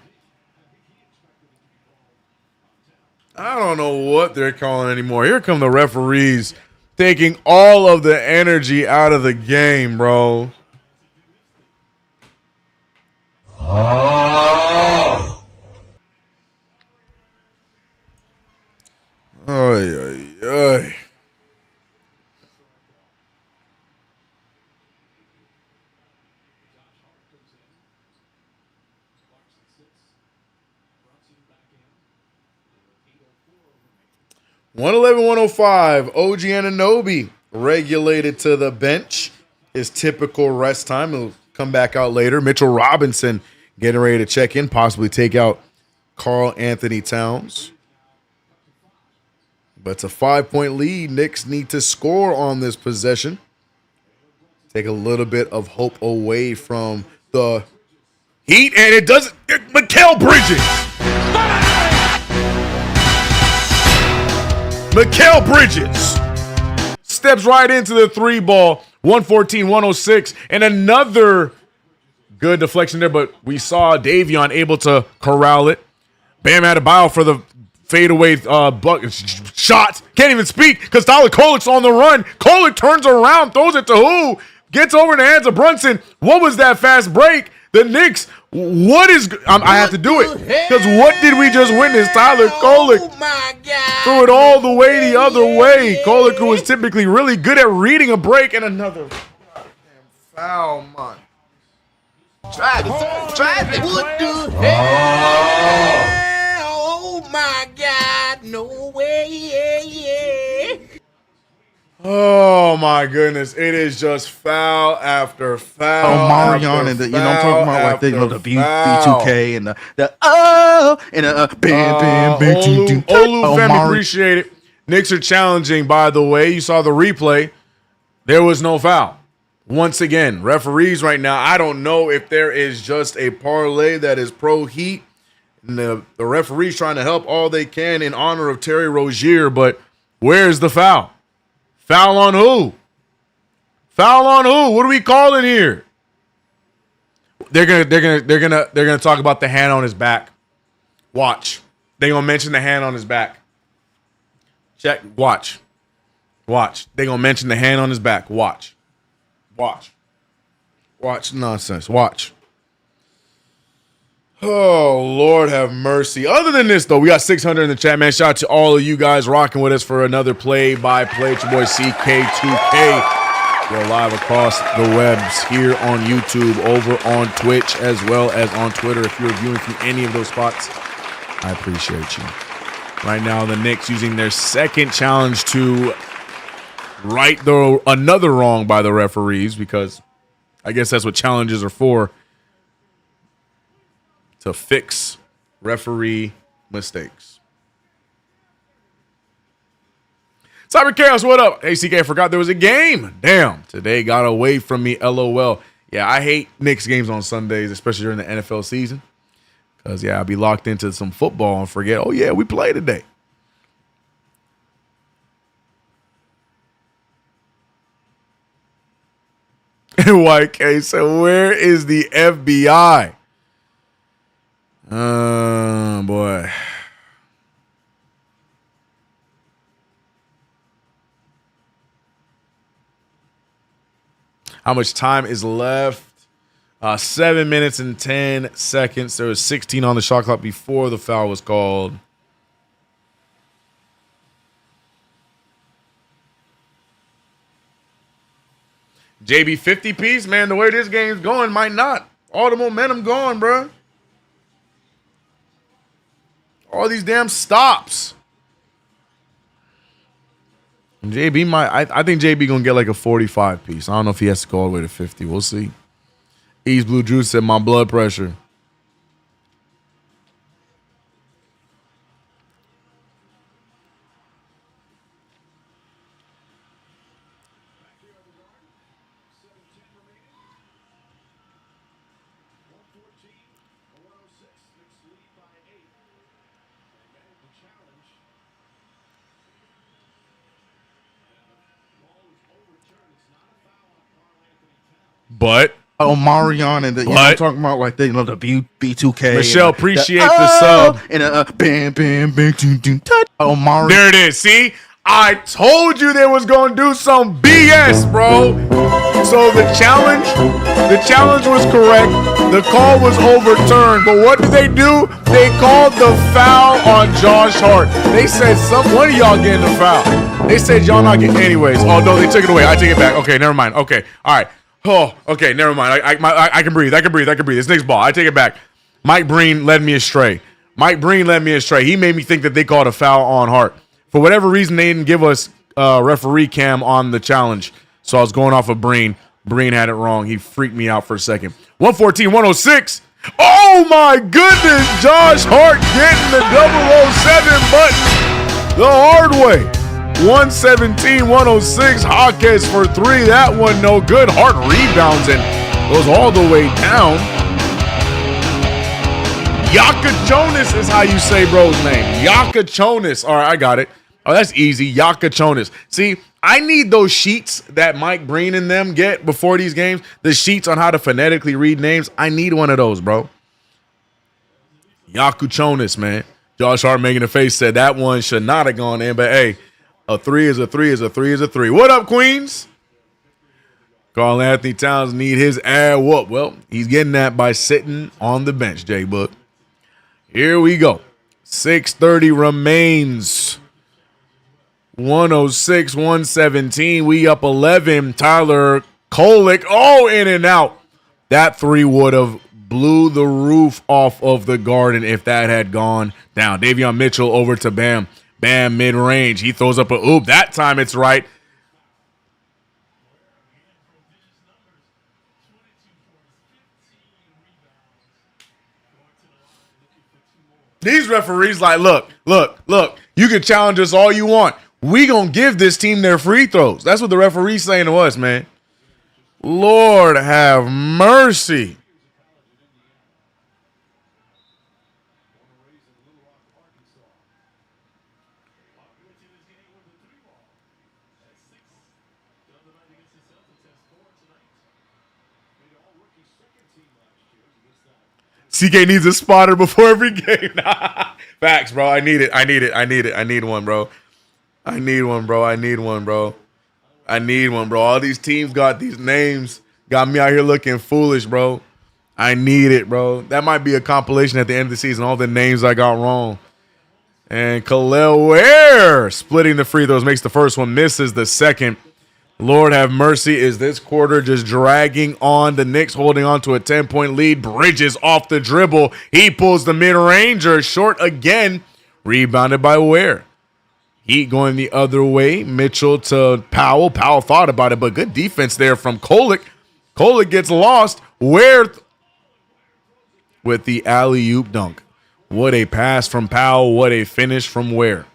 I don't know what they're calling anymore. Here come the referees taking all of the energy out of the game, bro. Oh. Oy, oy, oy. (111-105). OG Anunoby regulated to the bench. His typical rest time. He'll come back out later. Mitchell Robinson getting ready to check in, possibly take out Karl Anthony Towns. But it's a 5-point lead. Knicks need to score on this possession. Take a little bit of hope away from the Heat, and it doesn't. Mikal Bridges. Mikal Bridges steps right into the three ball. 114-106, and another good deflection there, but we saw Davion able to corral it. Bam Adebayo for the fadeaway shot. Can't even speak because Tyler Kolek's on the run. Kolek turns around, throws it to who? Gets over in the hands of Brunson. What was that fast break? The Knicks, what is... I have to do it because what did we just witness? Tyler Kolek threw it all the way the other way. Kolek, who is typically really good at reading a break, and another goddamn foul, man. Try it. What the hell? Oh my God! No way! Oh my goodness! It is just foul after foul. Marion and the, you know I'm talking about, like the B2K and the bam Olu Femi, appreciate it. Knicks are challenging, by the way. You saw the replay. There was no foul. Once again, referees right now, I don't know if there is just a parlay that is pro Heat. And the referees trying to help all they can in honor of Terry Rozier, but where's the foul? Foul on who? Foul on who? What are we calling here? They're gonna talk about the hand on his back. Watch. They're gonna mention the hand on his back. Check. Watch. They're gonna mention the hand on his back. Watch nonsense. Watch. Oh, Lord have mercy. Other than this, though, we got 600 in the chat, man. Shout out to all of you guys rocking with us for another play-by-play. It's your boy CK2K. We're live across the webs here on YouTube, over on Twitch, as well as on Twitter. If you're viewing through any of those spots, I appreciate you. Right now, the Knicks using their second challenge to right another wrong by the referees, because I guess that's what challenges are for. To fix referee mistakes. Cyber Chaos, what up? Hey, CK, I forgot there was a game. Damn, today got away from me, LOL. Yeah, I hate Knicks games on Sundays, especially during the NFL season. Because, yeah, I'll be locked into some football and forget, oh, yeah, we play today. YK, so where is the FBI? Oh, boy. How much time is left? 7 minutes and 10 seconds. There was 16 on the shot clock before the foul was called. JB 50 piece, man, the way this game's going might not. All the momentum gone, bro. All these damn stops. And JB might, I think JB gonna get like a 45 piece. I don't know if he has to go all the way to 50. We'll see. East Blue Juice said my blood pressure. But Marion and the, I'm talking about like the, the B2K. Michelle, appreciate the sub. And bam, bam, bam, touch. Marion. There it is. See, I told you they was gonna do some BS, bro. So the challenge was correct. The call was overturned. But what did they do? They called the foul on Josh Hart. They said one of y'all getting the foul. They said y'all not getting anyways. Oh no, they took it away. I take it back. Okay, never mind. Okay, all right. Oh, okay, never mind. I can breathe. I can breathe. It's Knicks ball. I take it back. Mike Breen led me astray. He made me think that they called a foul on Hart. For whatever reason, they didn't give us referee cam on the challenge. So I was going off of Breen. Breen had it wrong. He freaked me out for a second. 114-106. Oh, my goodness. Josh Hart getting the 007 button the hard way. 117-106. Hawkes for three. That one no good. Hart rebounds and goes all the way down. Yakachonis is how you say bro's name. Yakachonis. All right, I got it. Oh, that's easy. Yakachonis. See, I need those sheets that Mike Breen and them get before these games. The sheets on how to phonetically read names. I need one of those, bro. Yakachonis, man. Josh Hart making a face said that one should not have gone in, but hey, a three is a three is a three is a three. What up, Queens? Karl Anthony Towns need his ass whoop. Well, he's getting that by sitting on the bench, J-Book. Here we go. 6:30 remains. 106-117. We up 11. Tyler Kolek. Oh, in and out. That three would have blew the roof off of the Garden if that had gone down. Davion Mitchell over to Bam. Bam mid-range. He throws up a oop. That time it's right. These referees like, look. You can challenge us all you want. We gonna give this team their free throws. That's what the referee's saying to us, man. Lord have mercy. CK needs a spotter before every game. Facts, bro. I need it. I need one, bro. I need one, bro. All these teams got these names. Got me out here looking foolish, bro. I need it, bro. That might be a compilation at the end of the season. All the names I got wrong. And Khalil Ware splitting the free throws. Makes the first one. Misses the second. Lord have mercy. Is this quarter just dragging on? The Knicks holding on to a 10-point lead. Bridges off the dribble. He pulls the mid-ranger. Short again. Rebounded by Ware. Heat going the other way. Mitchell to Powell. Powell thought about it, but good defense there from Kolek. Kolek gets lost. Ware with the alley-oop dunk. What a pass from Powell. What a finish from Ware.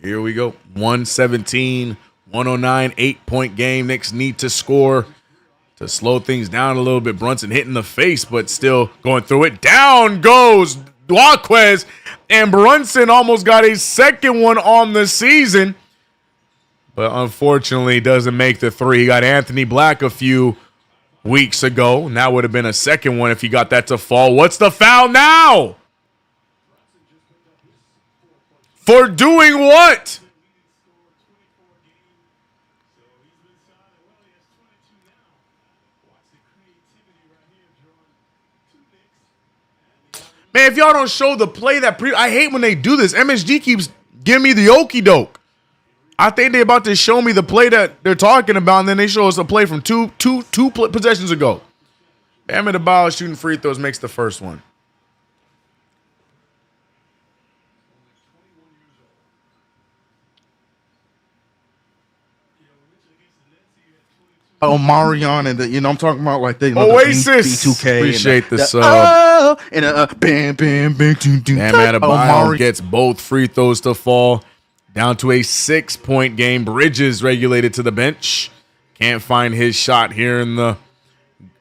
Here we go. 117-109, 8-point game. Knicks need to score to slow things down a little bit. Brunson hitting the face, but still going through it. Down goes Duaquez, and Brunson almost got a second one on the season, but unfortunately doesn't make the three. He got Anthony Black a few weeks ago, and that would have been a second one if he got that to fall. What's the foul now? For doing what? Man, if y'all don't show the play I hate when they do this. MSG keeps giving me the okie doke. I think they're about to show me the play that they're talking about, and then they show us a play from two possessions ago. Bam Adebayo shooting free throws makes the first one. Marion and the, I'm talking about like the Oasis. The B2K. Appreciate the sub. Bam, bam, bam, Bam Adebayo gets both free throws to fall. Down to a 6-point game. Bridges regulated to the bench. Can't find his shot here in the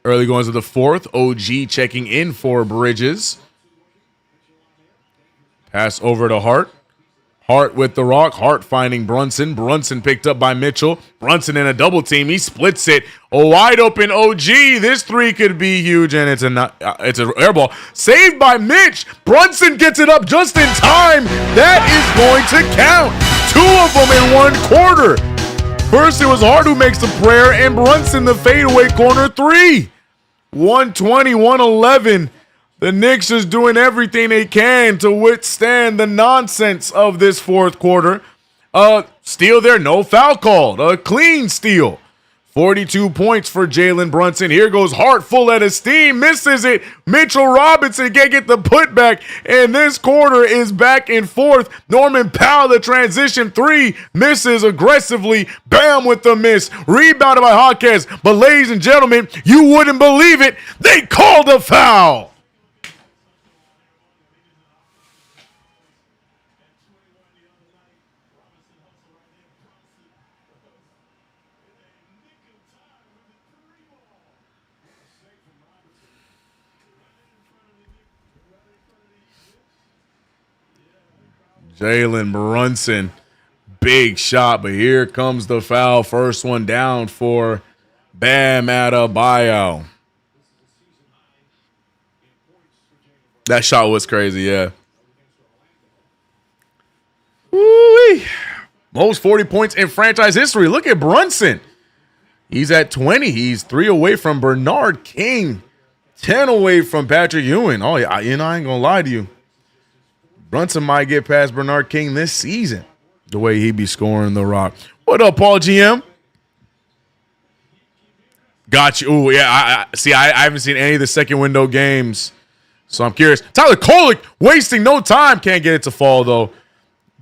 early goings of the fourth. OG checking in for Bridges. Pass over to Hart. Hart with the rock. Hart finding Brunson. Brunson picked up by Mitchell. Brunson in a double team. He splits it. A wide open OG. This three could be huge, and it's an air ball. Saved by Mitch. Brunson gets it up just in time. That is going to count. 2 of them in 1 quarter. First, it was Hart who makes the prayer, and Brunson the fadeaway corner 3. 120, 111. The Knicks is doing everything they can to withstand the nonsense of this fourth quarter. Steal there, no foul called. A clean steal. 42 points for Jalen Brunson. Here goes Hart full out of steam. Misses it. Mitchell Robinson can't get the putback. And this quarter is back and forth. Norman Powell, the transition 3, misses aggressively. Bam with the miss. Rebounded by Hawkins. But ladies and gentlemen, you wouldn't believe it. They called a foul. Jalen Brunson, big shot, but here comes the foul. First one down for Bam Adebayo. That shot was crazy, yeah. Woo-wee. Most 40 points in franchise history. Look at Brunson. He's at 20. He's 3 away from Bernard King. 10 away from Patrick Ewing. Oh, yeah, I ain't going to lie to you. Brunson might get past Bernard King this season, the way he be scoring the rock. What up, Paul GM? Got you. Ooh, yeah, I haven't seen any of the second window games, so I'm curious. Tyler Kolek wasting no time. Can't get it to fall, though.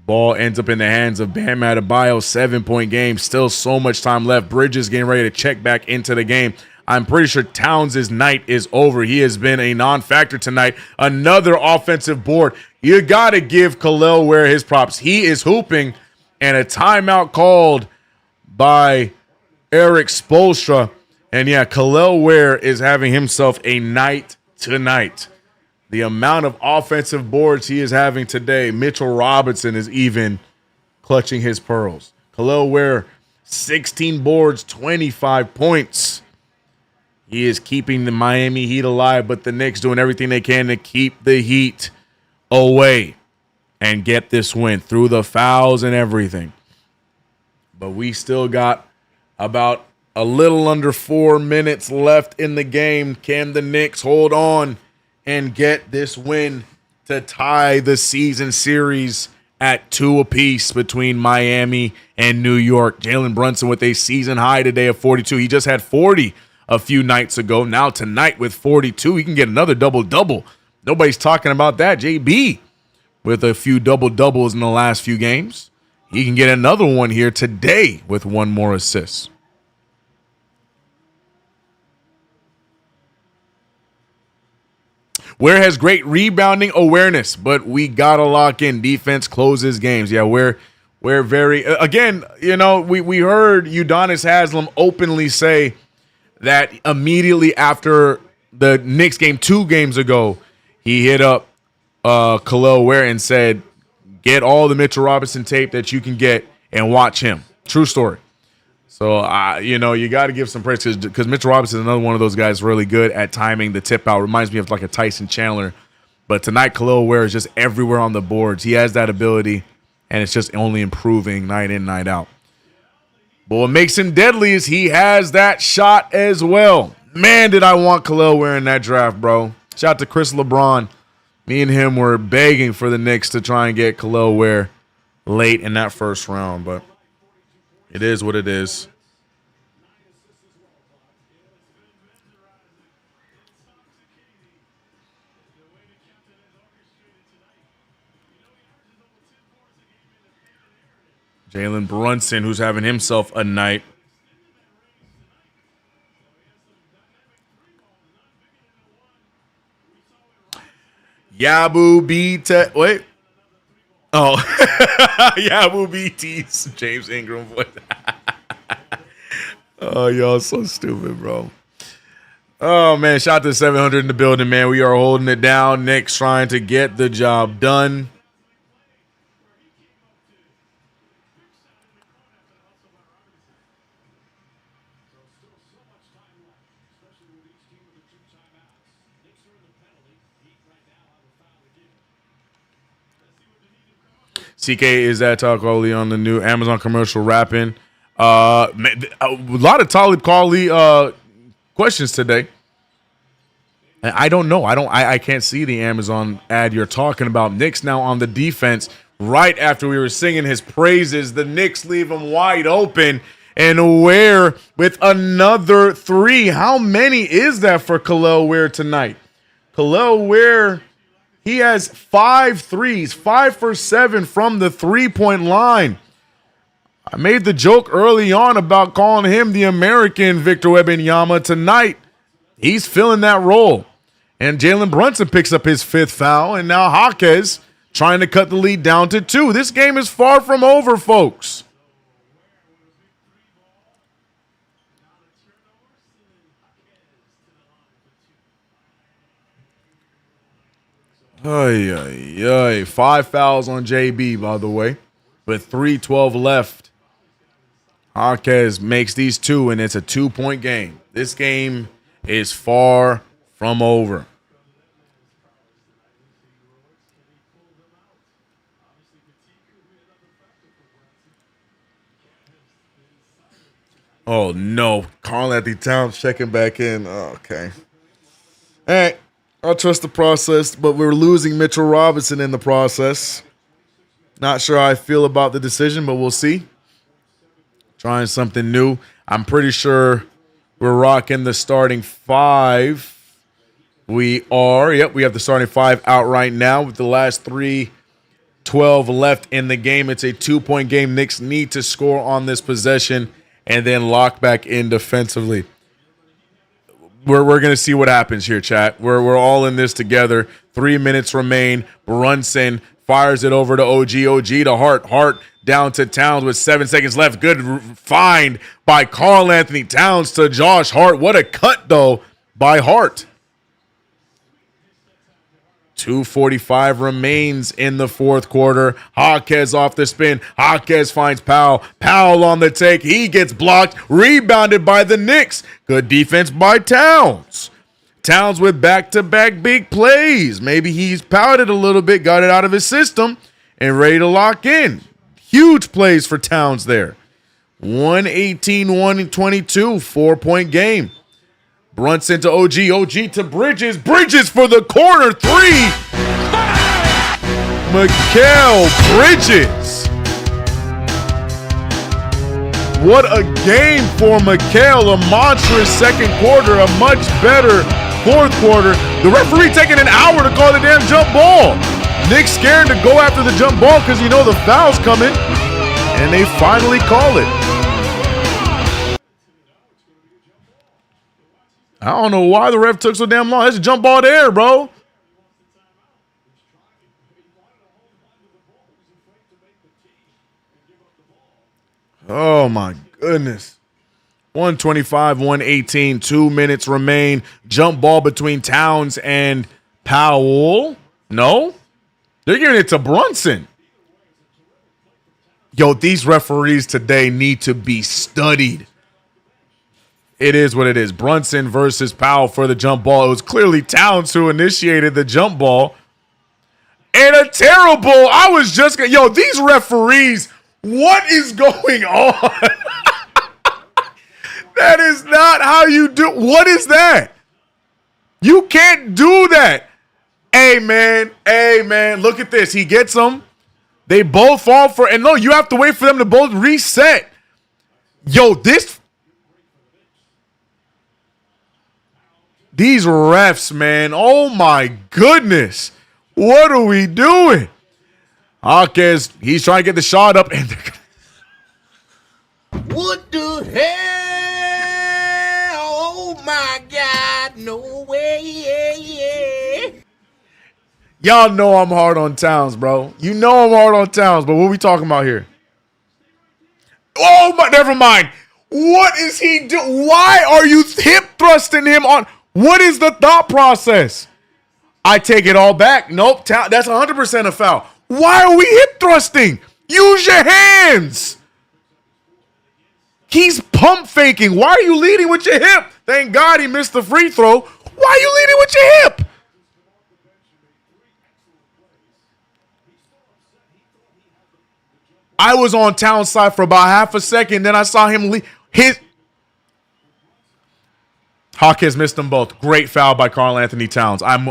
Ball ends up in the hands of Bam Adebayo. 7-point game. Still so much time left. Bridges getting ready to check back into the game. I'm pretty sure Towns' night is over. He has been a non-factor tonight. Another offensive board. You got to give Kel'el Ware his props. He is hooping, and a timeout called by Eric Spoelstra. And yeah, Kel'el Ware is having himself a night tonight. The amount of offensive boards he is having today, Mitchell Robinson is even clutching his pearls. Kel'el Ware, 16 boards, 25 points. He is keeping the Miami Heat alive, but the Knicks doing everything they can to keep the Heat away and get this win through the fouls and everything. But we still got about a little under 4 minutes left in the game. Can the Knicks hold on and get this win to tie the season series at 2 apiece between Miami and New York? Jalen Brunson with a season high today of 42. He just had 40 a few nights ago. Now tonight with 42, he can get another double-double. Nobody's talking about that. JB with a few double-doubles in the last few games. He can get another one here today with 1 more assist. Ware has great rebounding awareness, but we got to lock in. Defense closes games. Yeah, Ware very... Again, you know, we heard Udonis Haslem openly say that immediately after the Knicks game 2 games ago, he hit up Kel'el Ware and said, get all the Mitchell Robinson tape that you can get and watch him. True story. So, you know, you got to give some praise because Mitchell Robinson is another one of those guys really good at timing the tip out. Reminds me of like a Tyson Chandler. But tonight, Kel'el Ware is just everywhere on the boards. He has that ability, and it's just only improving night in, night out. But what makes him deadly is he has that shot as well. Man, did I want Kel'el Ware in that draft, bro. Shout out to Chris LeBron. Me and him were begging for the Knicks to try and get Kel'el Ware late in that first round, but it is what it is. Jalen Brunson, who's having himself a night. Yabu BT. Wait. Oh. Yabu BT's James Ingram voice. Oh, y'all so stupid, bro. Oh, man. Shout out to 700 in the building, man. We are holding it down. Knicks trying to get the job done. CK is at Talk on the new Amazon commercial rapping. A lot of Talib Kweli questions today. And I don't know. I can't see the Amazon ad you're talking about. Knicks now on the defense. Right after we were singing his praises, the Knicks leave him wide open. And Ware with another three. How many is that for Khalil Ware tonight? Khalil Ware, he has 5 threes, 5 for 7 from the three-point line. I made the joke early on about calling him the American Victor Wembanyama. Tonight, he's filling that role. And Jalen Brunson picks up his 5th foul, and now Jaquez trying to cut the lead down to 2. This game is far from over, folks. Ay, ay, ay. 5 fouls on JB, by the way, with 3:12 left. Jaquez makes these 2, and it's a 2-point game. This game is far from over. Oh, no. Karl-Anthony Towns checking back in. Oh, okay. All right. I'll trust the process, but we're losing Mitchell Robinson in the process. Not sure how I feel about the decision, but we'll see. Trying something new. I'm pretty sure we're rocking the starting 5. We are. Yep, we have the starting 5 out right now with the last 3:12 left in the game. It's a 2-point game. Knicks need to score on this possession and then lock back in defensively. We're going to see what happens here, chat. We're all in this together. 3 minutes remain. Brunson fires it over to OG. OG to Hart. Hart down to Towns with 7 seconds left. Good find by Karl-Anthony Towns to Josh Hart. What a cut, though, by Hart. 2:45 remains in the 4th quarter. Jaquez off the spin. Jaquez finds Powell. Powell on the take. He gets blocked. Rebounded by the Knicks. Good defense by Towns. Towns with back-to-back big plays. Maybe he's pouted a little bit, got it out of his system, and ready to lock in. Huge plays for Towns there. 118-122, 4-point game. Brunson to OG. OG to Bridges. Bridges for the corner 3. Mikal Bridges. What a game for Mikal. A monstrous 2nd quarter. A much better 4th quarter. The referee taking an hour to call the damn jump ball. Knicks scared to go after the jump ball because you know the foul's coming. And they finally call it. I don't know why the ref took so damn long. That's a jump ball there, bro. Oh, my goodness. 125, 118, 2 minutes remain. Jump ball between Towns and Powell. No, they're giving it to Brunson. Yo, these referees today need to be studied. It is what it is. Brunson versus Powell for the jump ball. It was clearly Towns who initiated the jump ball. And a terrible, I was just going to, yo, these referees, what is going on? That is not how you do, what is that? You can't do that. Hey, man, look at this. He gets them. They both fall for, and no, you have to wait for them to both reset. Yo, these refs, man, oh my goodness. What are we doing? Jaquez, he's trying to get the shot up. And What the hell? Oh my God, no way. y'all know I'm hard on Towns, bro. You know I'm hard on Towns, but what are we talking about here? Oh, my, never mind. What is he doing? Why are you hip thrusting him on? What is the thought process? I take it all back. Nope, that's 100% a foul. Why are we hip thrusting? Use your hands. He's pump faking. Why are you leading with your hip? Thank God he missed the free throw. Why are you leading with your hip? I was on Towns' side for about half a second. Then I saw him leave. Hawkins missed them both. Great foul by Karl Anthony Towns. I'm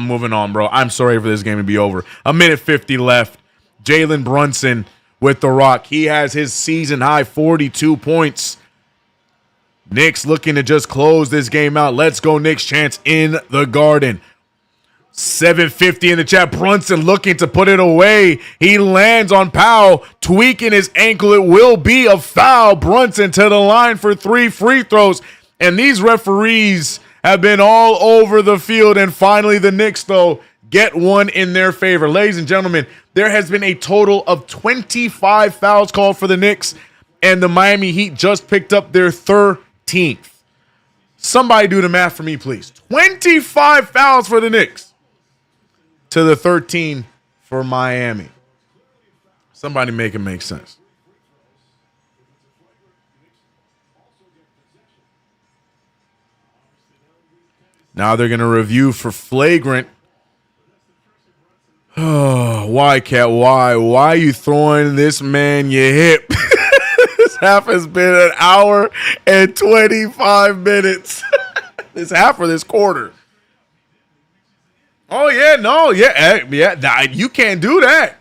moving on, bro. I'm sorry for this game to be over. A minute 50 left. Jalen Brunson with the rock. He has his season high 42 points. Knicks looking to just close this game out. Let's go Knicks chance in the Garden. 7:50 in the chat. Brunson looking to put it away. He lands on Powell, tweaking his ankle. It will be a foul. Brunson to the line for 3 free throws. And these referees have been all over the field. And finally, the Knicks, though, get one in their favor. Ladies and gentlemen, there has been a total of 25 fouls called for the Knicks. And the Miami Heat just picked up their 13th. Somebody do the math for me, please. 25 fouls for the Knicks to the 13 for Miami. Somebody make it make sense. Now they're going to review for flagrant. Oh, why, Cat? Why? Why are you throwing this man your hip? This half has been an hour and 25 minutes. This half of this quarter. Oh, yeah, no, yeah, you can't do that.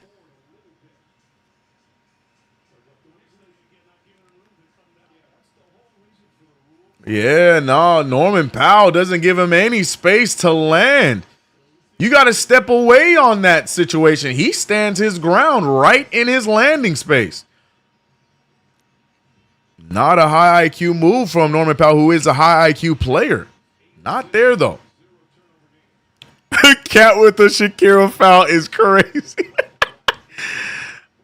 Yeah, no, Norman Powell doesn't give him any space to land. You got to step away on that situation. He stands his ground right in his landing space. Not a high IQ move from Norman Powell, who is a high IQ player. Not there, though. Cat with the Shakira foul is crazy.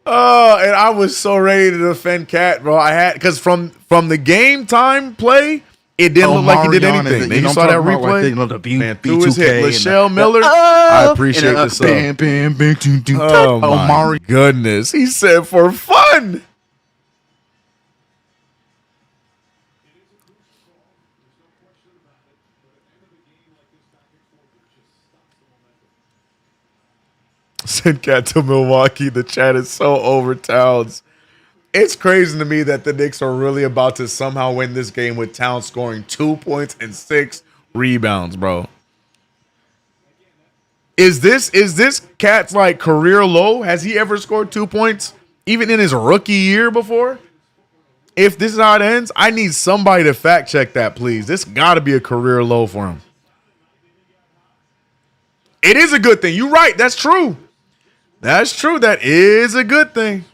Oh, and I was so ready to defend Cat, bro. I had because from the game time play, it didn't look like he did anything. Man, you saw that replay? Man, threw his hit. Lachelle Miller. I appreciate this. Oh, my goodness. He said for fun. Send Cat to Milwaukee. The chat is so over Towns. It's crazy to me that the Knicks are really about to somehow win this game with Towns scoring 2 points and 6 rebounds, bro. Is this Cat's like career low? Has he ever scored 2 points even in his rookie year before? If this is how it ends, I need somebody to fact check that, please. This got to be a career low for him. It is a good thing. You're right. That's true. That's true. That is a good thing.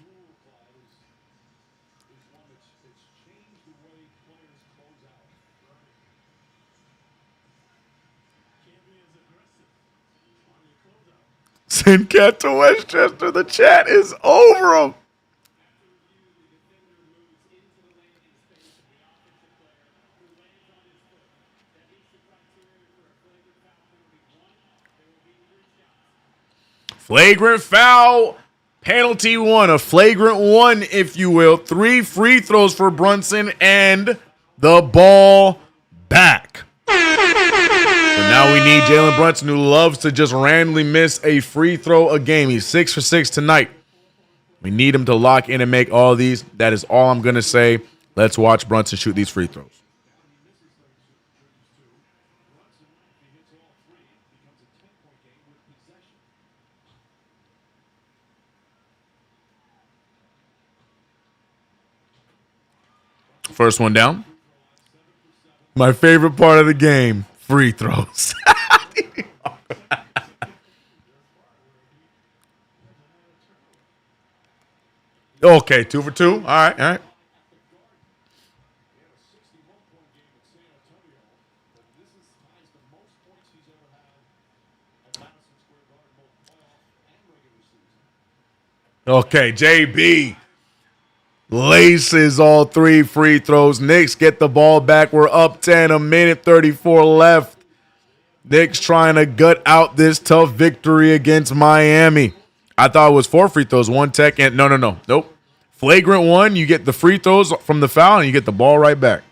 Send Cat to Westchester. The chat is over him. Flagrant foul, penalty 1, a flagrant 1, if you will. 3 free throws for Brunson and the ball back. So now we need Jalen Brunson, who loves to just randomly miss a free throw a game. He's 6 for 6 tonight. We need him to lock in and make all these. That is all I'm going to say. Let's watch Brunson shoot these free throws. First one down. My favorite part of the game, free throws. Okay, 2 for 2. All right. Okay, JB laces all 3 free throws. Knicks get the ball back. We're up 10, a minute 34 left. Knicks trying to gut out this tough victory against Miami. I thought it was 4 free throws, 1 tech, and nope. Flagrant 1, you get the free throws from the foul, and you get the ball right back.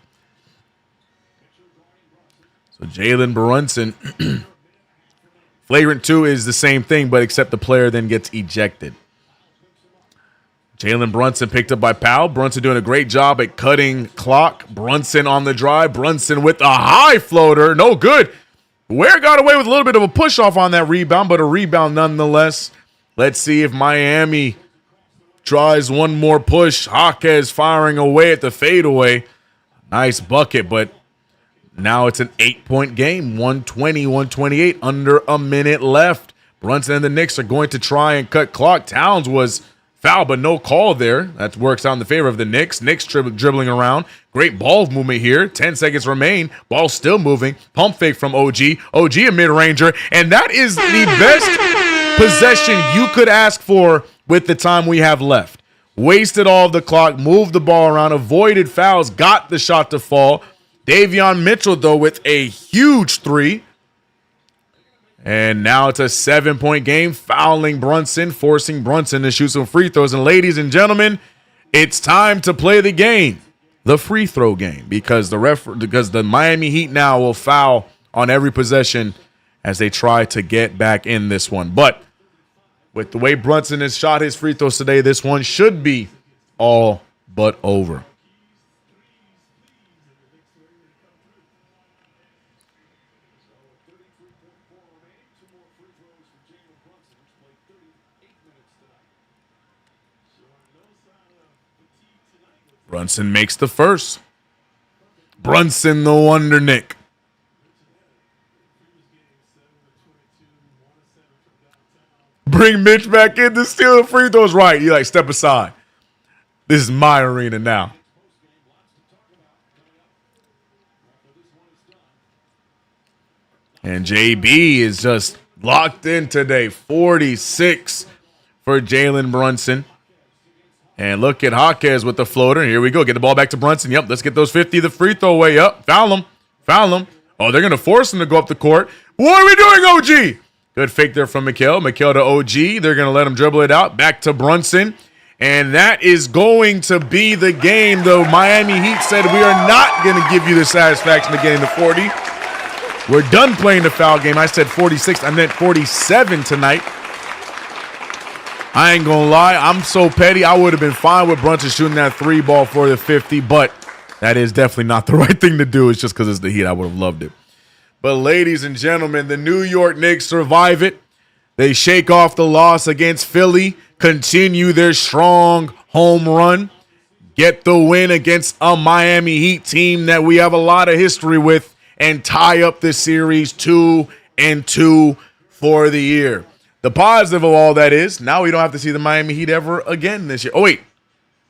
So Jalen Brunson, flagrant 2 is the same thing, but except the player then gets ejected. Jalen Brunson picked up by Powell. Brunson doing a great job at cutting clock. Brunson on the drive. Brunson with a high floater. No good. Ware got away with a little bit of a push off on that rebound, but a rebound nonetheless. Let's see if Miami tries one more push. Jaquez firing away at the fadeaway. Nice bucket, but now it's an 8-point game. 120-128, under a minute left. Brunson and the Knicks are going to try and cut clock. Towns was fouled, but no call there. That works out in the favor of the Knicks. Knicks dribbling around. Great ball movement here. 10 seconds remain. Ball still moving. Pump fake from OG. OG a mid-ranger. And that is the best possession you could ask for with the time we have left. Wasted all of the clock. Moved the ball around. Avoided fouls. Got the shot to fall. Davion Mitchell, though, with a huge 3. And now it's a 7-point game, fouling Brunson, forcing Brunson to shoot some free throws. And ladies and gentlemen, it's time to play the game, the free throw game, because the Miami Heat now will foul on every possession as they try to get back in this one. But with the way Brunson has shot his free throws today, this one should be all but over. Brunson makes the first. Brunson the Wonder Nick. Bring Mitch back in to steal the free throws. Right, you like step aside. This is my arena now. And JB is just locked in today. 46 for Jalen Brunson. And look at Jaquez with the floater. Here we go. Get the ball back to Brunson. Yep, let's get those 50 the free throw way up. Foul him. Foul him. Oh, they're going to force him to go up the court. What are we doing, OG? Good fake there from Mikal. Mikal to OG. They're going to let him dribble it out. Back to Brunson. And that is going to be the game. The Miami Heat said we are not going to give you the satisfaction of getting the 40. We're done playing the foul game. I said 46. I meant 47 tonight. I ain't gonna lie, I'm so petty. I would have been fine with Brunson shooting that 3 ball for the 50, but that is definitely not the right thing to do. It's just because it's the Heat. I would have loved it. But ladies and gentlemen, the New York Knicks survive it. They shake off the loss against Philly, continue their strong home run, get the win against a Miami Heat team that we have a lot of history with, and tie up the series 2-2 for the year. The positive of all that is now we don't have to see the Miami Heat ever again this year. Oh, wait.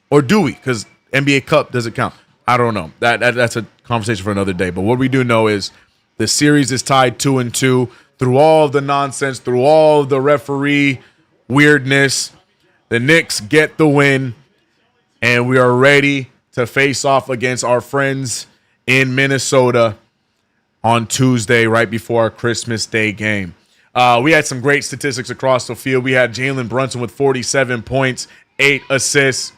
Or do we? Because NBA Cup doesn't count. I don't know. That's a conversation for another day. But what we do know is the series is tied 2-2 through all of the nonsense, through all of the referee weirdness. The Knicks get the win, and we are ready to face off against our friends in Minnesota on Tuesday right before our Christmas Day game. We had some great statistics across the field. We had Jalen Brunson with 47 points, 8 assists,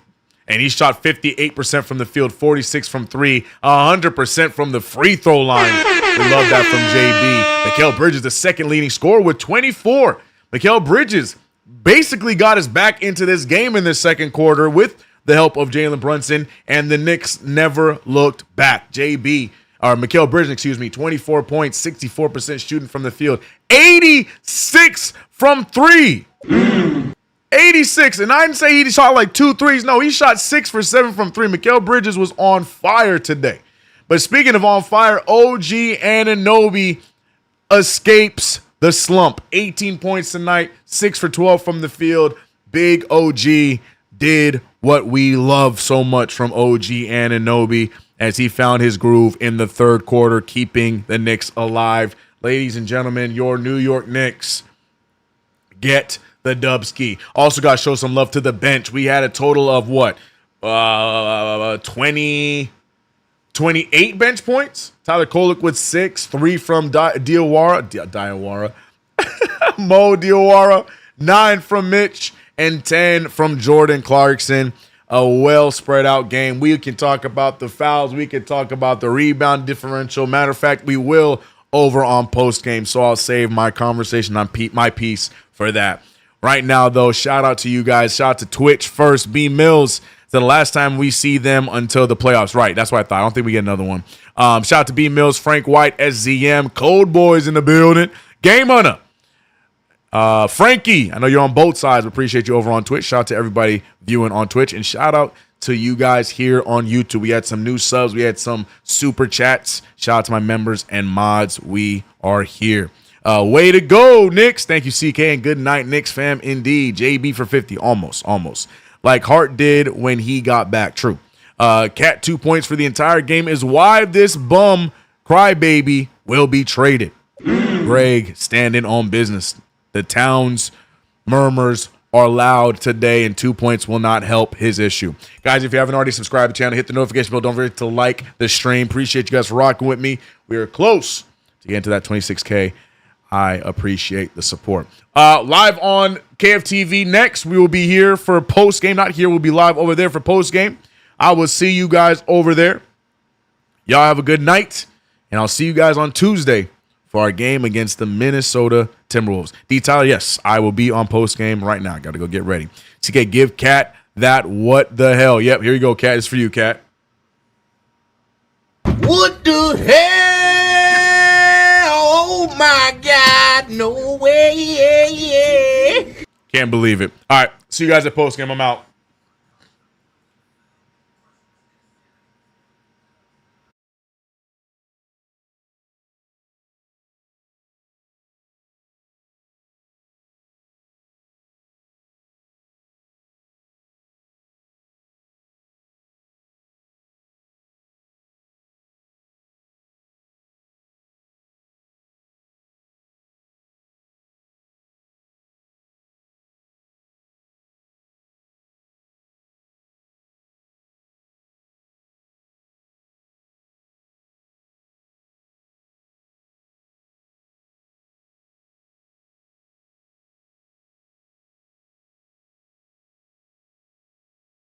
and he shot 58% from the field, 46 from 3, 100% from the free throw line. We love that from JB. Mikal Bridges, the second leading scorer with 24. Mikal Bridges basically got us back into this game in the second quarter with the help of Jalen Brunson, and the Knicks never looked back. Mikal Bridges, 24 points, 64% shooting from the field, 86 from 3. 86, and I didn't say he shot like 2 threes. No, he shot 6 for 7 from 3. Mikal Bridges was on fire today. But speaking of on fire, OG Anunoby escapes the slump. 18 points tonight, 6 for 12 from the field. Big OG did what we love so much from OG Anunoby as he found his groove in the third quarter, keeping the Knicks alive. Ladies and gentlemen, your New York Knicks get the dubski. Also got to show some love to the bench. We had a total of 28 bench points. Tyler Kolek with 6, 3 from Diawara. Mo Diawara, 9 from Mitch, and 10 from Jordan Clarkson. A well spread out game. We can talk about the fouls. We can talk about the rebound differential. Matter of fact, we will over on post game. So I'll save my conversation on my piece for that. Right now, though, shout out to you guys. Shout out to Twitch first. B Mills. The last time we see them until the playoffs. Right, that's what I thought. I don't think we get another one. Shout out to B Mills, Frank White, SZM, Cold Boys in the building. Game Hunter. Frankie, I know you're on both sides. Appreciate you over on Twitch. Shout out to everybody viewing on Twitch. And shout out to you guys here on YouTube. We had some new subs. We had some super chats. Shout out to my members and mods. We are here. Way to go, Knicks. Thank you, CK, and good night, Knicks fam. Indeed. JB for 50. Almost. Like Hart did when he got back. True. Cat 2 points for the entire game is why this bum crybaby will be traded. Greg standing on business. The town's murmurs are loud today, and 2 points will not help his issue. Guys, if you haven't already subscribed to the channel, hit the notification bell. Don't forget to like the stream. Appreciate you guys for rocking with me. We are close to get into that 26K. I appreciate the support. Live on KFTV next. We will be here for post game. Not here. We'll be live over there for post game. I will see you guys over there. Y'all have a good night, and I'll see you guys on Tuesday for our game against the Minnesota Timberwolves. D. Tyler, yes, I will be on post game right now. Got to go get ready. CK, give Cat that what the hell. Yep, here you go, Cat. It's for you, Cat. What the hell? Oh my God, no way. Can't believe it. All right, see you guys at post game. I'm out.